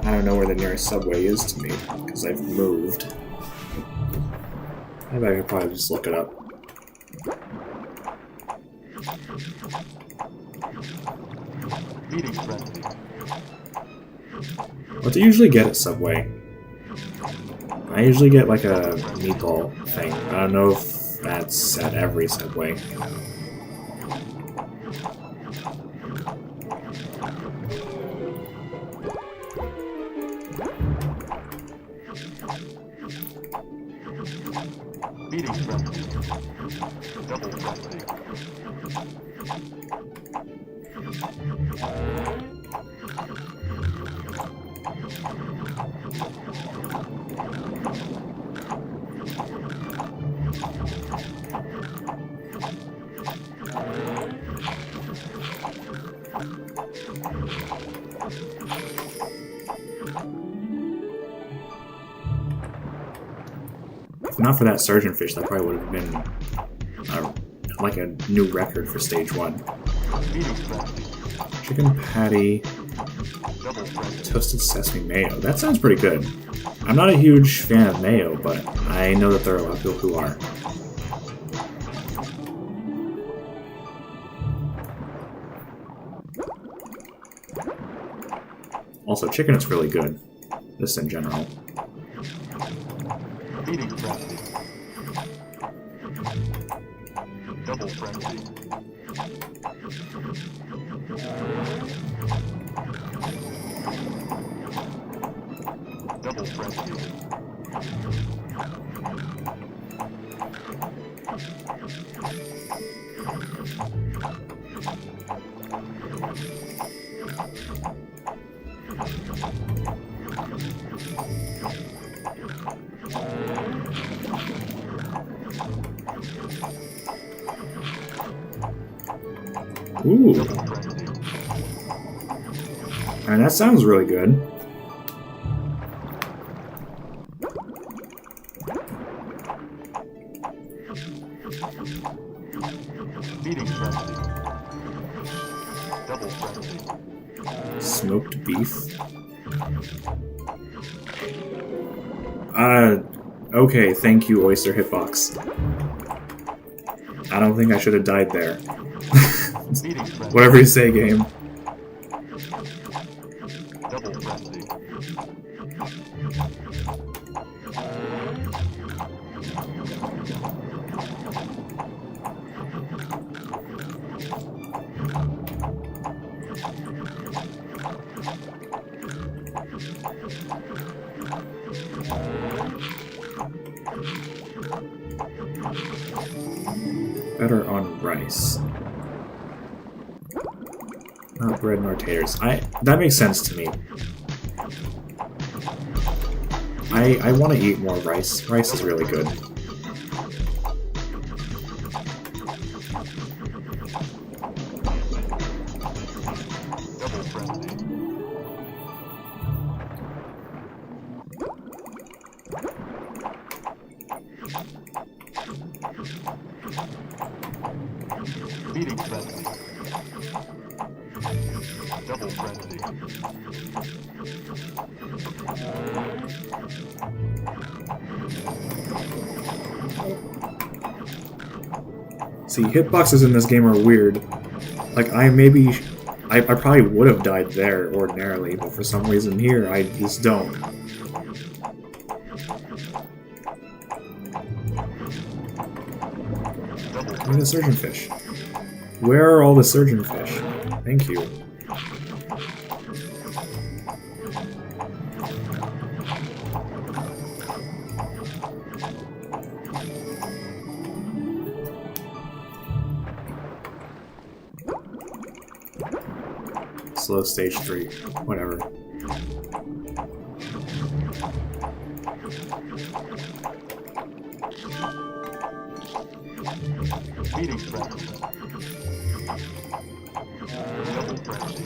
I don't know where the nearest subway is to me, because I've moved. I bet I could probably just look it up. Speeding frenzy. What do you usually get at Subway? I usually get like a meatball thing. I don't know if that's at every Subway. Speeding frenzy. Double frenzy. If not for that surgeon fish, that probably would have been like a new record for stage 1. Speeding frenzy. Chicken patty, Double frenzy. toasted sesame mayo. That sounds pretty good. I'm not a huge fan of mayo, but I know that there are a lot of people who are. Also, chicken is really good, just in general. Speeding frenzy. Double frenzy. Double frenzy. Ooh, Double frenzy. and that sounds really good. Speeding frenzy. Double frenzy. Smoked beef. Okay, thank you, Oyster Hitbox. I don't think I should have died there. Feeding frenzy. Whatever you say, game. Double frenzy. Better on rice. Not bread nor taters. That makes sense to me. I want to eat more rice. Rice is really good. Double frenzy. Feeding frenzy. Double frenzy. See, hitboxes in this game are weird. Like, I probably would have died there ordinarily, but for some reason here, I just don't. I need a surgeon fish. Where are all the surgeon fish? Thank you. Slow stage 3. Whatever. Feeding frenzy. Double frenzy.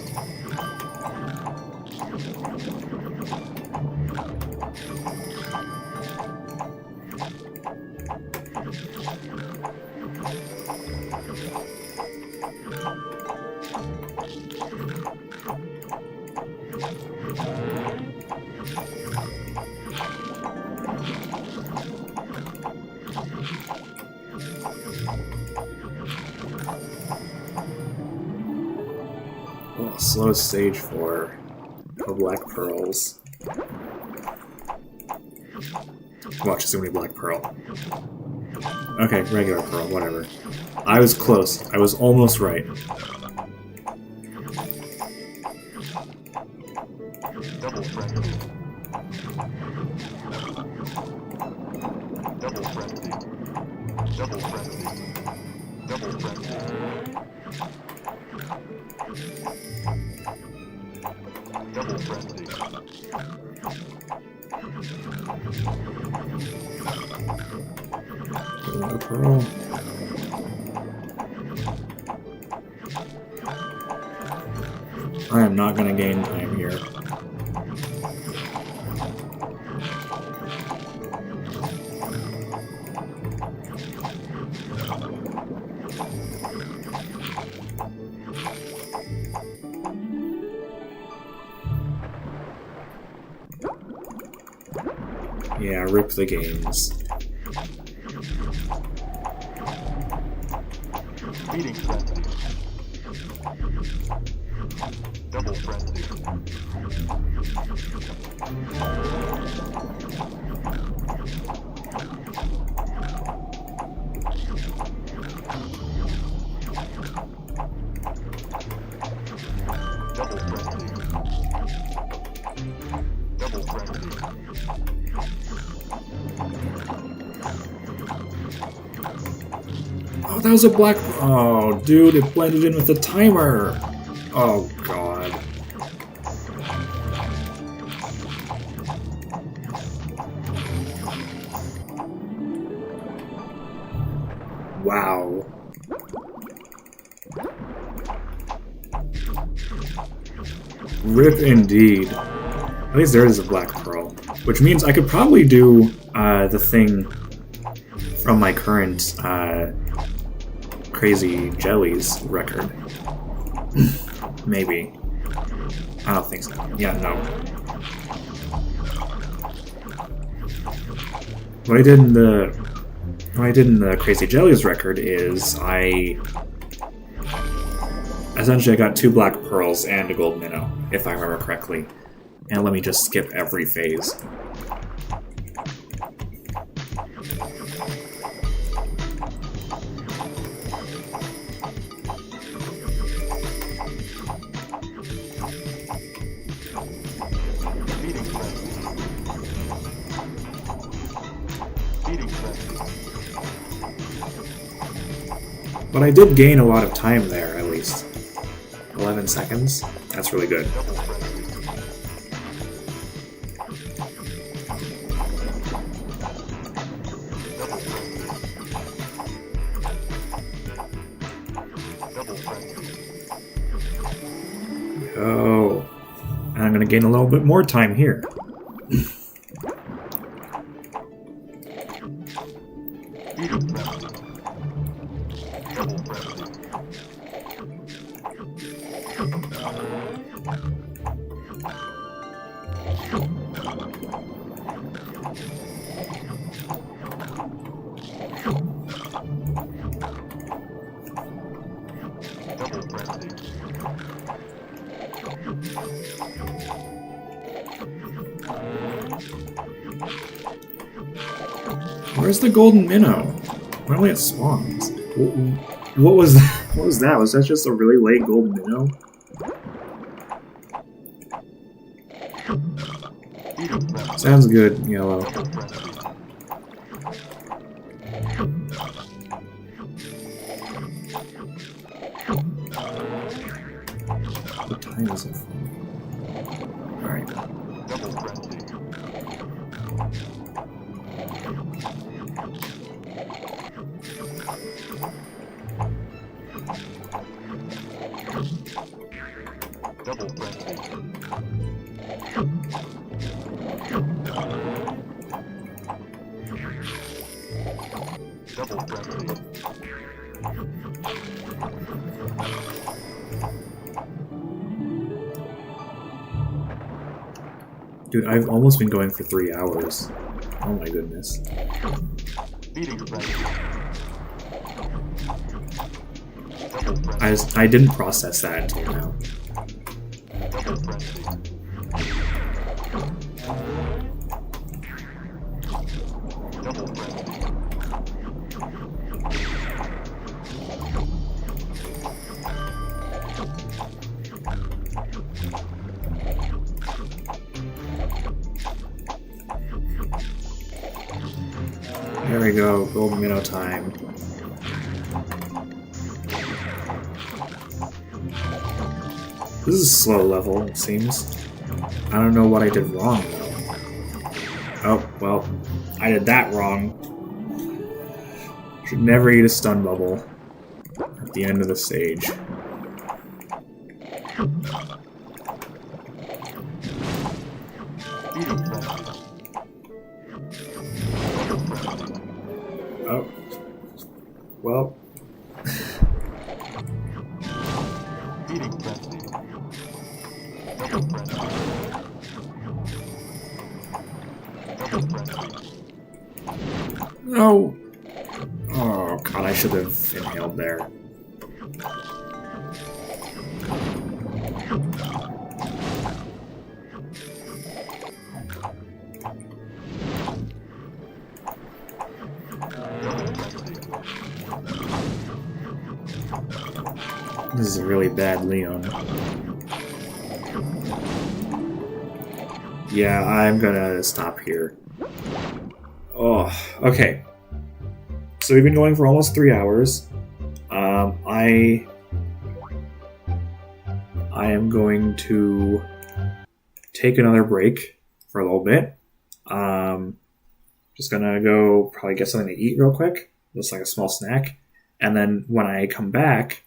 Oh, slow stage 4. No black pearls. Watch, it's gonna be black pearl. Okay, regular pearl, whatever. I was close. I was almost right. Double frenzy. Double frenzy. Double frenzy. Double frenzy. Double frenzy. Black pearl. I am not gonna gain time here. Yeah, rip the games. Feeding frenzy. Double frenzy. Double frenzy. Double frenzy. Oh, that was a black... Oh, dude, it blended in with the timer! Oh, God. Wow. Rip indeed. At least there is a black pearl. Which means I could probably do the thing from my current Crazy Jellies record. Maybe. I don't think so. Yeah, no. What I did in the Crazy Jellies record is I got 2 black pearls and a gold minnow, if I remember correctly. And let me just skip every phase. Feeding frenzy. Feeding frenzy. But I did gain a lot of time there, at least. 11 seconds? That's really good. Double frenzy. Double frenzy. Oh. And I'm gonna gain a little bit more time here. Feeding frenzy. Double frenzy. Double frenzy. Where's the golden minnow? Why only it spawns? What was that? What was that? Was that just a really late golden minnow? Feeding frenzy. Sounds good, yellow. Double frenzy. What time is it? Alright. Double frenzy. Double frenzy. Double frenzy. Dude, I've almost been going for 3 hours. Oh my goodness. Feeding frenzy. Double frenzy. I didn't process that until now. Double frenzy. Double frenzy. There we go, golden minnow time. This is a slow level, it seems. I don't know what I did wrong, though. Oh, well, I did that wrong. Should never eat a stun bubble at the end of the stage. Feeding frenzy. Double frenzy. Oh. Well, Feeding frenzy. Double frenzy. Double frenzy. no. Oh, God, I should have inhaled there. Double frenzy. This is a really bad Leon. Yeah, I'm gonna stop here. Oh, okay. So we've been going for almost 3 hours. I am going to take another break for a little bit. Just gonna go probably get something to eat real quick, just like a small snack, and then when I come back,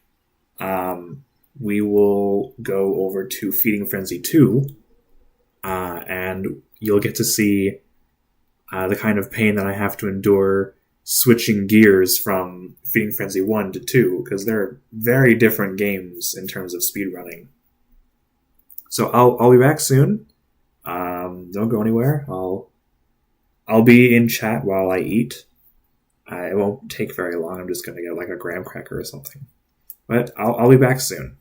we will go over to Feeding Frenzy 2, and you'll get to see the kind of pain that I have to endure switching gears from Feeding Frenzy 1 to 2, because they're very different games in terms of speedrunning. So I'll be back soon. Don't go anywhere. I'll be in chat while I eat. It won't take very long. I'm just gonna get like a graham cracker or something. But I'll be back soon.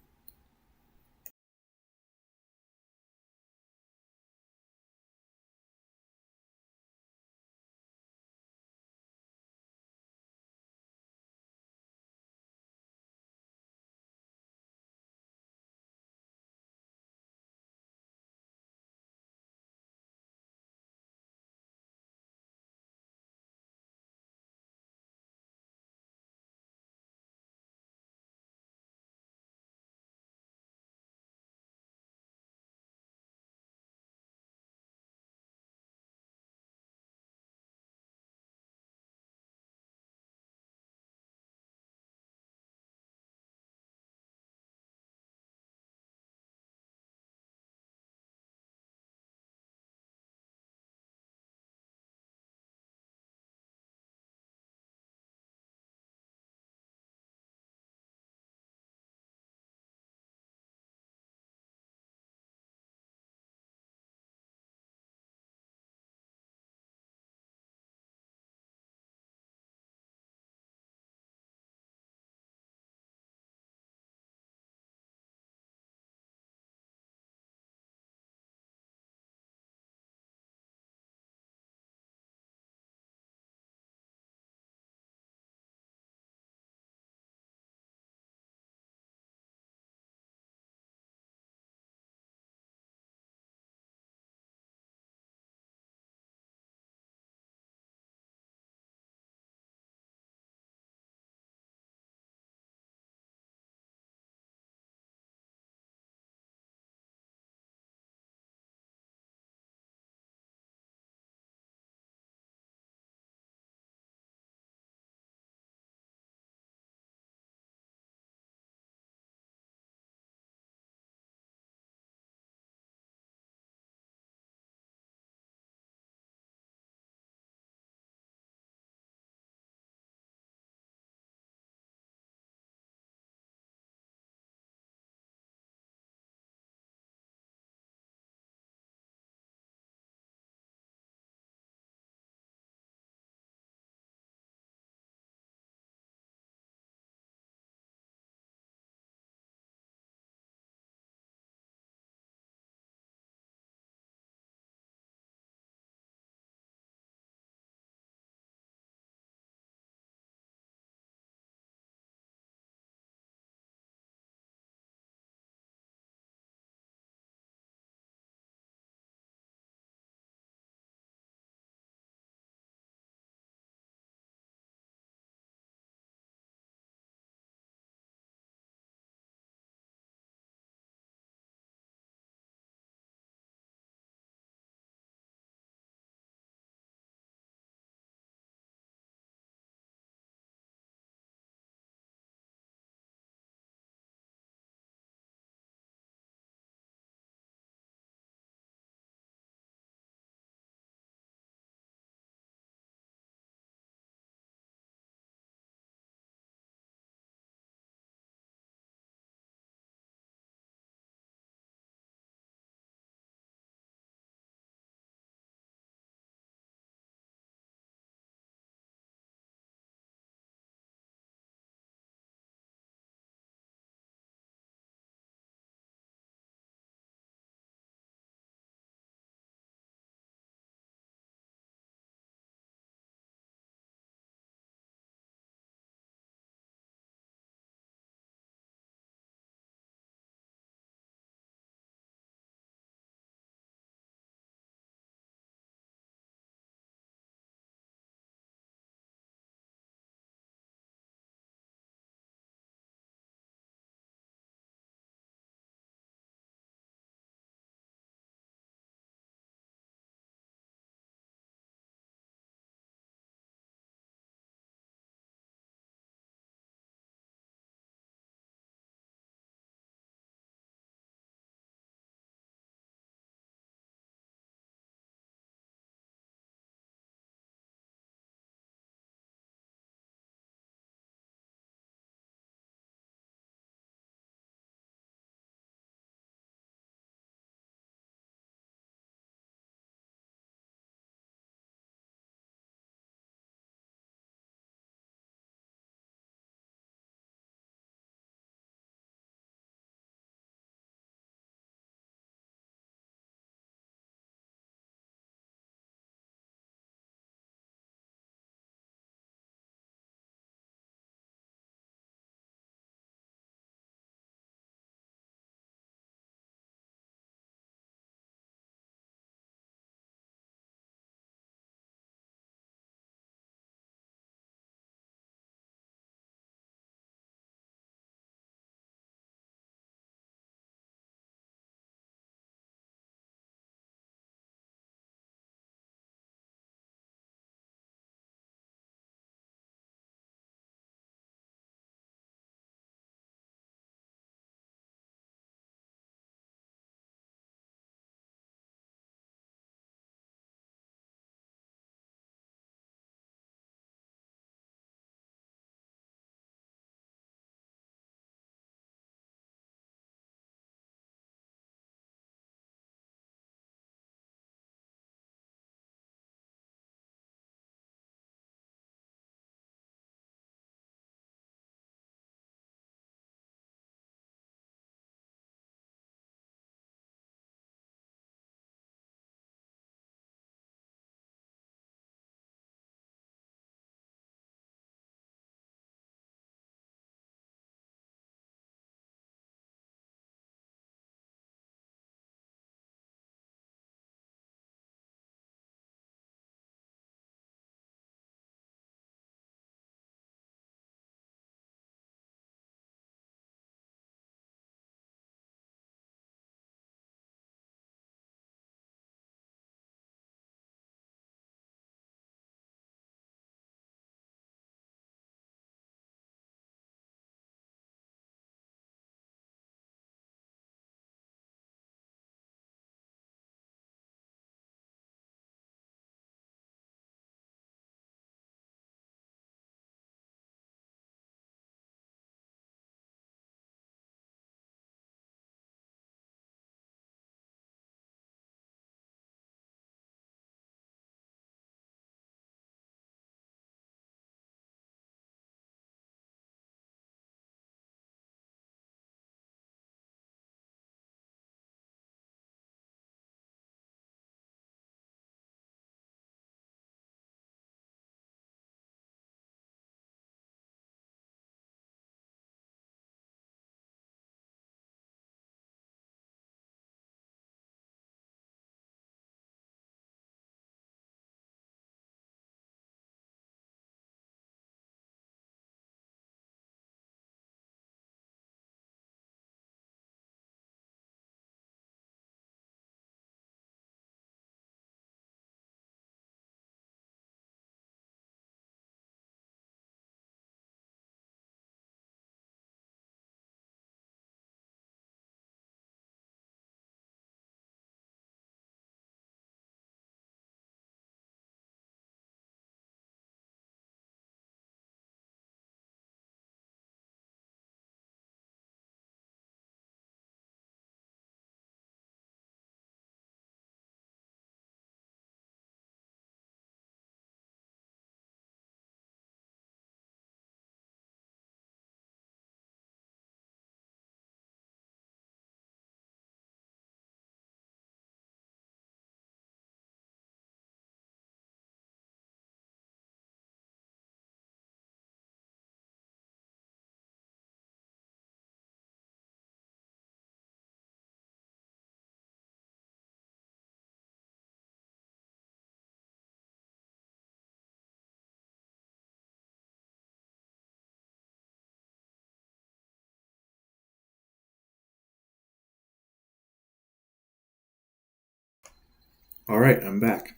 Alright, I'm back.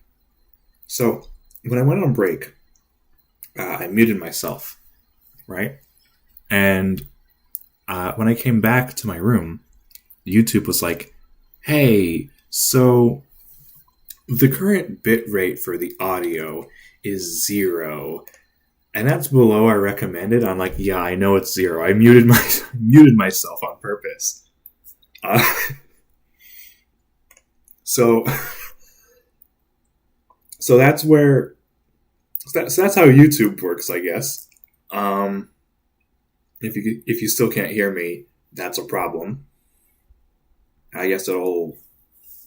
So, when I went on break, I muted myself, right? And when I came back to my room, YouTube was like, hey, so the current bit rate for the audio is 0, and that's below our recommended. I'm like, yeah, I know it's 0. I muted muted myself on purpose. So that's where so that's how YouTube works, I guess. If you still can't hear me, that's a problem. I guess it'll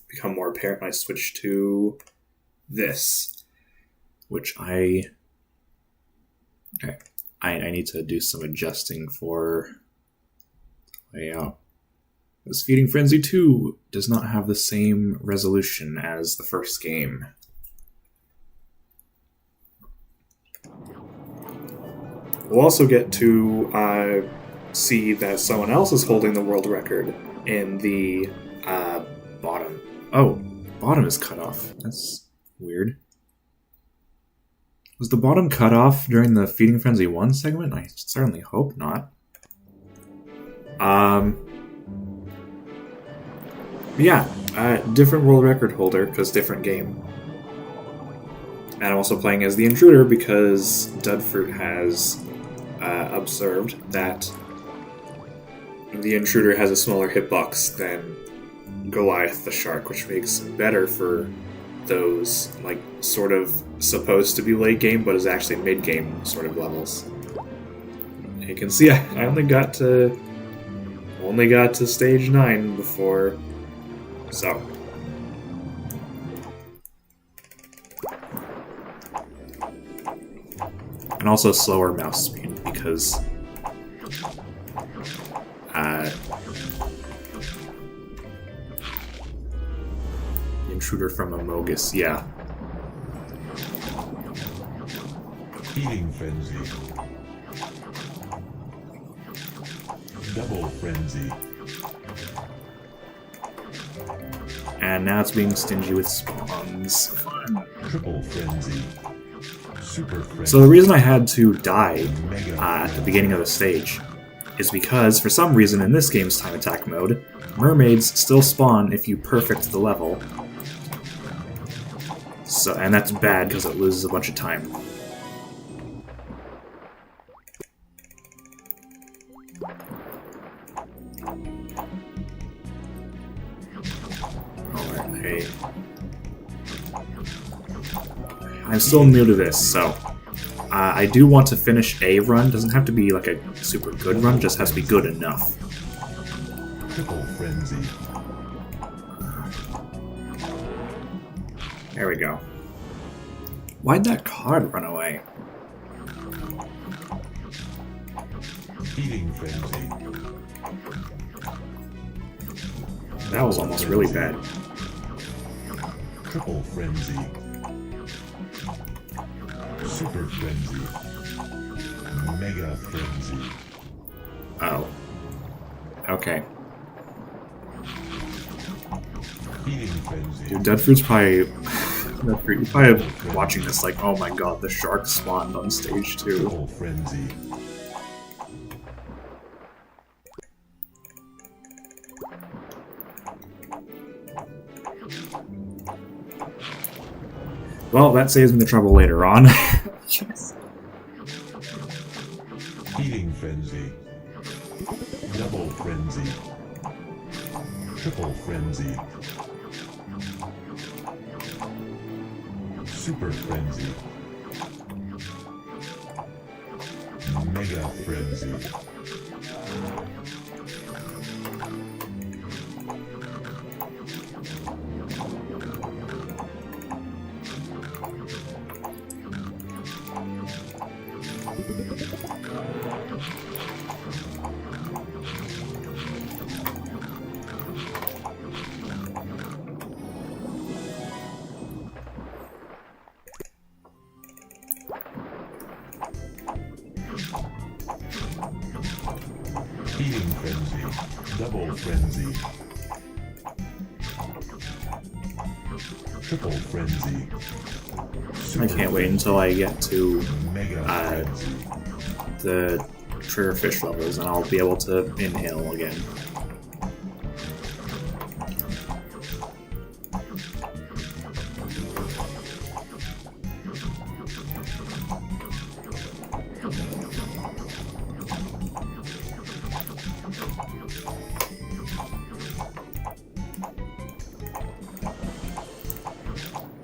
become more apparent when I switch to this, which I need to do some adjusting for layout. This Feeding Frenzy 2 does not have the same resolution as the first game. We'll also get to see that someone else is holding the world record in the bottom. Oh, bottom is cut off. That's weird. Was the bottom cut off during the Feeding Frenzy 1 segment? I certainly hope not. Yeah, different world record holder, because different game. And I'm also playing as the intruder because Dudfruit has observed that the intruder has a smaller hitbox than Goliath the shark, which makes it better for those, like, sort of supposed to be late game, but is actually mid game sort of levels. You can see I only got to stage 9 before. So. And also slower mouse speed because the intruder from Amogus, yeah. Feeding Frenzy. Double Frenzy. And now it's being stingy with spawns. Triple Frenzy. Super Frenzy. So the reason I had to die at the beginning of the stage is because, for some reason in this game's time attack mode, mermaids still spawn if you perfect the level. So, and that's bad because it loses a bunch of time. Alright, I'm still new to this, so I do want to finish a run. Doesn't have to be like a super good run, just has to be good enough. Triple Frenzy. There we go. Why'd that card run away? Feeding Frenzy. That was almost really bad. Triple Frenzy. Super Frenzy. Mega Frenzy. Oh. Okay. Feeding Frenzy. Dude, Deadfruit's probably... You're probably watching this like, oh my god, the shark spawned on stage 2. Triple Frenzy. Well, that saves me the trouble later on. Yes. Feeding Frenzy. Double Frenzy. Triple Frenzy. Super Frenzy. Mega Frenzy. Feeding Frenzy. Double Frenzy. Triple frenzy. I can't wait until I get to Mega frenzy. the triggerfish levels and I'll be able to inhale again.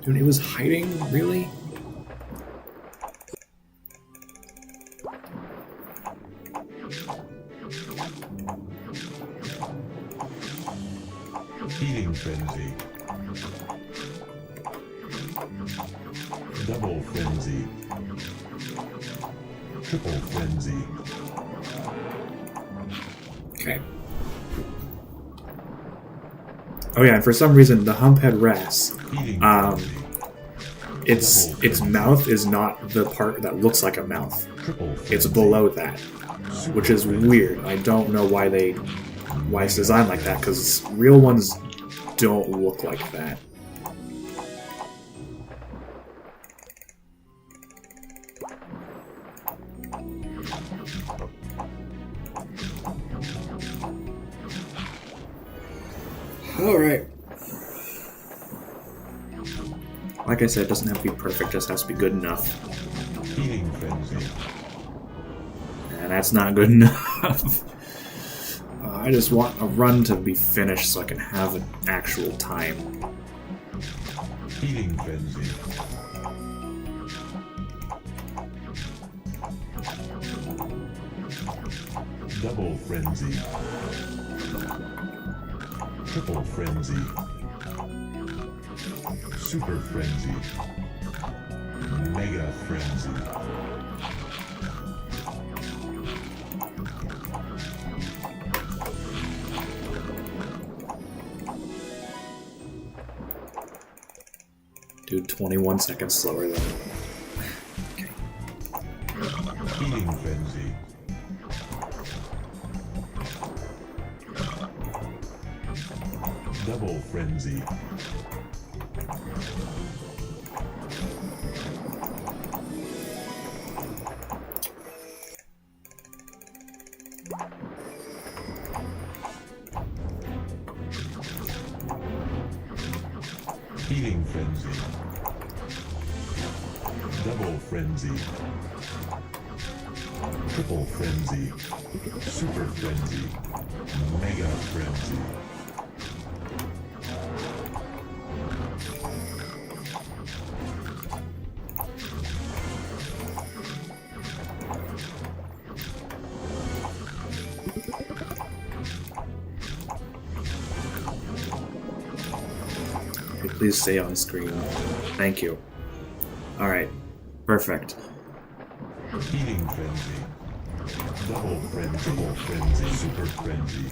Dude, it was hiding? Really? Eating frenzy. Double frenzy. Triple frenzy. Okay. Oh yeah, and for some reason the humphead wrasse, Eating frenzy. its mouth is not the part that looks like a mouth. Triple frenzy. It's below that, Super which is frenzy. weird. I don't know why it's designed like that, because real ones don't look like that. Alright. Like I said, it doesn't have to be perfect, just has to be good enough. Eating frenzy. And that's not good enough. I just want a run to be finished so I can have an actual time. Eating frenzy. Double frenzy. Triple frenzy. Super frenzy. Mega frenzy. Dude, 21 seconds slower than... Eating frenzy. Double frenzy. Eating frenzy. Double frenzy. Triple frenzy. Super frenzy. Mega frenzy. Please stay on screen. Thank you. Alright. Perfect. Eating frenzy. Double frenzy. Triple frenzy. Super frenzy.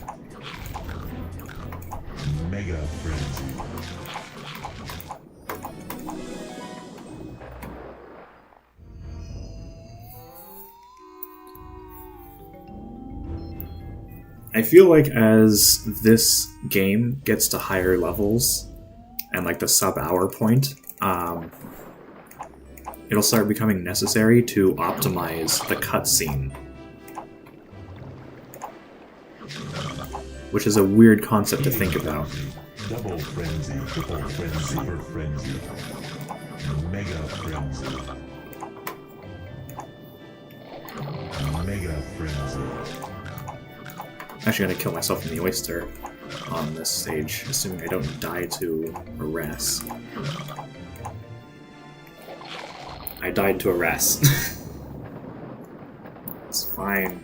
Mega frenzy. I feel like as this game gets to higher levels, and like the sub-hour point, it'll start becoming necessary to optimize the cutscene. Which is a weird concept to think about. Double frenzy. Triple frenzy. Super frenzy. Mega frenzy. Mega frenzy. Actually, I'm gonna kill myself in the oyster on this stage, assuming I don't die to a wrasse. I died to a wrasse. It's fine.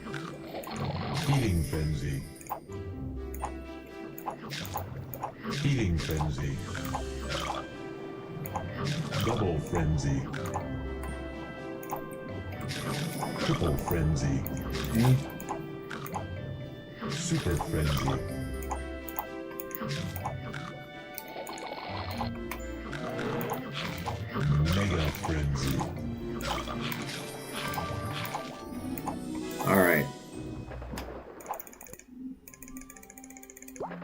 Eating frenzy. Eating frenzy. Double frenzy. Triple frenzy. Okay. Super frenzy. Mega frenzy. Alright.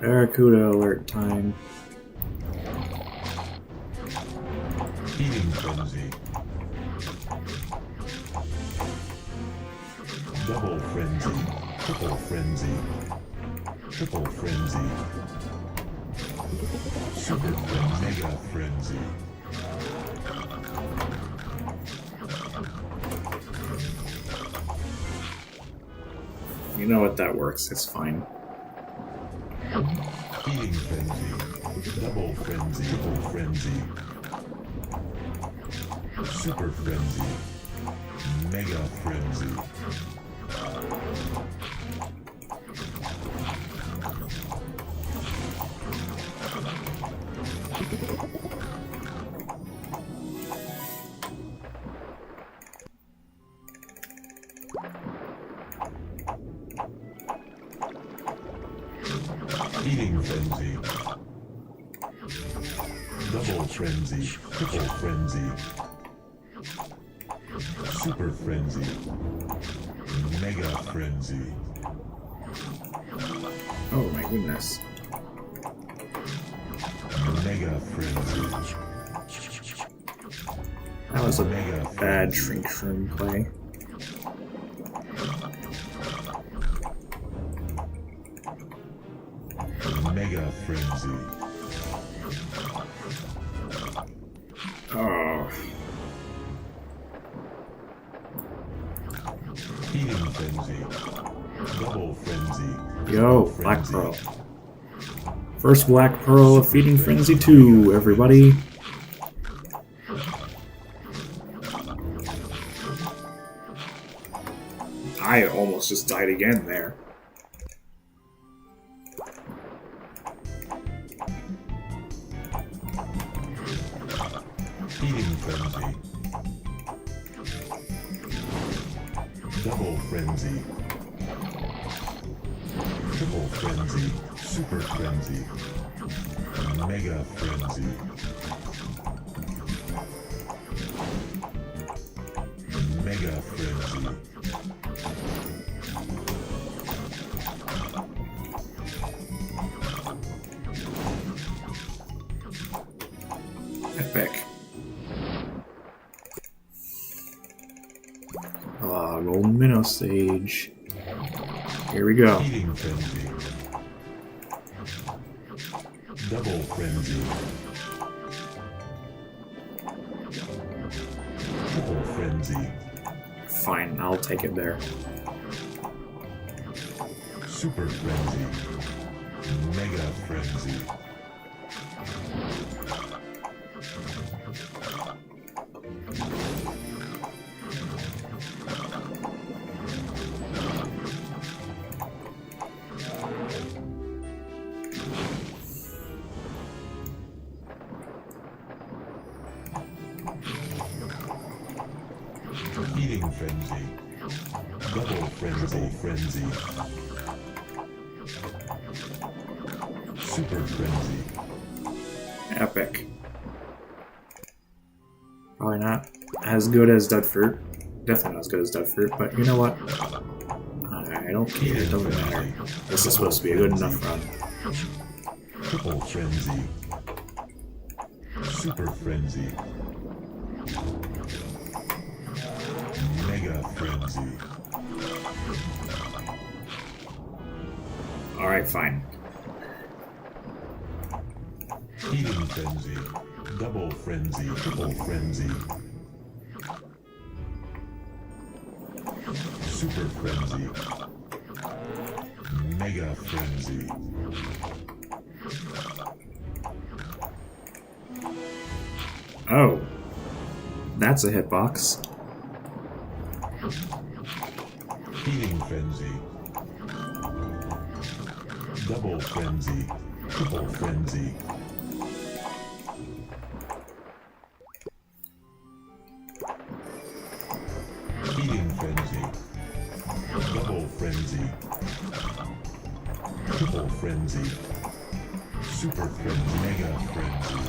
Barracuda alert time. Feeding frenzy. Double frenzy. Triple frenzy. Triple frenzy. Super frenzy. Mega frenzy. You know what, that works. It's fine. Feeding frenzy. Double frenzy. Triple frenzy. Super frenzy. Mega frenzy. Feeding frenzy. Double frenzy. Triple frenzy. Super frenzy. Mega frenzy. Oh my goodness. Mega frenzy. That was a Mega bad shrink shroom play. Mega frenzy. Oh. Feeding frenzy. Double frenzy. Yo, Triple Black frenzy. Pearl. First Black Pearl of Feeding Frenzy 2, everybody. I almost just died again there. Feeding frenzy. Double frenzy. Triple frenzy. Super frenzy. Mega frenzy. Mega frenzy. Epic. Golden Minnow stage. Here we go. Feeding frenzy. Double frenzy. Triple frenzy. Fine, I'll take it there. Super frenzy. Mega frenzy. Feeding frenzy. Double frenzy. Frenzy. Super frenzy. Epic. Probably not as good as Dead Fruit. Definitely not as good as Dead Fruit, but you know what? I don't care, it doesn't matter. This is supposed to be a good enough run. Triple frenzy. Super frenzy. Mega frenzy. Alright, fine. Feeding frenzy. Double frenzy. Triple frenzy. Super frenzy. Mega frenzy. Oh. That's a hitbox. Feeding frenzy. Double frenzy. Triple frenzy. Feeding frenzy. Double frenzy. Triple frenzy. Super frenzy. Mega frenzy.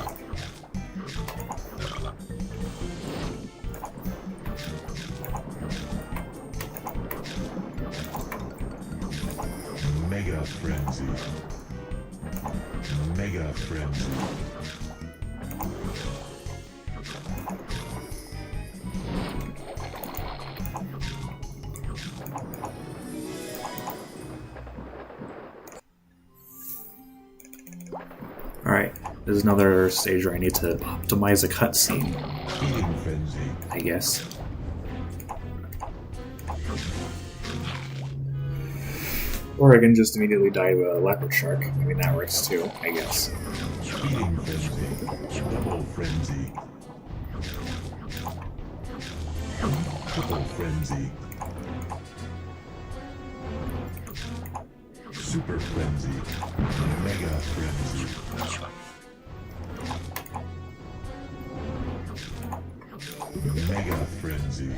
Mega frenzy. Mega frenzy. Alright, there's another stage where I need to optimize a cutscene, Feeding frenzy. I guess. Or I can just immediately die to a leopard shark. I mean, that works too, I guess. Feeding frenzy. Double frenzy. Triple frenzy. Super frenzy. Mega frenzy. Mega frenzy.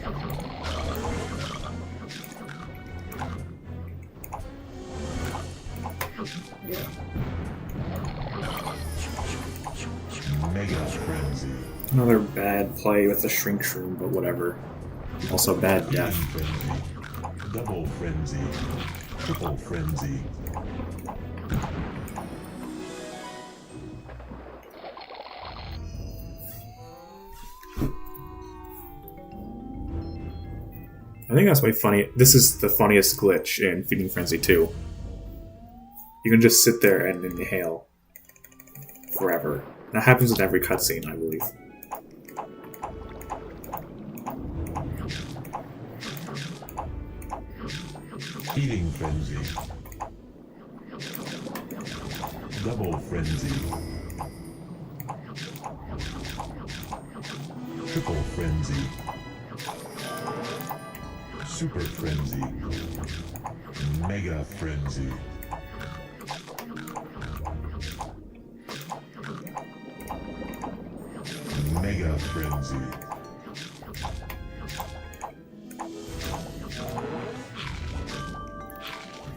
Mega frenzy. Another bad play with the shrink shroom, but whatever. Also bad Feeding death. frenzy. Double frenzy. Triple frenzy. I think that's my funny. This is the funniest glitch in Feeding Frenzy 2. You can just sit there and inhale forever. That happens in every cutscene, I believe. Feeding frenzy. Double frenzy. Triple frenzy. Super frenzy. Mega frenzy. Mega frenzy.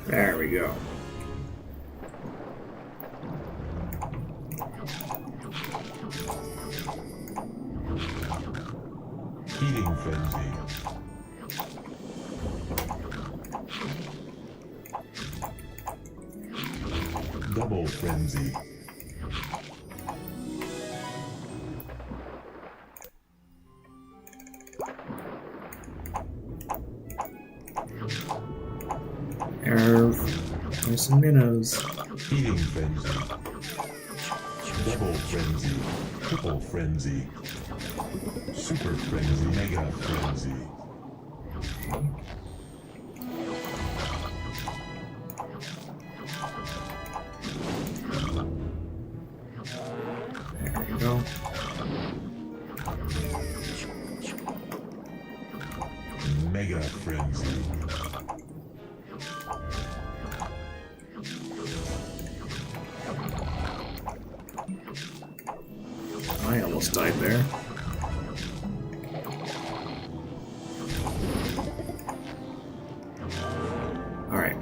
There we go. Feeding frenzy. Double frenzy. There's some minnows. Feeding frenzy. Double frenzy. Triple frenzy. Super frenzy. Mega frenzy. There we go. Mega frenzy. I almost died there. Alright.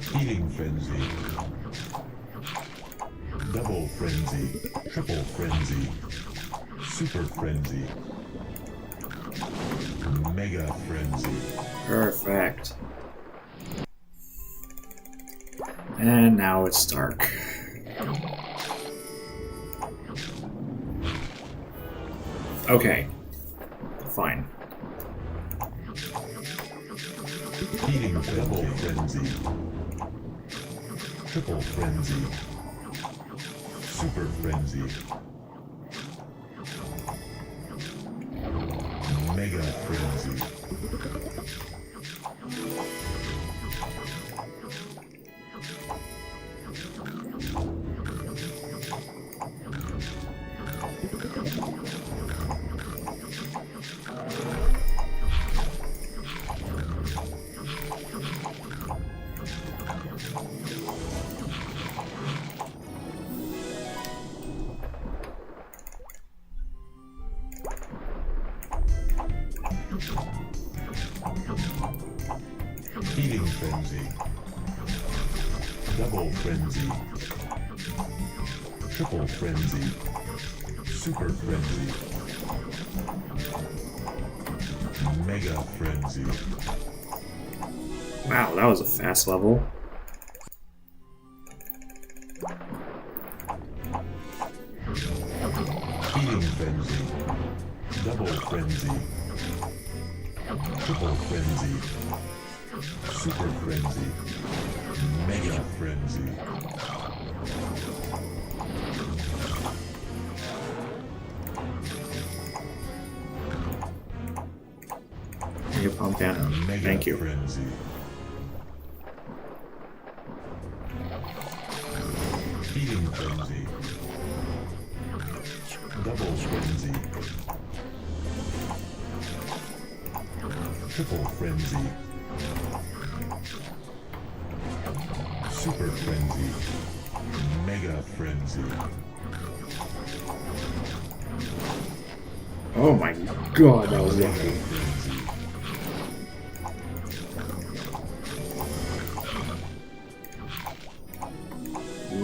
Feeding frenzy. Double frenzy. Triple frenzy. Super frenzy. Mega frenzy. Perfect. And now it's dark. Okay. Fine. Feeding double frenzy. Triple frenzy. Super frenzy. Mega frenzy. Feeding frenzy. Double frenzy. Triple frenzy. Super frenzy. Mega frenzy. Wow, that was a fast level. Feeding frenzy. Double frenzy. Triple frenzy. Super frenzy. Mega frenzy. You pump down. Mega Thank you. frenzy. Feeding frenzy. Double frenzy. Triple frenzy. Super frenzy. Mega frenzy. Oh my god, that was Mega lucky. frenzy.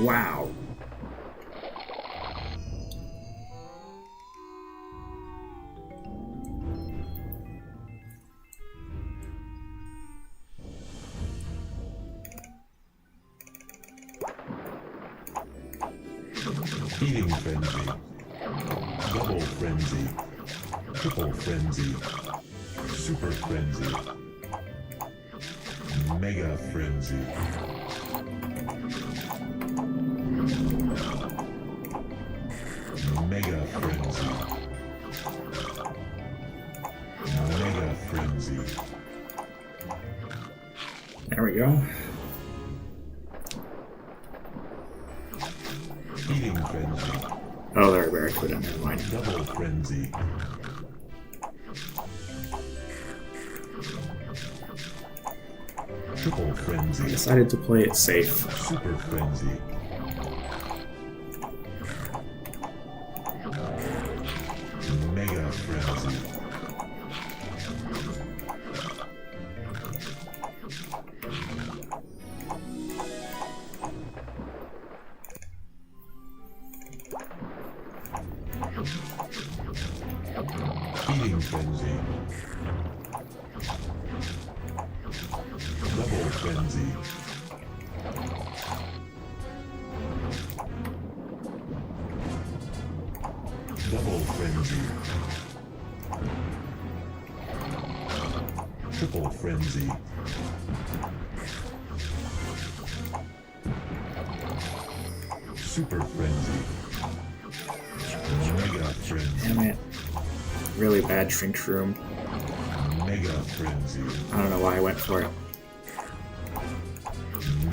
Wow. Feeding frenzy. Double frenzy. Triple frenzy. Super frenzy. Mega frenzy. Mega frenzy. Mega frenzy. There we go. Feeding frenzy. Oh, there are barracuda. Never mind. Double frenzy. Triple I frenzy. decided to play it safe. Super frenzy. Mega frenzy. Feeding frenzy. Double frenzy. Double frenzy. Triple frenzy. Super frenzy. Mega frenzy. Damn it. Really bad shrink shroom. Mega frenzy. I don't know why I went for it.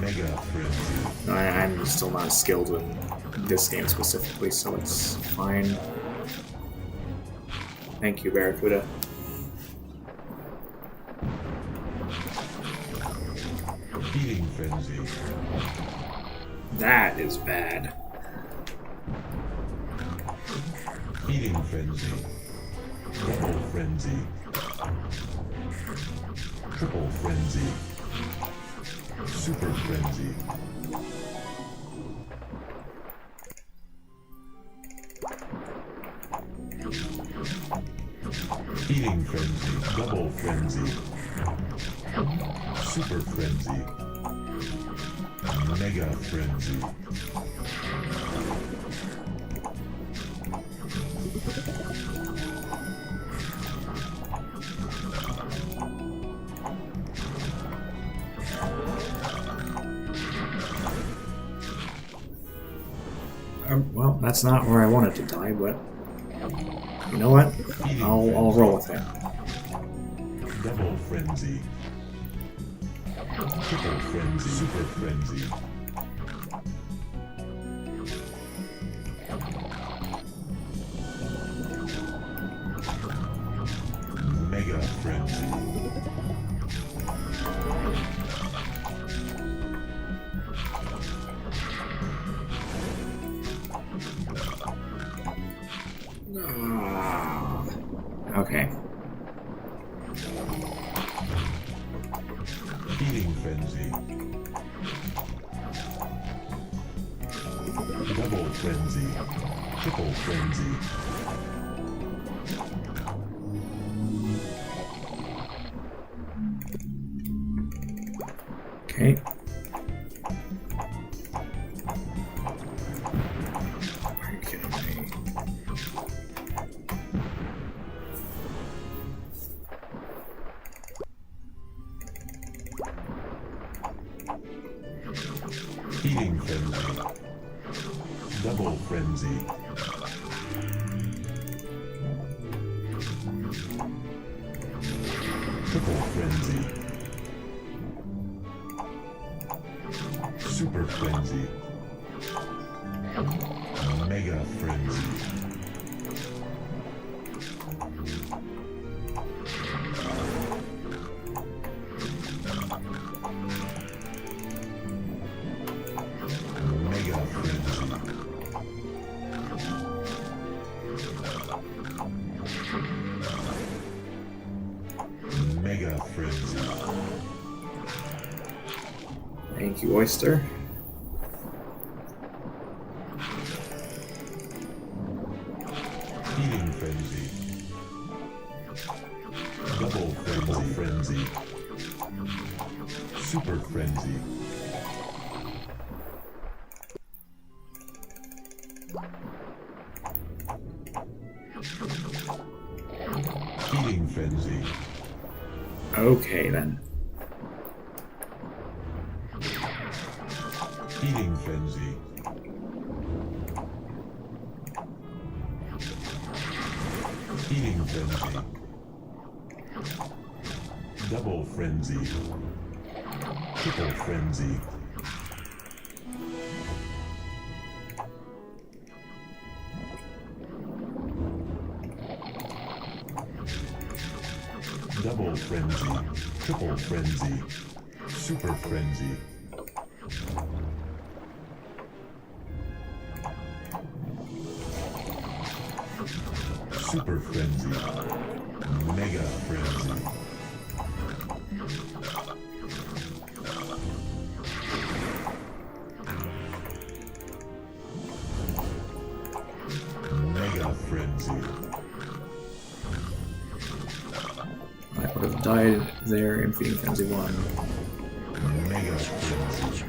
Mega frenzy. I'm still not skilled in this game specifically, so it's fine. Thank you, Barracuda. Feeding frenzy. That is bad. Feeding frenzy. Double frenzy. Triple frenzy. Super frenzy. Feeding frenzy. Double frenzy. Super frenzy. Mega frenzy. Well, that's not where I wanted to die, but you know what? I'll roll with it. Double frenzy. Triple frenzy. Super frenzy. Mega frenzy. Ah, okay. Feeding frenzy. Double frenzy. Triple frenzy. Okay. Are you kidding me? Feeding frenzy. Double frenzy. Triple frenzy. Super frenzy. Mega frenzy. Mega frenzy. Mega frenzy. Thank you, Oyster. Feeding frenzy. Double frenzy. Super frenzy. Feeding frenzy. Okay, then. Feeding frenzy. Feeding frenzy. Double frenzy. Triple frenzy. Double frenzy. Triple frenzy. Super frenzy. Super frenzy. Mega frenzy. Mega frenzy. I would have died there in Feeding Frenzy 1. Mega frenzy.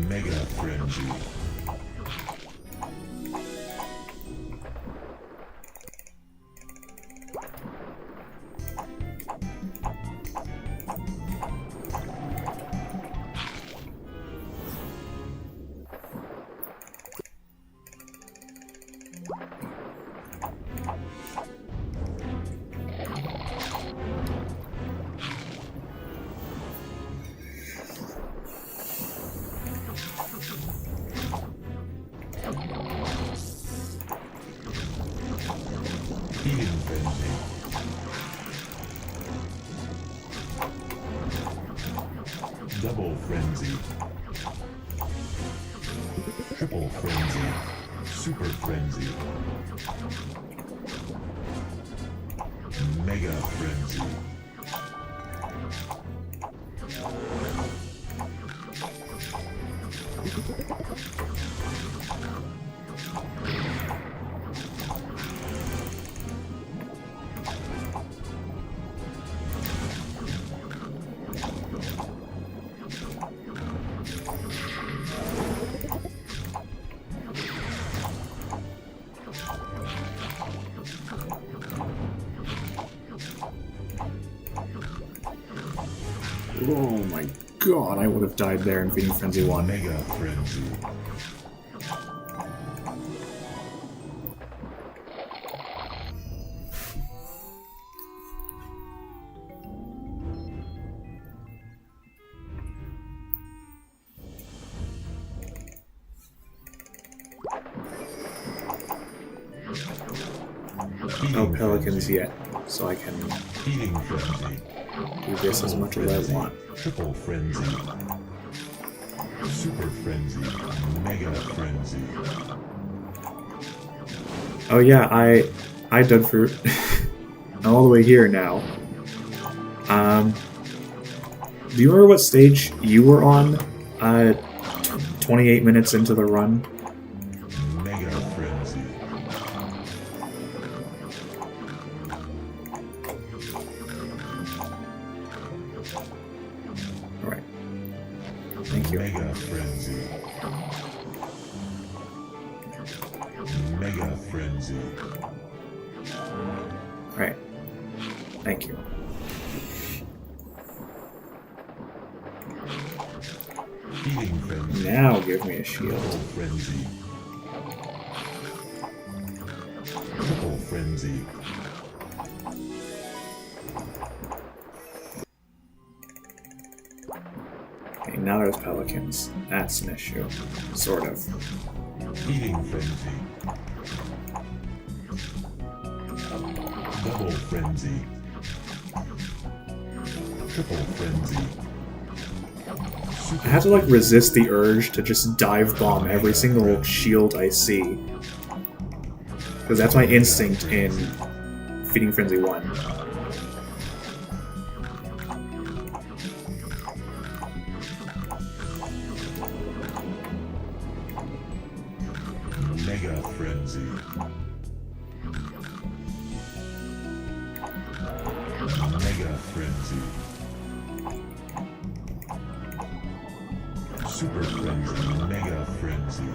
Mega frenzy. Feeding frenzy. Double frenzy. Triple frenzy. Super frenzy. Mega frenzy. Oh my god, I would have died there in Feeding Frenzy 1. Mega frenzy. No pelicans yet, so I can Feeding frenzy. do this as much as I want. Triple frenzy. Super frenzy. Mega frenzy. Oh yeah, I dug fruit. I'm all the way here now. Do you remember what stage you were on? 28 minutes into the run. Mega frenzy. All right. Thank you. Mega frenzy. Mega frenzy. Alright. Thank you. Feeding frenzy. Now give me a shield. Double frenzy. Triple frenzy. Okay, now there's pelicans. That's an issue. Sort of. Feeding frenzy. Double frenzy. Triple frenzy. I have to like resist the urge to just dive bomb every single shield I see. Because that's my instinct in Feeding Frenzy 1. Mega frenzy. Mega frenzy. Super frenzy. Mega frenzy.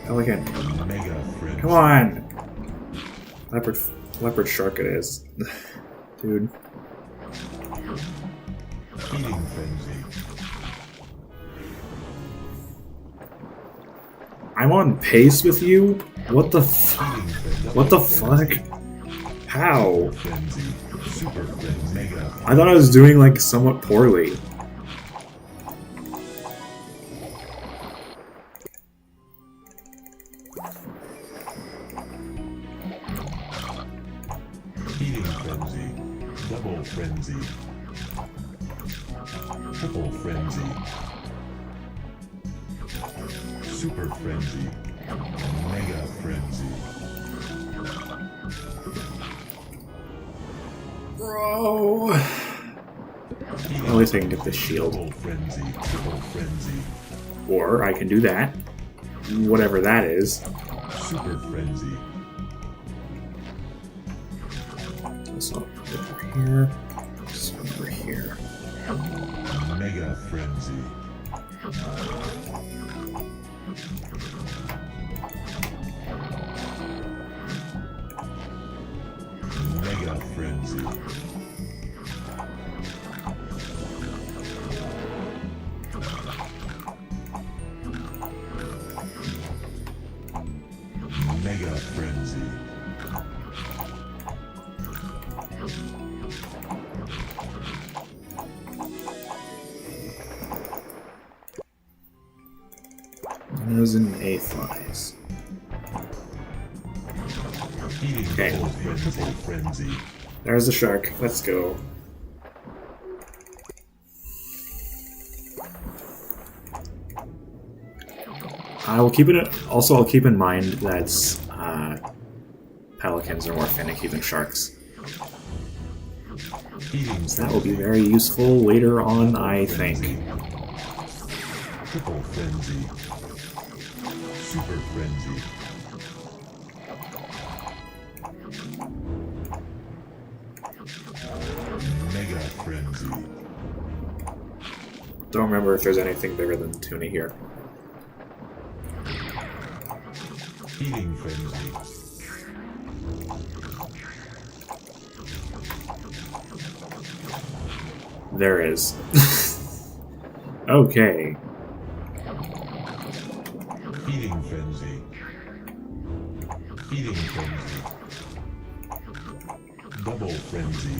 Pelican. Mega frenzy. Come on! Leopard shark it is. Dude. Feeding frenzy. I'm on pace with you? What the fuck? Feeding frenzy. What the fuck? How? Frenzy. Super frenzy. Mega. I thought I was doing like somewhat poorly. Feeding frenzy. Double frenzy. Triple frenzy. Super frenzy. Mega frenzy. Bro. At least I can get this shield. Double frenzy. Triple frenzy. Or I can do that. Whatever that is. Super frenzy. This one over here. This one over here. Mega frenzy. Mega frenzy. Mega frenzy. Nose and A flies. Feeding Okay. double frenzy. Frenzy. There's the shark. Let's go. I will keep it. Also, I'll keep in mind that pelicans are more finicky than sharks. Feeding That will be very useful later on, I think. Triple frenzy. Super frenzy. Mega frenzy. Don't remember if there's anything bigger than tuna here. Feeding frenzy. There is. Okay. Feeding frenzy. Feeding frenzy. Double frenzy.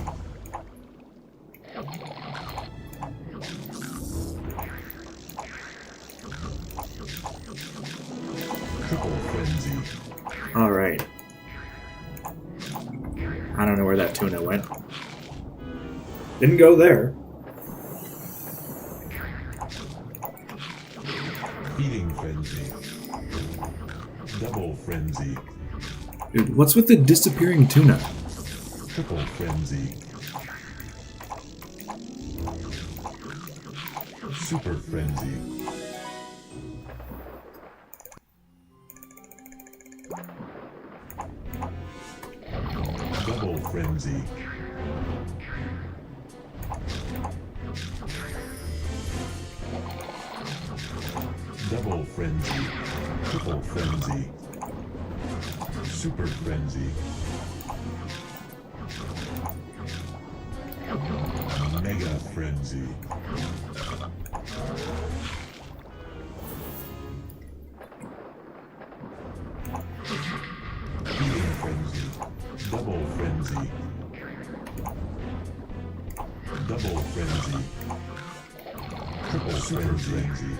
Triple frenzy. Alright. I don't know where that tuna went. Didn't go there. Feeding frenzy. Double frenzy. Dude, what's with the disappearing tuna? Triple frenzy. Super frenzy. Double frenzy. Double frenzy. Triple frenzy. Super Frenzy. Mega Frenzy. Healing Frenzy. Double Frenzy. Double Frenzy. Triple Super Frenzy.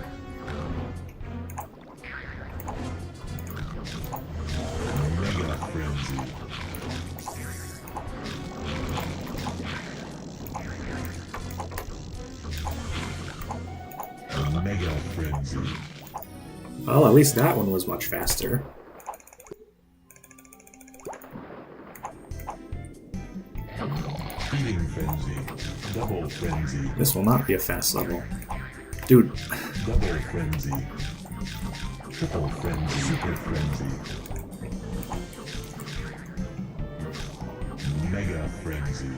Mega Frenzy. Mega Frenzy. Well, at least that one was much faster. Healing Frenzy. Double Frenzy. This will not be a fast level. Dude, Double Frenzy. Triple Frenzy. Super Frenzy. Mega Frenzy.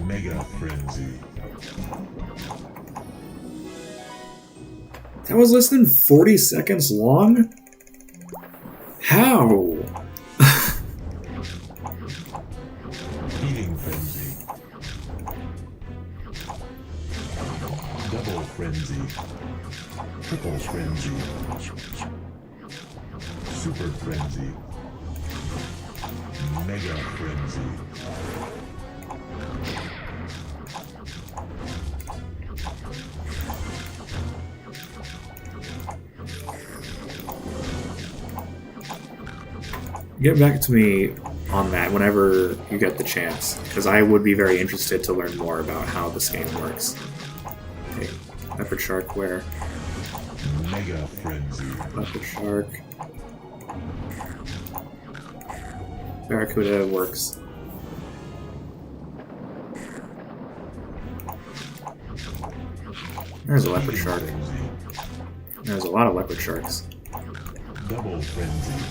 Mega Frenzy. that was less than 40 seconds long? How? Healing Frenzy. Double Frenzy. Triple Frenzy. Super Frenzy. Mega Frenzy. Get back to me on that whenever you get the chance, because I would be very interested to learn more about how this game works. Okay, leopard shark where? Mega Frenzy. Leopard shark. Barracuda works. There's a leopard Healing shark. Frenzy. There's a lot of leopard sharks. Double Frenzy.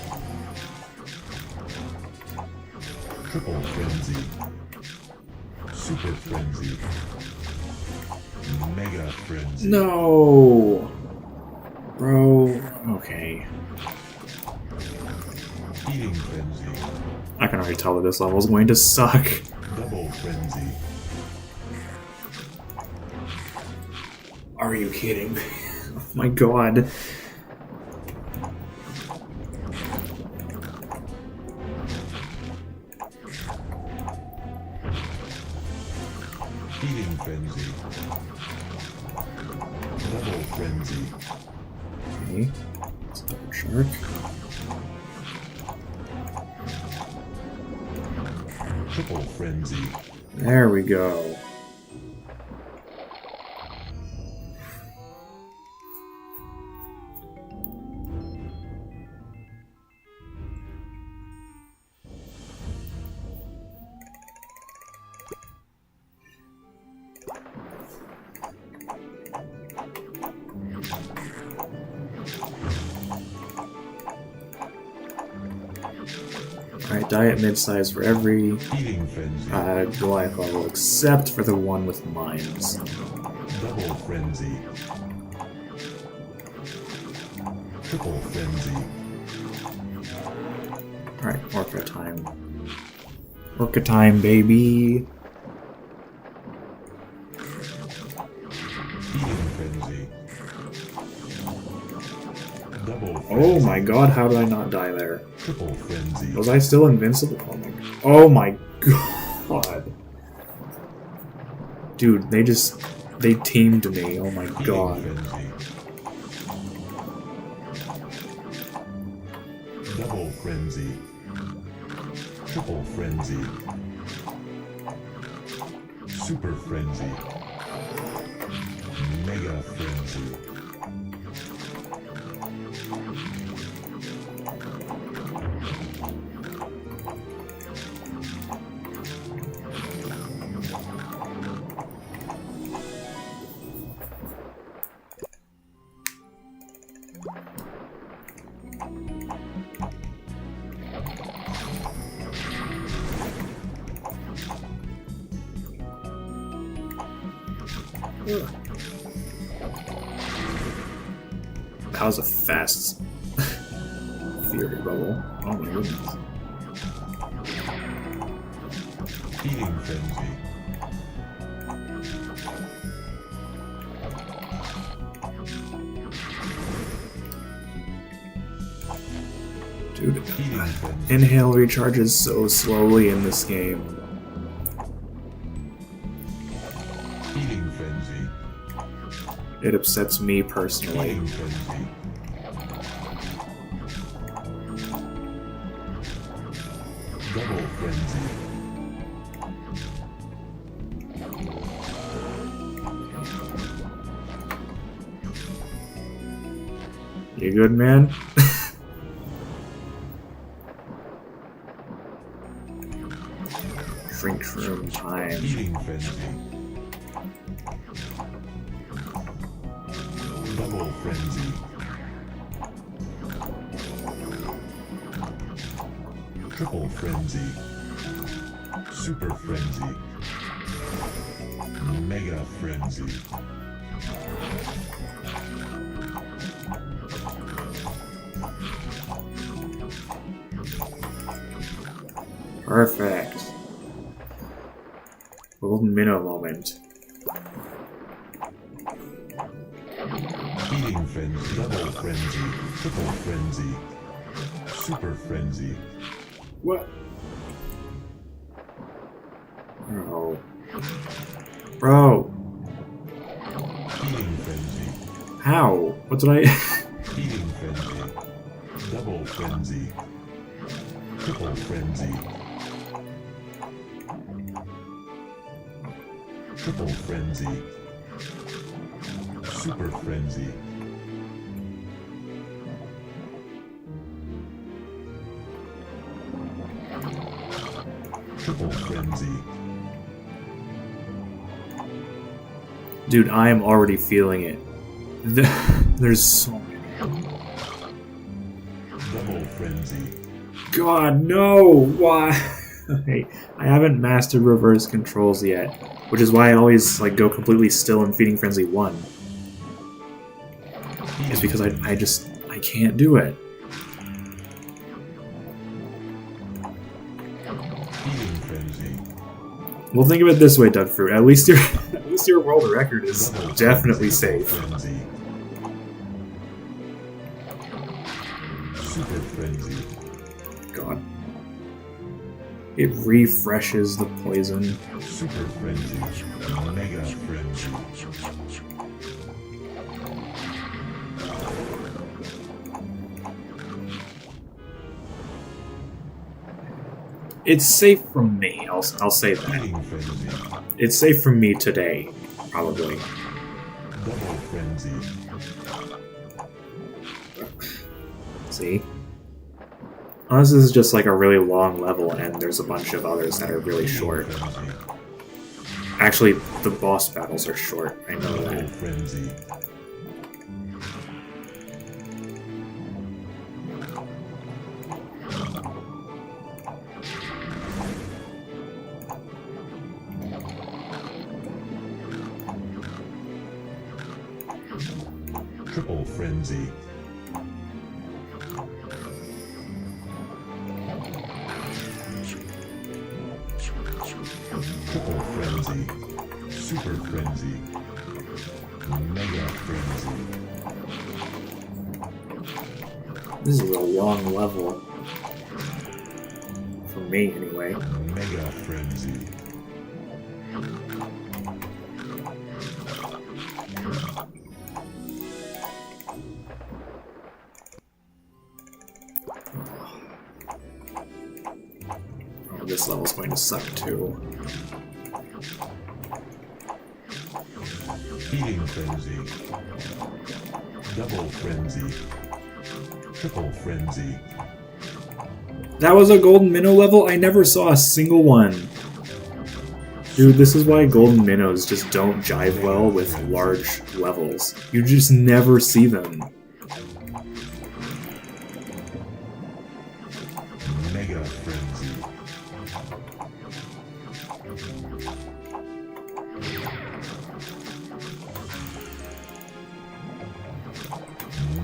Triple Frenzy. Super Frenzy. Mega Frenzy. No! Bro, okay. Healing Frenzy. I can already tell that this level is going to suck. Double Frenzy. Are you kidding me? Oh my god. Healing Frenzy. Double Frenzy. Okay. Let's leopard shark. Triple Frenzy. There we go. Alright, diet mid-size for every Healing Frenzy. Goliath level except for the one with mines. Double Frenzy. Triple Frenzy. Alright, Orca time. Orca time, baby! Healing Frenzy. Double Frenzy. Oh my god, how did I not die there? Triple Frenzy. Was I still invincible? Oh my god. Dude, they teamed me. Oh my Healing god. Frenzy. Double Frenzy. Triple Frenzy. Super Frenzy. Mega Frenzy. That was a fast fury bubble. Oh my goodness. Feeding frenzy. Dude, Feeding frenzy. inhale recharges so slowly in this game. Feeding frenzy. It upsets me personally. Feeding frenzy. Double frenzy. You good, man? Shrink room time. Feeding frenzy. Double frenzy. Triple frenzy. Super frenzy. Mega frenzy. Perfect. Golden minnow moment. Feeding frenzy. Double frenzy. Triple frenzy. Super frenzy. What? Bro. Bro. Feeding frenzy. How? What did I... Feeding frenzy. Double frenzy. Triple frenzy. Triple frenzy. Super frenzy. Triple frenzy. Dude, I am already feeling it. There's so many. Double frenzy. God, no! Why? Hey, I haven't mastered reverse controls yet, which is why I always like go completely still in Feeding Frenzy 1. It's because I can't do it. Feeding frenzy. Well, think of it this way, Dudfruit. At least your world record is Double definitely frenzy. safe. Frenzy. Super frenzy. God. It refreshes the poison. Super frenzy. Mega frenzy. It's safe from me. I'll say that. Feeding frenzy. It's safe from me today, probably. Double frenzy. See? Unless this is just like a really long level and there's a bunch of others that are really short. Frenzy. Actually, the boss battles are short. I know Double that. frenzy. Triple frenzy. Triple frenzy. Super frenzy. Mega frenzy. This is a long level. For me, anyway. Mega frenzy. Oh, this level's going to suck too. Feeding frenzy. Double frenzy. Triple frenzy. That was a golden minnow level? I never saw a single one. Dude, this is why golden minnows just don't jive well with large levels. You just never see them. Mega frenzy.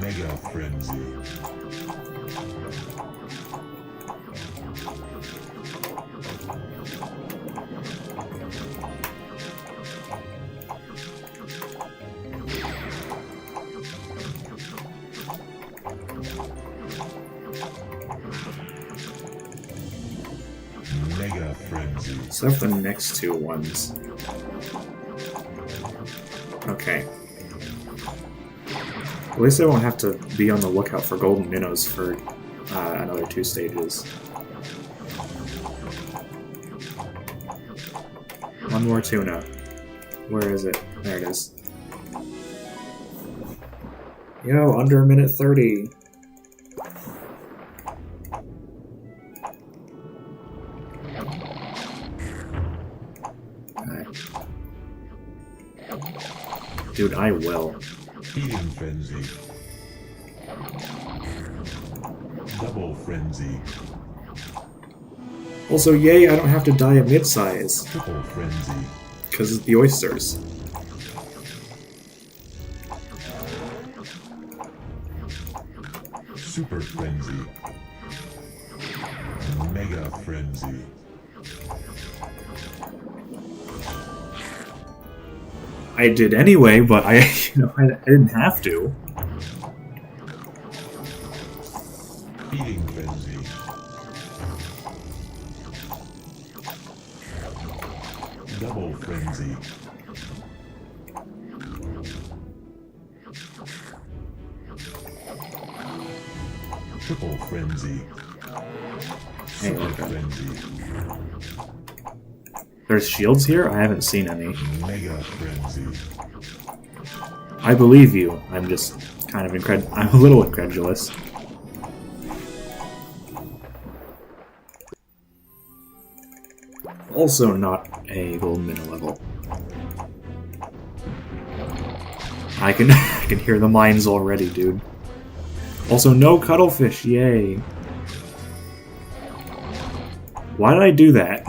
Mega Frenzy. Mega Frenzy. So for the next two ones. Okay. At least I won't have to be on the lookout for golden minnows for another 2 stages. One more tuna. Where is it? There it is. Yo, under a minute 30. Dude, I will. Feeding Frenzy. Double Frenzy. Also, yay, I don't have to die at mid-size. Triple Frenzy. Because of the oysters. Super Frenzy. Mega Frenzy. I did anyway, but I didn't have to. Feeding Frenzy. Double Frenzy. Triple Frenzy. Hey, Super okay. Frenzy. There's shields here? I haven't seen any. Mega Frenzy. I believe you. I'm just kind of I'm a little incredulous. Also not a golden minnow level. I can I can hear the mines already, dude. Also no cuttlefish, yay. Why did I do that?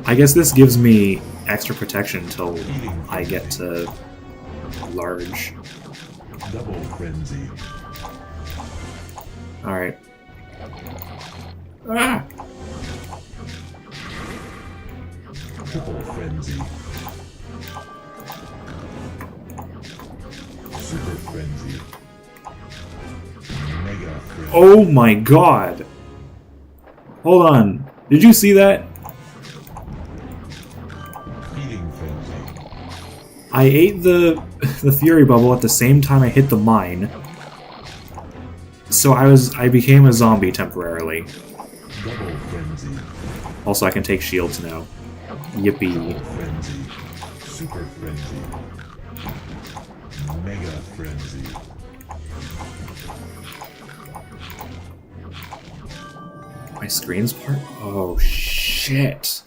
I guess this gives me extra protection until I get to large. Double Frenzy. Alright. Ah! Triple Frenzy. Super Frenzy. Mega Frenzy. Oh my god! Hold on. Did you see that? Feeding Frenzy. I ate the Fury Bubble at the same time I hit the mine. So I became a zombie temporarily. Double Frenzy. Also I can take shields now. Yippee. Double Frenzy. Super Frenzy. Mega Frenzy. My screen's part? Oh shit.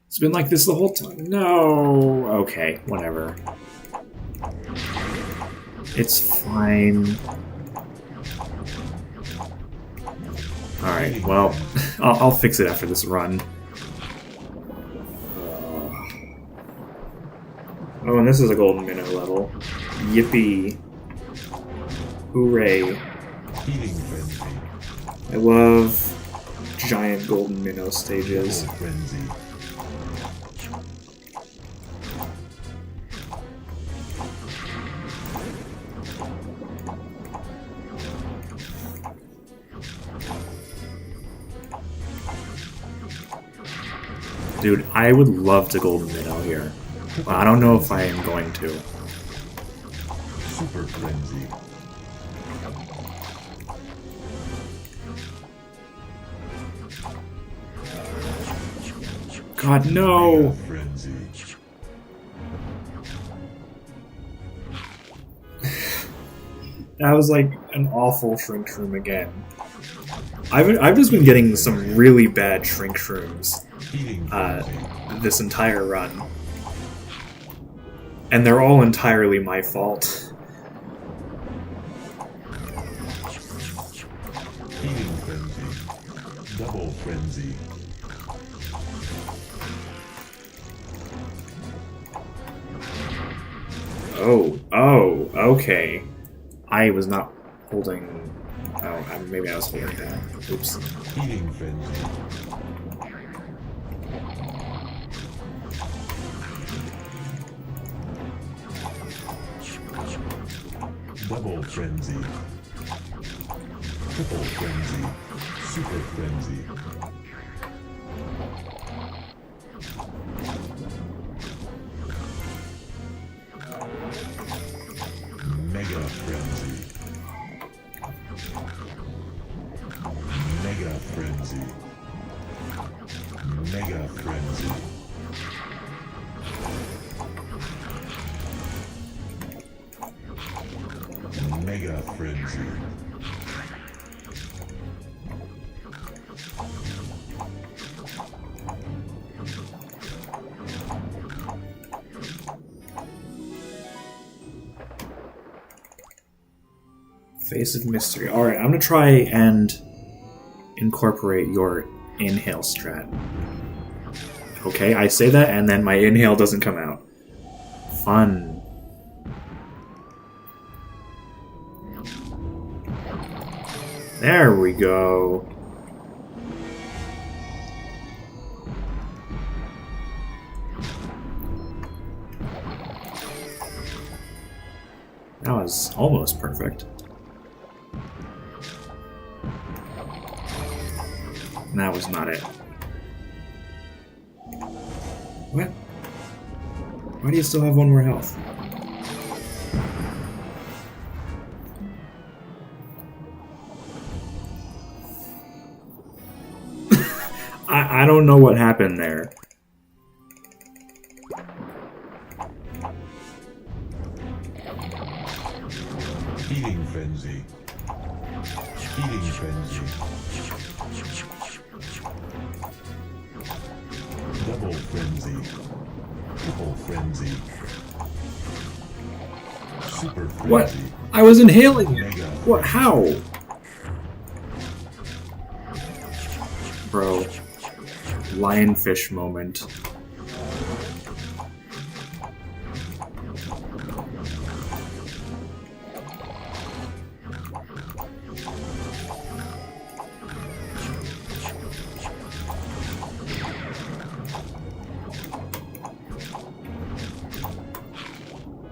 It's been like this the whole time. No. Okay, whatever. It's fine. Alright, well, I'll fix it after this run. Oh, and this is a golden minnow level. Yippee. Hooray. Feeding Frenzy. I love giant golden minnow stages. Double Frenzy. Dude, I would love to golden minnow here. But I don't know if I am going to. Super Frenzy. God, no! Mega Frenzy. That was like an awful shrink shroom again. I've just been getting some really bad shrink shrooms Feeding Frenzy. this entire run. And they're all entirely my fault. Feeding Frenzy. Double Frenzy. Oh, okay. I was not holding... Oh, maybe I was holding that. Oops. Feeding frenzy. Double frenzy. Triple frenzy. Super frenzy. Mega frenzy. Mega frenzy. Mega frenzy. Mega frenzy. Face of Mystery. Alright, I'm gonna try and incorporate your inhale strat. Okay, I say that and then my inhale doesn't come out. Fun. There we go. That was almost perfect. That was not it. What? Why do you still have one more health? I don't know what happened there. Feeding frenzy. Feeding frenzy. Double frenzy. Triple frenzy. Super frenzy. What? I was inhaling it. Mega What? How? Bro. Lionfish moment.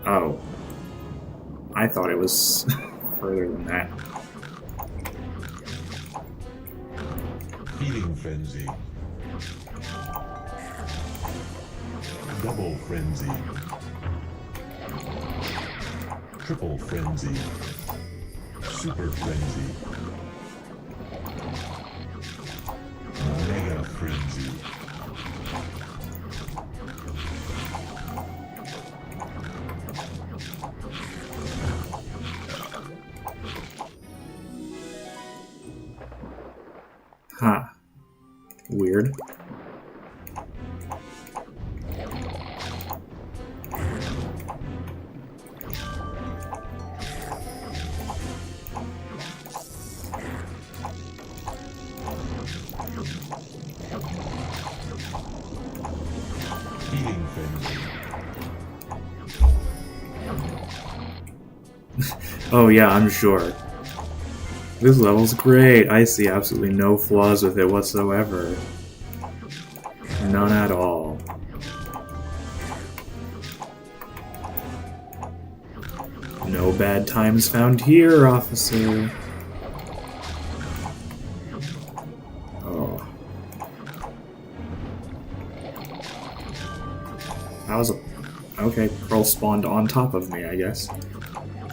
Oh. I thought it was further than that. Feeding frenzy. Double frenzy. Triple frenzy. Super frenzy. Mega frenzy. Huh. Weird. Feeding frenzy. Oh yeah, I'm sure. This level's great. I see absolutely no flaws with it whatsoever. None at all. No bad times found here, officer. Oh. That was a... Okay, Pearl spawned on top of me, I guess.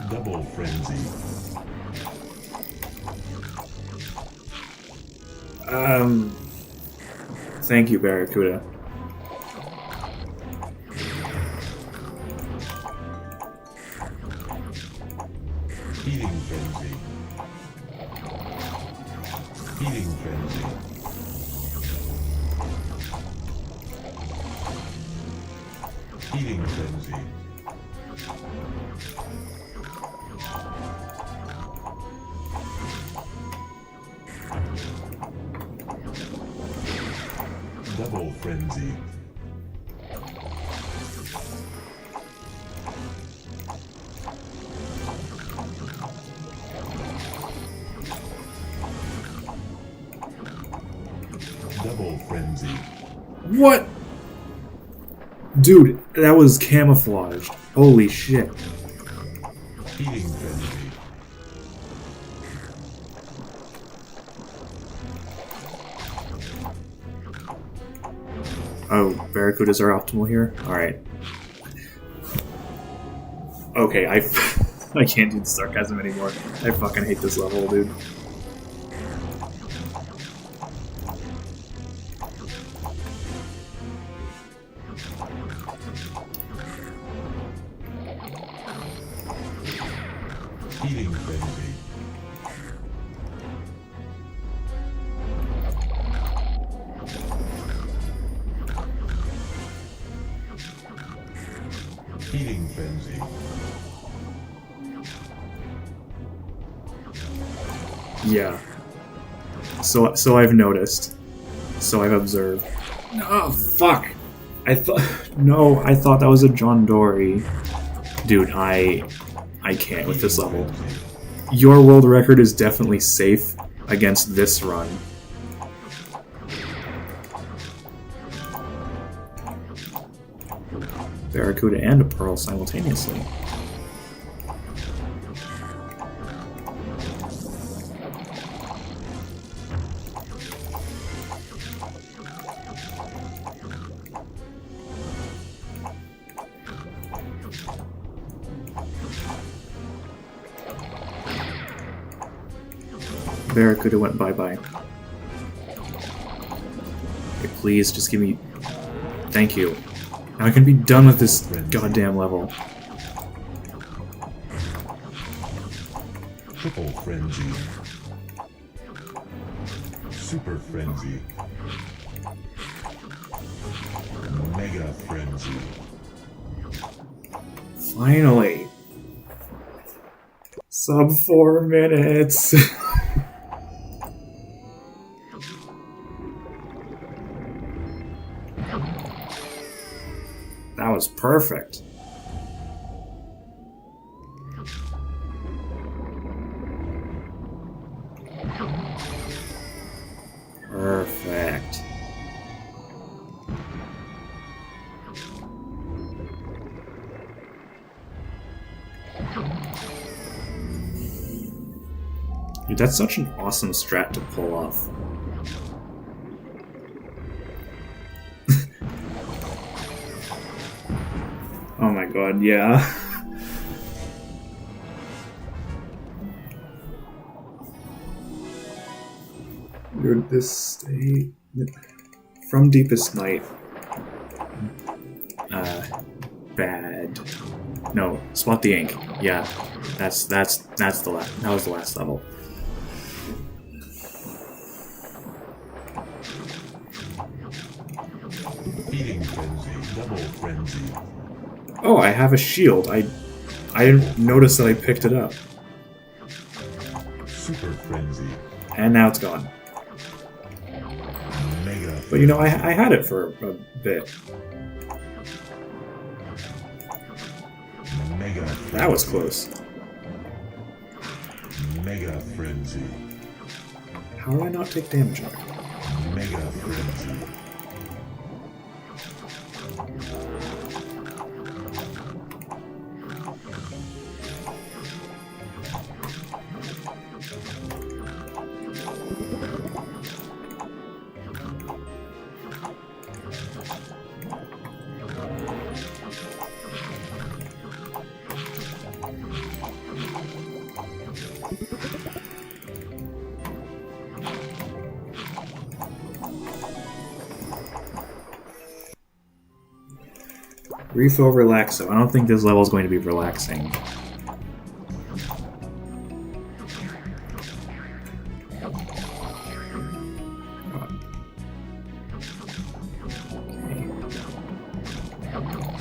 Double frenzy. Thank you, Barracuda. Feeding frenzy. Feeding frenzy. Feeding frenzy. Double frenzy. Double frenzy. What? Dude, that was camouflaged. Holy shit. Feeding frenzy. Oh, Barracudas are optimal here? Alright. Okay, I can't do the sarcasm anymore. I fucking hate this level, dude. Feeding frenzy. Feeding frenzy. Yeah. So I've noticed. So I've observed. Oh fuck! I thought no, I thought that was a John Dory. Dude, I can't with this level. Your world record is definitely safe against this run. Barracuda and a Pearl simultaneously. Barracuda went bye-bye. Okay, please, just give me... Thank you. Now I can be done with this goddamn level. Triple frenzy. Super frenzy. Mega frenzy. Finally! Sub 4 minutes! That was perfect. Perfect. Dude, that's such an awesome strat to pull off. Oh my god, yeah. You're this state from Deepest Night. Bad. No, Spot the Ink. Yeah, that's the last. That was the last level. Feeding frenzy. Double frenzy. Oh, I have a shield. I didn't notice that I picked it up. Super frenzy. And now it's gone. Mega. But you know, I had it for a bit. Mega. That was close. Mega frenzy. How do I not take damage on it? Mega frenzy. Refill Relaxo. I don't think this level is going to be relaxing.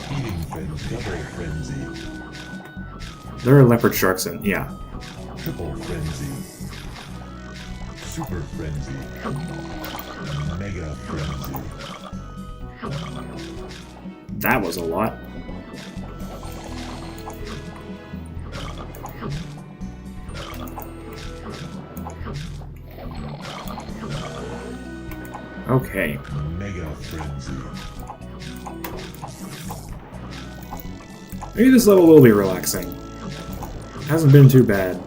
Feeding frenzy. Double frenzy. There are leopard sharks in. Yeah. Triple frenzy. Super frenzy. Mega frenzy. That was a lot. Okay. Mega Frenzy. Maybe this level will be relaxing. Hasn't been too bad.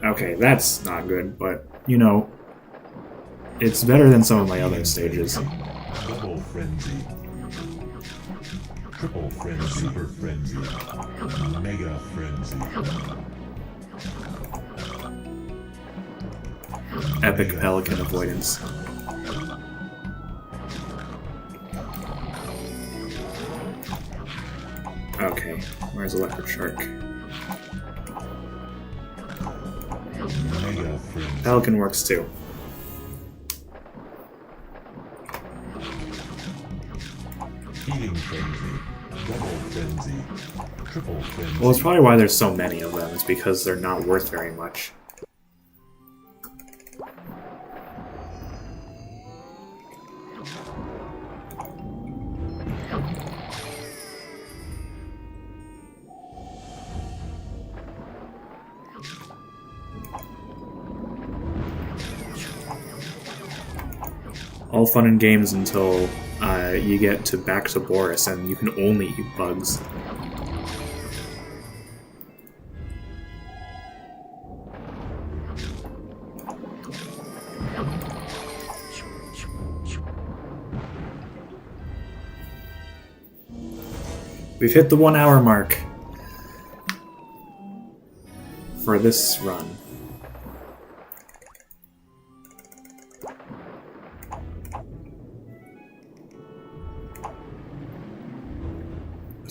Okay, that's not good, but, you know, it's better than some of my other stages. Double Frenzy. Triple Frenzy. Super Frenzy. Mega Frenzy. Epic Pelican Avoidance. Okay, where's the leopard shark? Mega Frenzy. Pelican works too. Eating Frenzy. Double Frenzy. Triple Frenzy. Well, it's probably why there's so many of them. It's because they're not worth very much. All fun and games until you get to back to Boris and you can only eat bugs. We've hit the 1 hour mark for this run.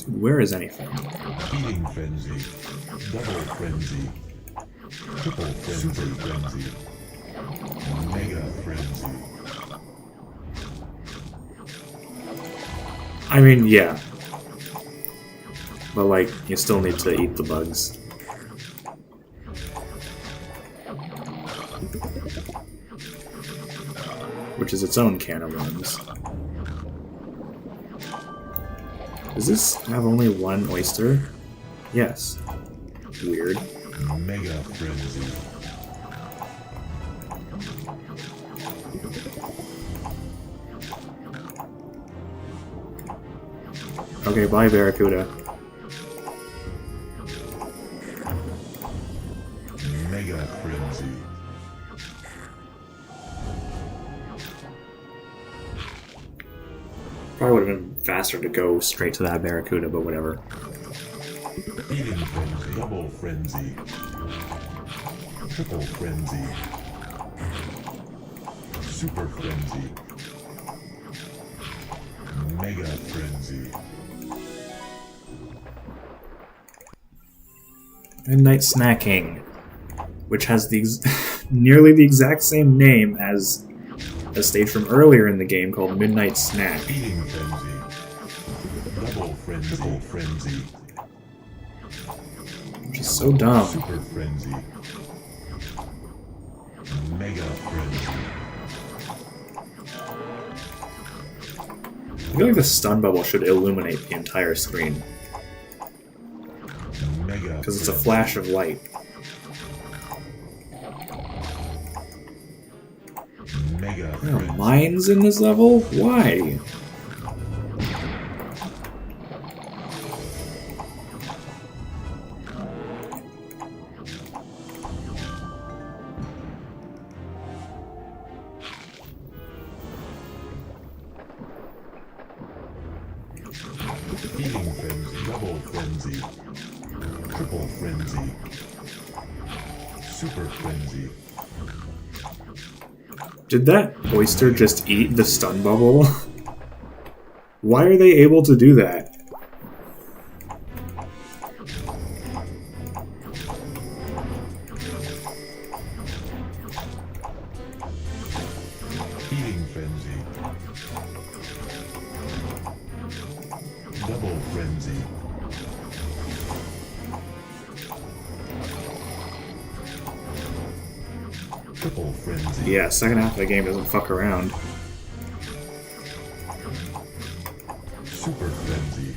Where is anything? Eating Frenzy. Double Frenzy. Triple Frenzy. Super Frenzy. Mega Frenzy. I mean, yeah. But, like, you still need to eat the bugs. Which is its own can of worms. Does this have only one oyster? Yes. Weird. Mega Frenzy. Okay, bye, Barracuda. Mega Frenzy. Probably would have been faster to go straight to that Barracuda, but whatever. Eating Frenzy. Double Frenzy. Triple Frenzy. Super Frenzy. Mega Frenzy. Midnight Snacking, which has the nearly the exact same name as a stage from earlier in the game called Midnight Snack. Eating Frenzy. Double Frenzy. Triple Frenzy. Which is so dumb. Super Frenzy. Mega Frenzy. I feel like the stun bubble should illuminate the entire screen, Mega because it's a flash of light. Mega There are Frenzy. mines in this level? Why? Eating Frenzy. Double Frenzy. Triple Frenzy. Super Frenzy. Did that oyster just eat the stun bubble? Why are they able to do that? Eating Frenzy. Double Frenzy. Triple Frenzy. Yeah, second half of the game doesn't fuck around. Super Frenzy.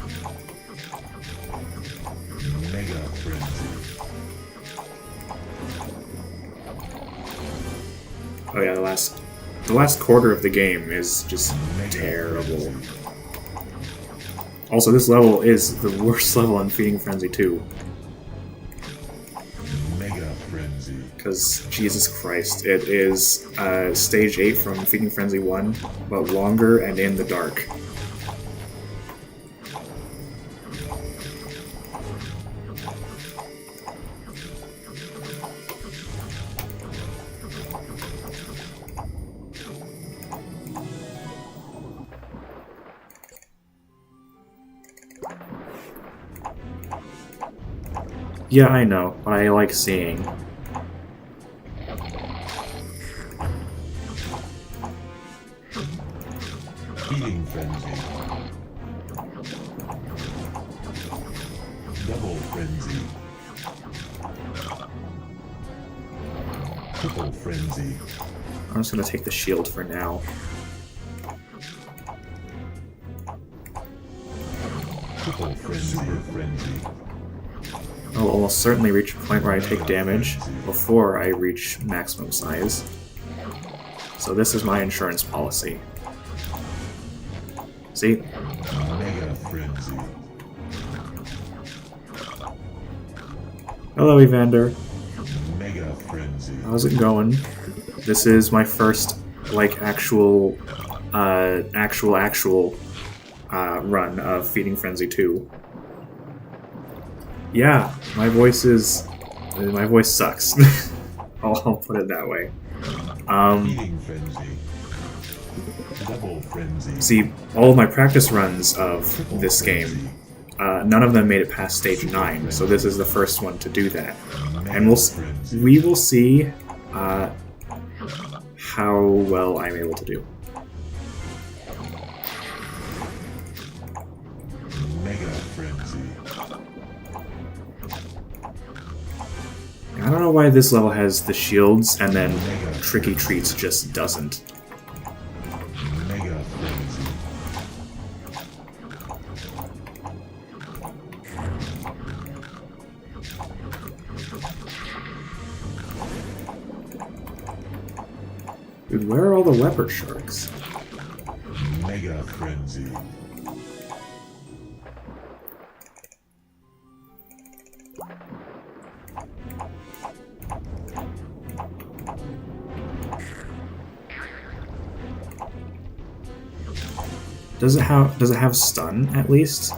Mega Frenzy. Oh yeah, the last quarter of the game is just terrible. Also, this level is the worst level in Feeding Frenzy 2. Mega Frenzy. Because, Jesus Christ, it is Stage 8 from Feeding Frenzy 1, but longer and in the dark. Yeah, I know, but I like seeing. Feeding Frenzy. Double Frenzy. Triple Frenzy. I'm just gonna take the shield for now. Triple Frenzy. Super Frenzy. I'll almost certainly reach a point where I take damage before I reach maximum size. So this is my insurance policy. See? Mega Frenzy. Hello, Evander. Mega Frenzy. How's it going? This is my first, like, actual run of Feeding Frenzy 2. Yeah, my voice sucks. I'll put it that way. Feeding Frenzy. Double Frenzy. See, all of my practice runs of this game, none of them made it past stage 9, so this is the first one to do that. And we will see how well I'm able to do. Mega Frenzy. I don't know why this level has the shields and then Tricky Treats just doesn't. Mega Frenzy. Dude, where are all the leopard sharks? Mega Frenzy. Does it have stun at least?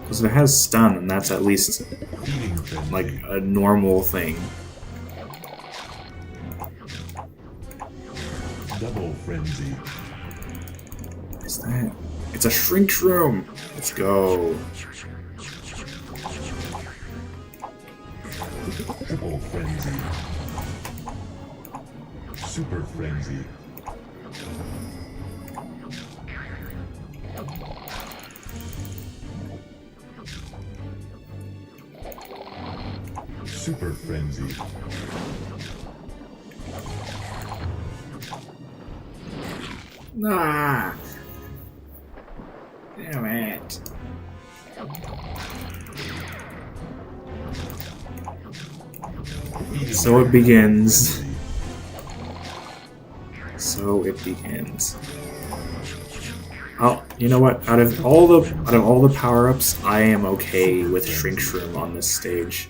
Because if it has stun, then that's at least Feeding Frenzy. like a normal thing. Double Frenzy. What's that? It's a shrink shroom! Let's go. Triple Frenzy. Super Frenzy. Super Frenzy. Ah! Damn it. So it begins. So it begins. Oh, you know what? Out of all the power-ups, I am okay with Shrink Shroom on this stage.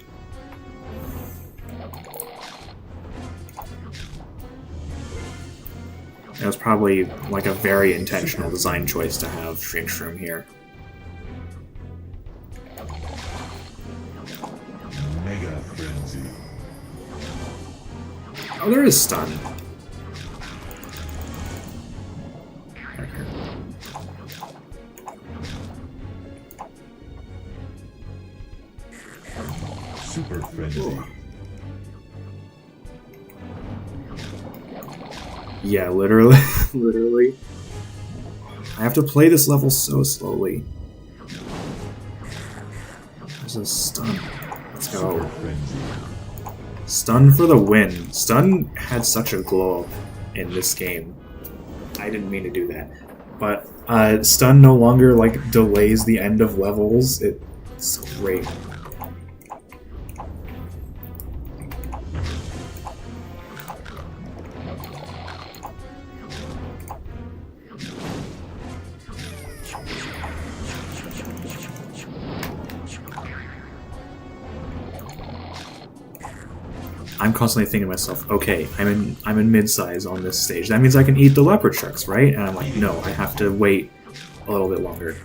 It was probably like a very intentional design choice to have Shrink Shroom here. Mega Frenzy. Oh, there is stun. Super Frenzy. Yeah, literally. Literally. I have to play this level so slowly. There's a stun. Let's go. Super Frenzy. Stun for the win. Stun had such a glow up in this game. I didn't mean to do that. But stun no longer like delays the end of levels. It's great. I'm constantly thinking to myself, okay, I'm in mid-size on this stage. That means I can eat the leopard sharks, right? And I'm like, no, I have to wait a little bit longer.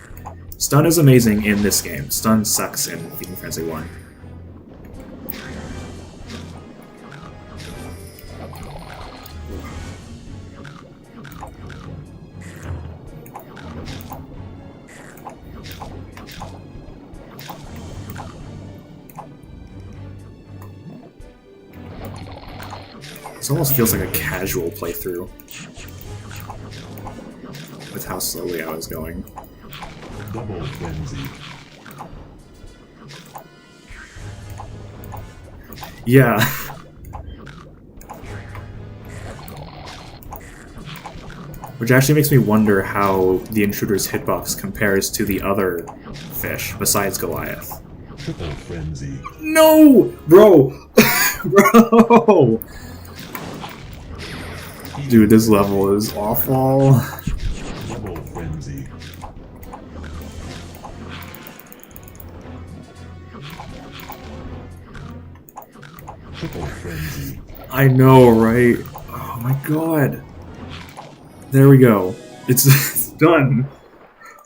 Stun is amazing in this game. Stun sucks in Feeding Frenzy 1. This almost feels like a casual playthrough with how slowly I was going. Double frenzy. Yeah. Which actually makes me wonder how the intruder's hitbox compares to the other fish besides Goliath. Triple frenzy. No! Bro! Bro! Dude, this level is awful. Double frenzy. Triple frenzy. I know, right? Oh my god. There we go. It's done.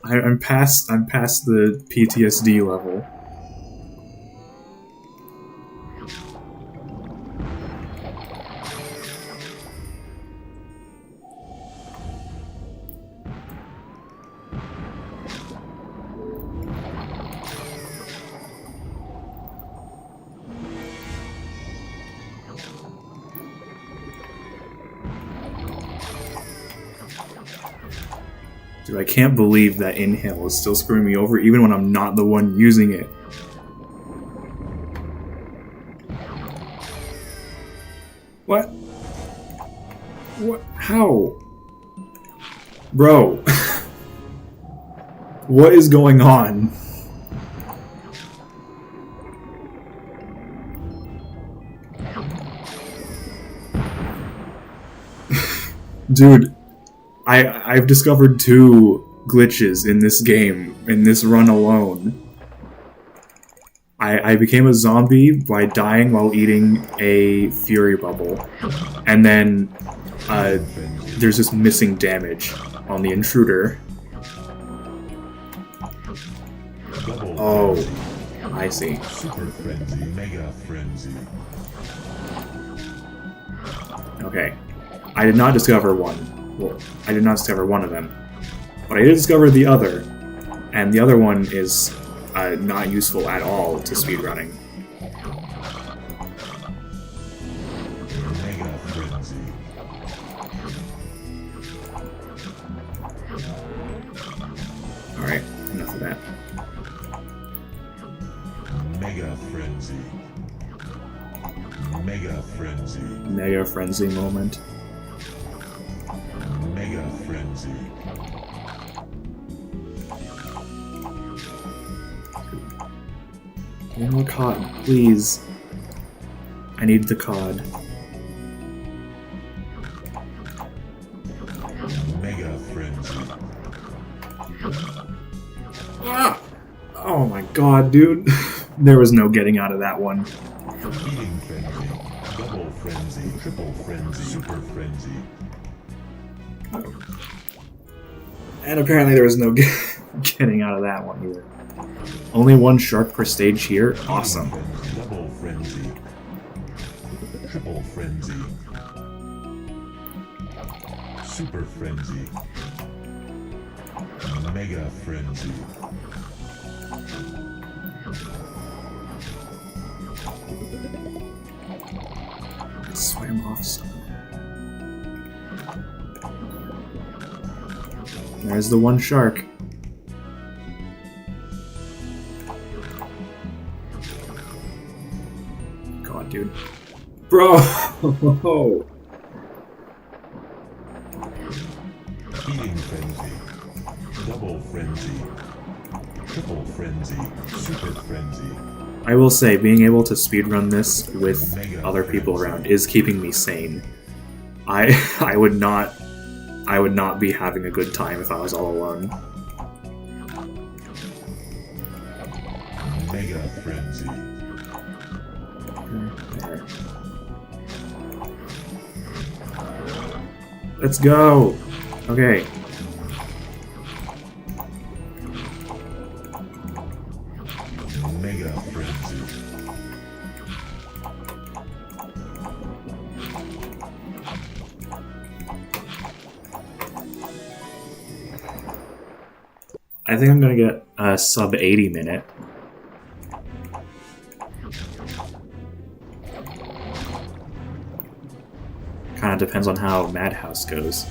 I'm past the PTSD level. Dude, I can't believe that inhale is still screwing me over even when I'm not the one using it. What? What? How? Bro. What is going on? Dude. I've discovered 2 glitches in this game, in this run alone. I became a zombie by dying while eating a Fury Bubble. And then there's this missing damage on the intruder. Double Oh, frenzy. I see. Super frenzy. Mega frenzy. Okay. I did not discover one. Well, I did not discover one of them. But I did discover the other. And the other one is not useful at all to speedrunning. Mega frenzy. Alright, enough of that. Mega frenzy. Mega frenzy. Mega frenzy moment. Mega frenzy. Give me more cod, please. I need the cod. Mega frenzy. Ah! Oh my god, dude. There was no getting out of that one. Eating frenzy. Double frenzy. Triple frenzy. Super frenzy. And apparently there was no getting out of that one either. Only 1 shark per stage here? Awesome. Double frenzy. Triple frenzy. Super frenzy. Mega frenzy. I swam off some. There's the 1 shark. God, dude. Bro! Eating frenzy. Double frenzy. Triple frenzy. Super frenzy. I will say, being able to speedrun this with other people around is keeping me sane. I would not be having a good time if I was all alone. Mega frenzy. There. Let's go! Okay. Mega frenzy. I think I'm gonna get a sub 80 minute. Kinda depends on how Madhouse goes.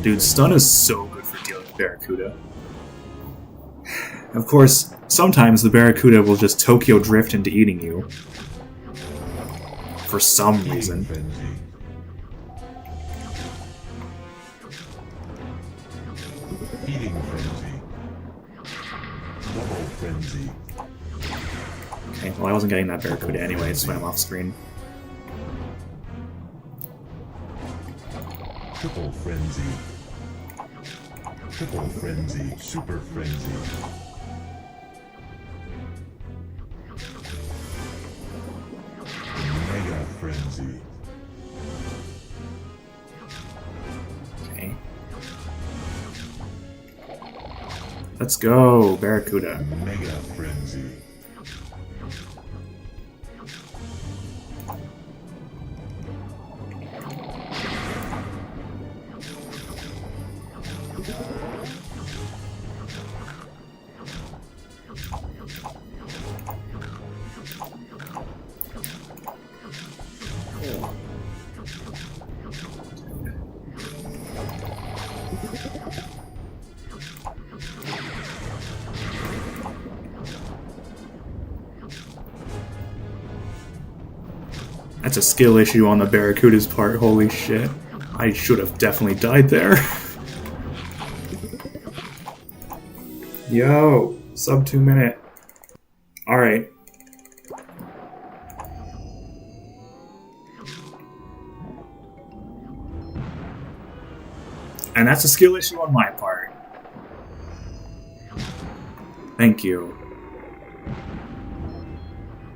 Dude, stun is so good for dealing with Barracuda. Of course, sometimes the Barracuda will just Tokyo drift into eating you. For some reason. Frenzy. Feeding frenzy. Double frenzy. Okay, well I wasn't getting that Barracuda anyway, it swam off screen. Triple frenzy. Triple frenzy. Super frenzy. Mega frenzy. Okay. Let's go, Barracuda. Mega frenzy. That's a skill issue on the Barracuda's part, holy shit. I should have definitely died there. Yo, sub 2 minute. Alright. And that's a skill issue on my part. Thank you.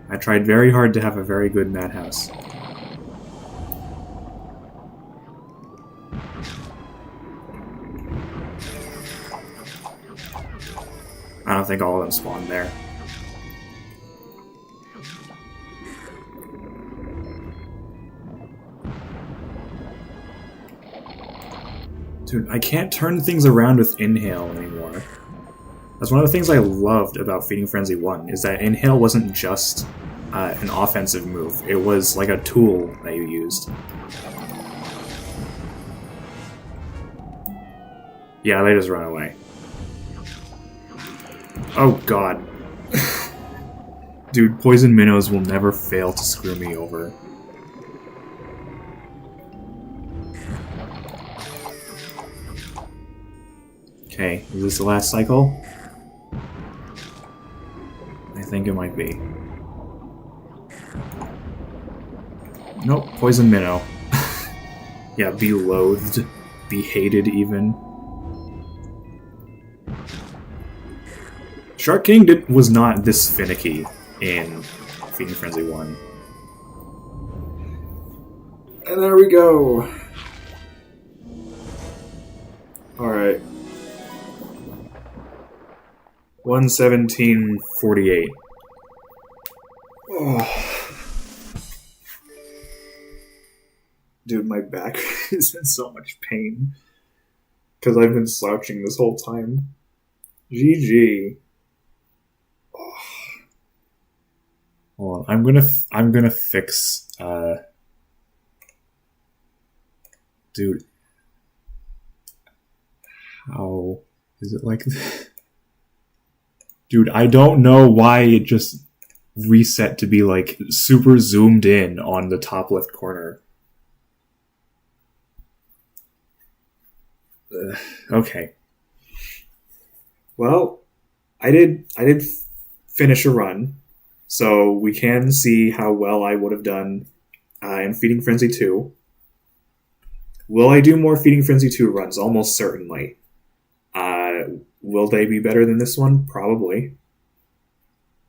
I tried very hard to have a very good Madhouse. I don't think all of them spawned there. Dude, I can't turn things around with Inhale anymore. That's one of the things I loved about Feeding Frenzy 1, is that Inhale wasn't just an offensive move. It was like a tool that you used. Yeah, they just run away. Oh god. Dude, poison minnows will never fail to screw me over. Okay, is this the last cycle? I think it might be. Nope, poison minnow. Yeah, be loathed. Be hated even. Shark King was not this finicky in Feeding Frenzy 1. And there we go. Alright. 117.48. Oh. Dude, my back is in so much pain. Because I've been slouching this whole time. GG. Oh. Hold on, I'm gonna fix, dude. How is it like this? Dude, I don't know why it just reset to be like super zoomed in on the top left corner. Okay. Well, I did finish a run, so we can see how well I would have done in Feeding Frenzy 2. Will I do more Feeding Frenzy 2 runs? Almost certainly. Will they be better than this one? Probably.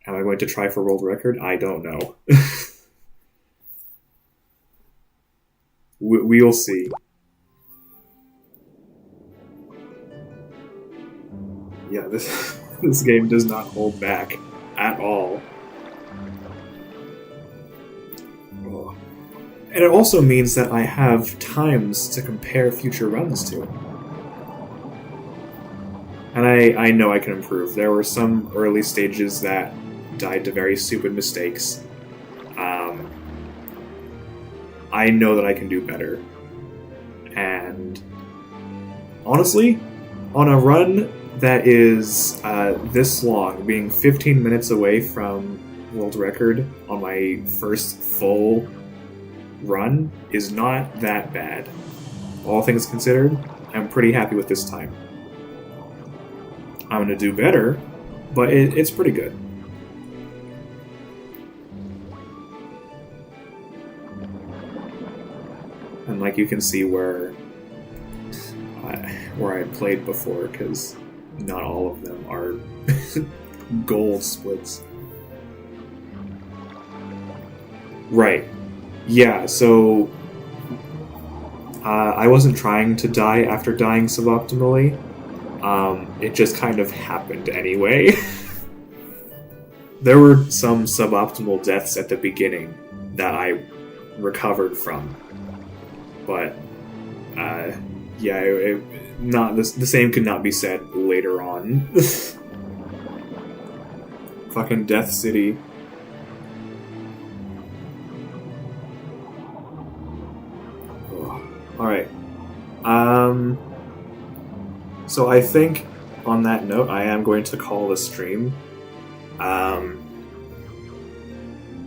Am I going to try for world record? I don't know. We'll see. Yeah, this game does not hold back at all. Oh. And it also means that I have times to compare future runs to. And I know I can improve. There were some early stages that died to very stupid mistakes. I know that I can do better. And honestly, on a run that is this long, being 15 minutes away from world record on my first full run is not that bad. All things considered, I'm pretty happy with this time. I'm going to do better, but it's pretty good. And like you can see where I played before, because not all of them are gold splits. Right. Yeah, so I wasn't trying to die after dying suboptimally. It just kind of happened anyway. There were some suboptimal deaths at the beginning that I recovered from. But, yeah, not the same could not be said later on. Fucking Death City. Alright. So I think on that note, I am going to call the stream.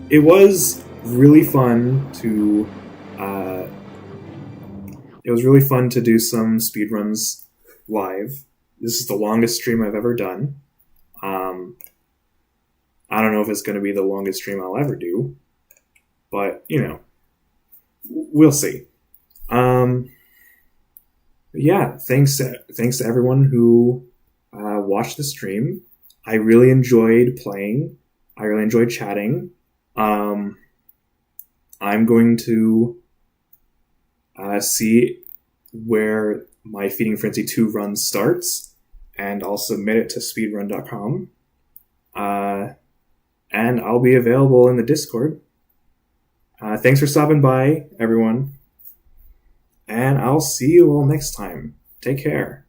It was really fun to do some speedruns live. This is the longest stream I've ever done. I don't know if it's going to be the longest stream I'll ever do, but we'll see. Yeah, thanks to everyone who watched the stream. I really enjoyed playing. I really enjoyed chatting. I'm going to see where my Feeding Frenzy 2 run starts, and I'll submit it to speedrun.com. And I'll be available in the Discord. Thanks for stopping by, everyone. And I'll see you all next time. Take care.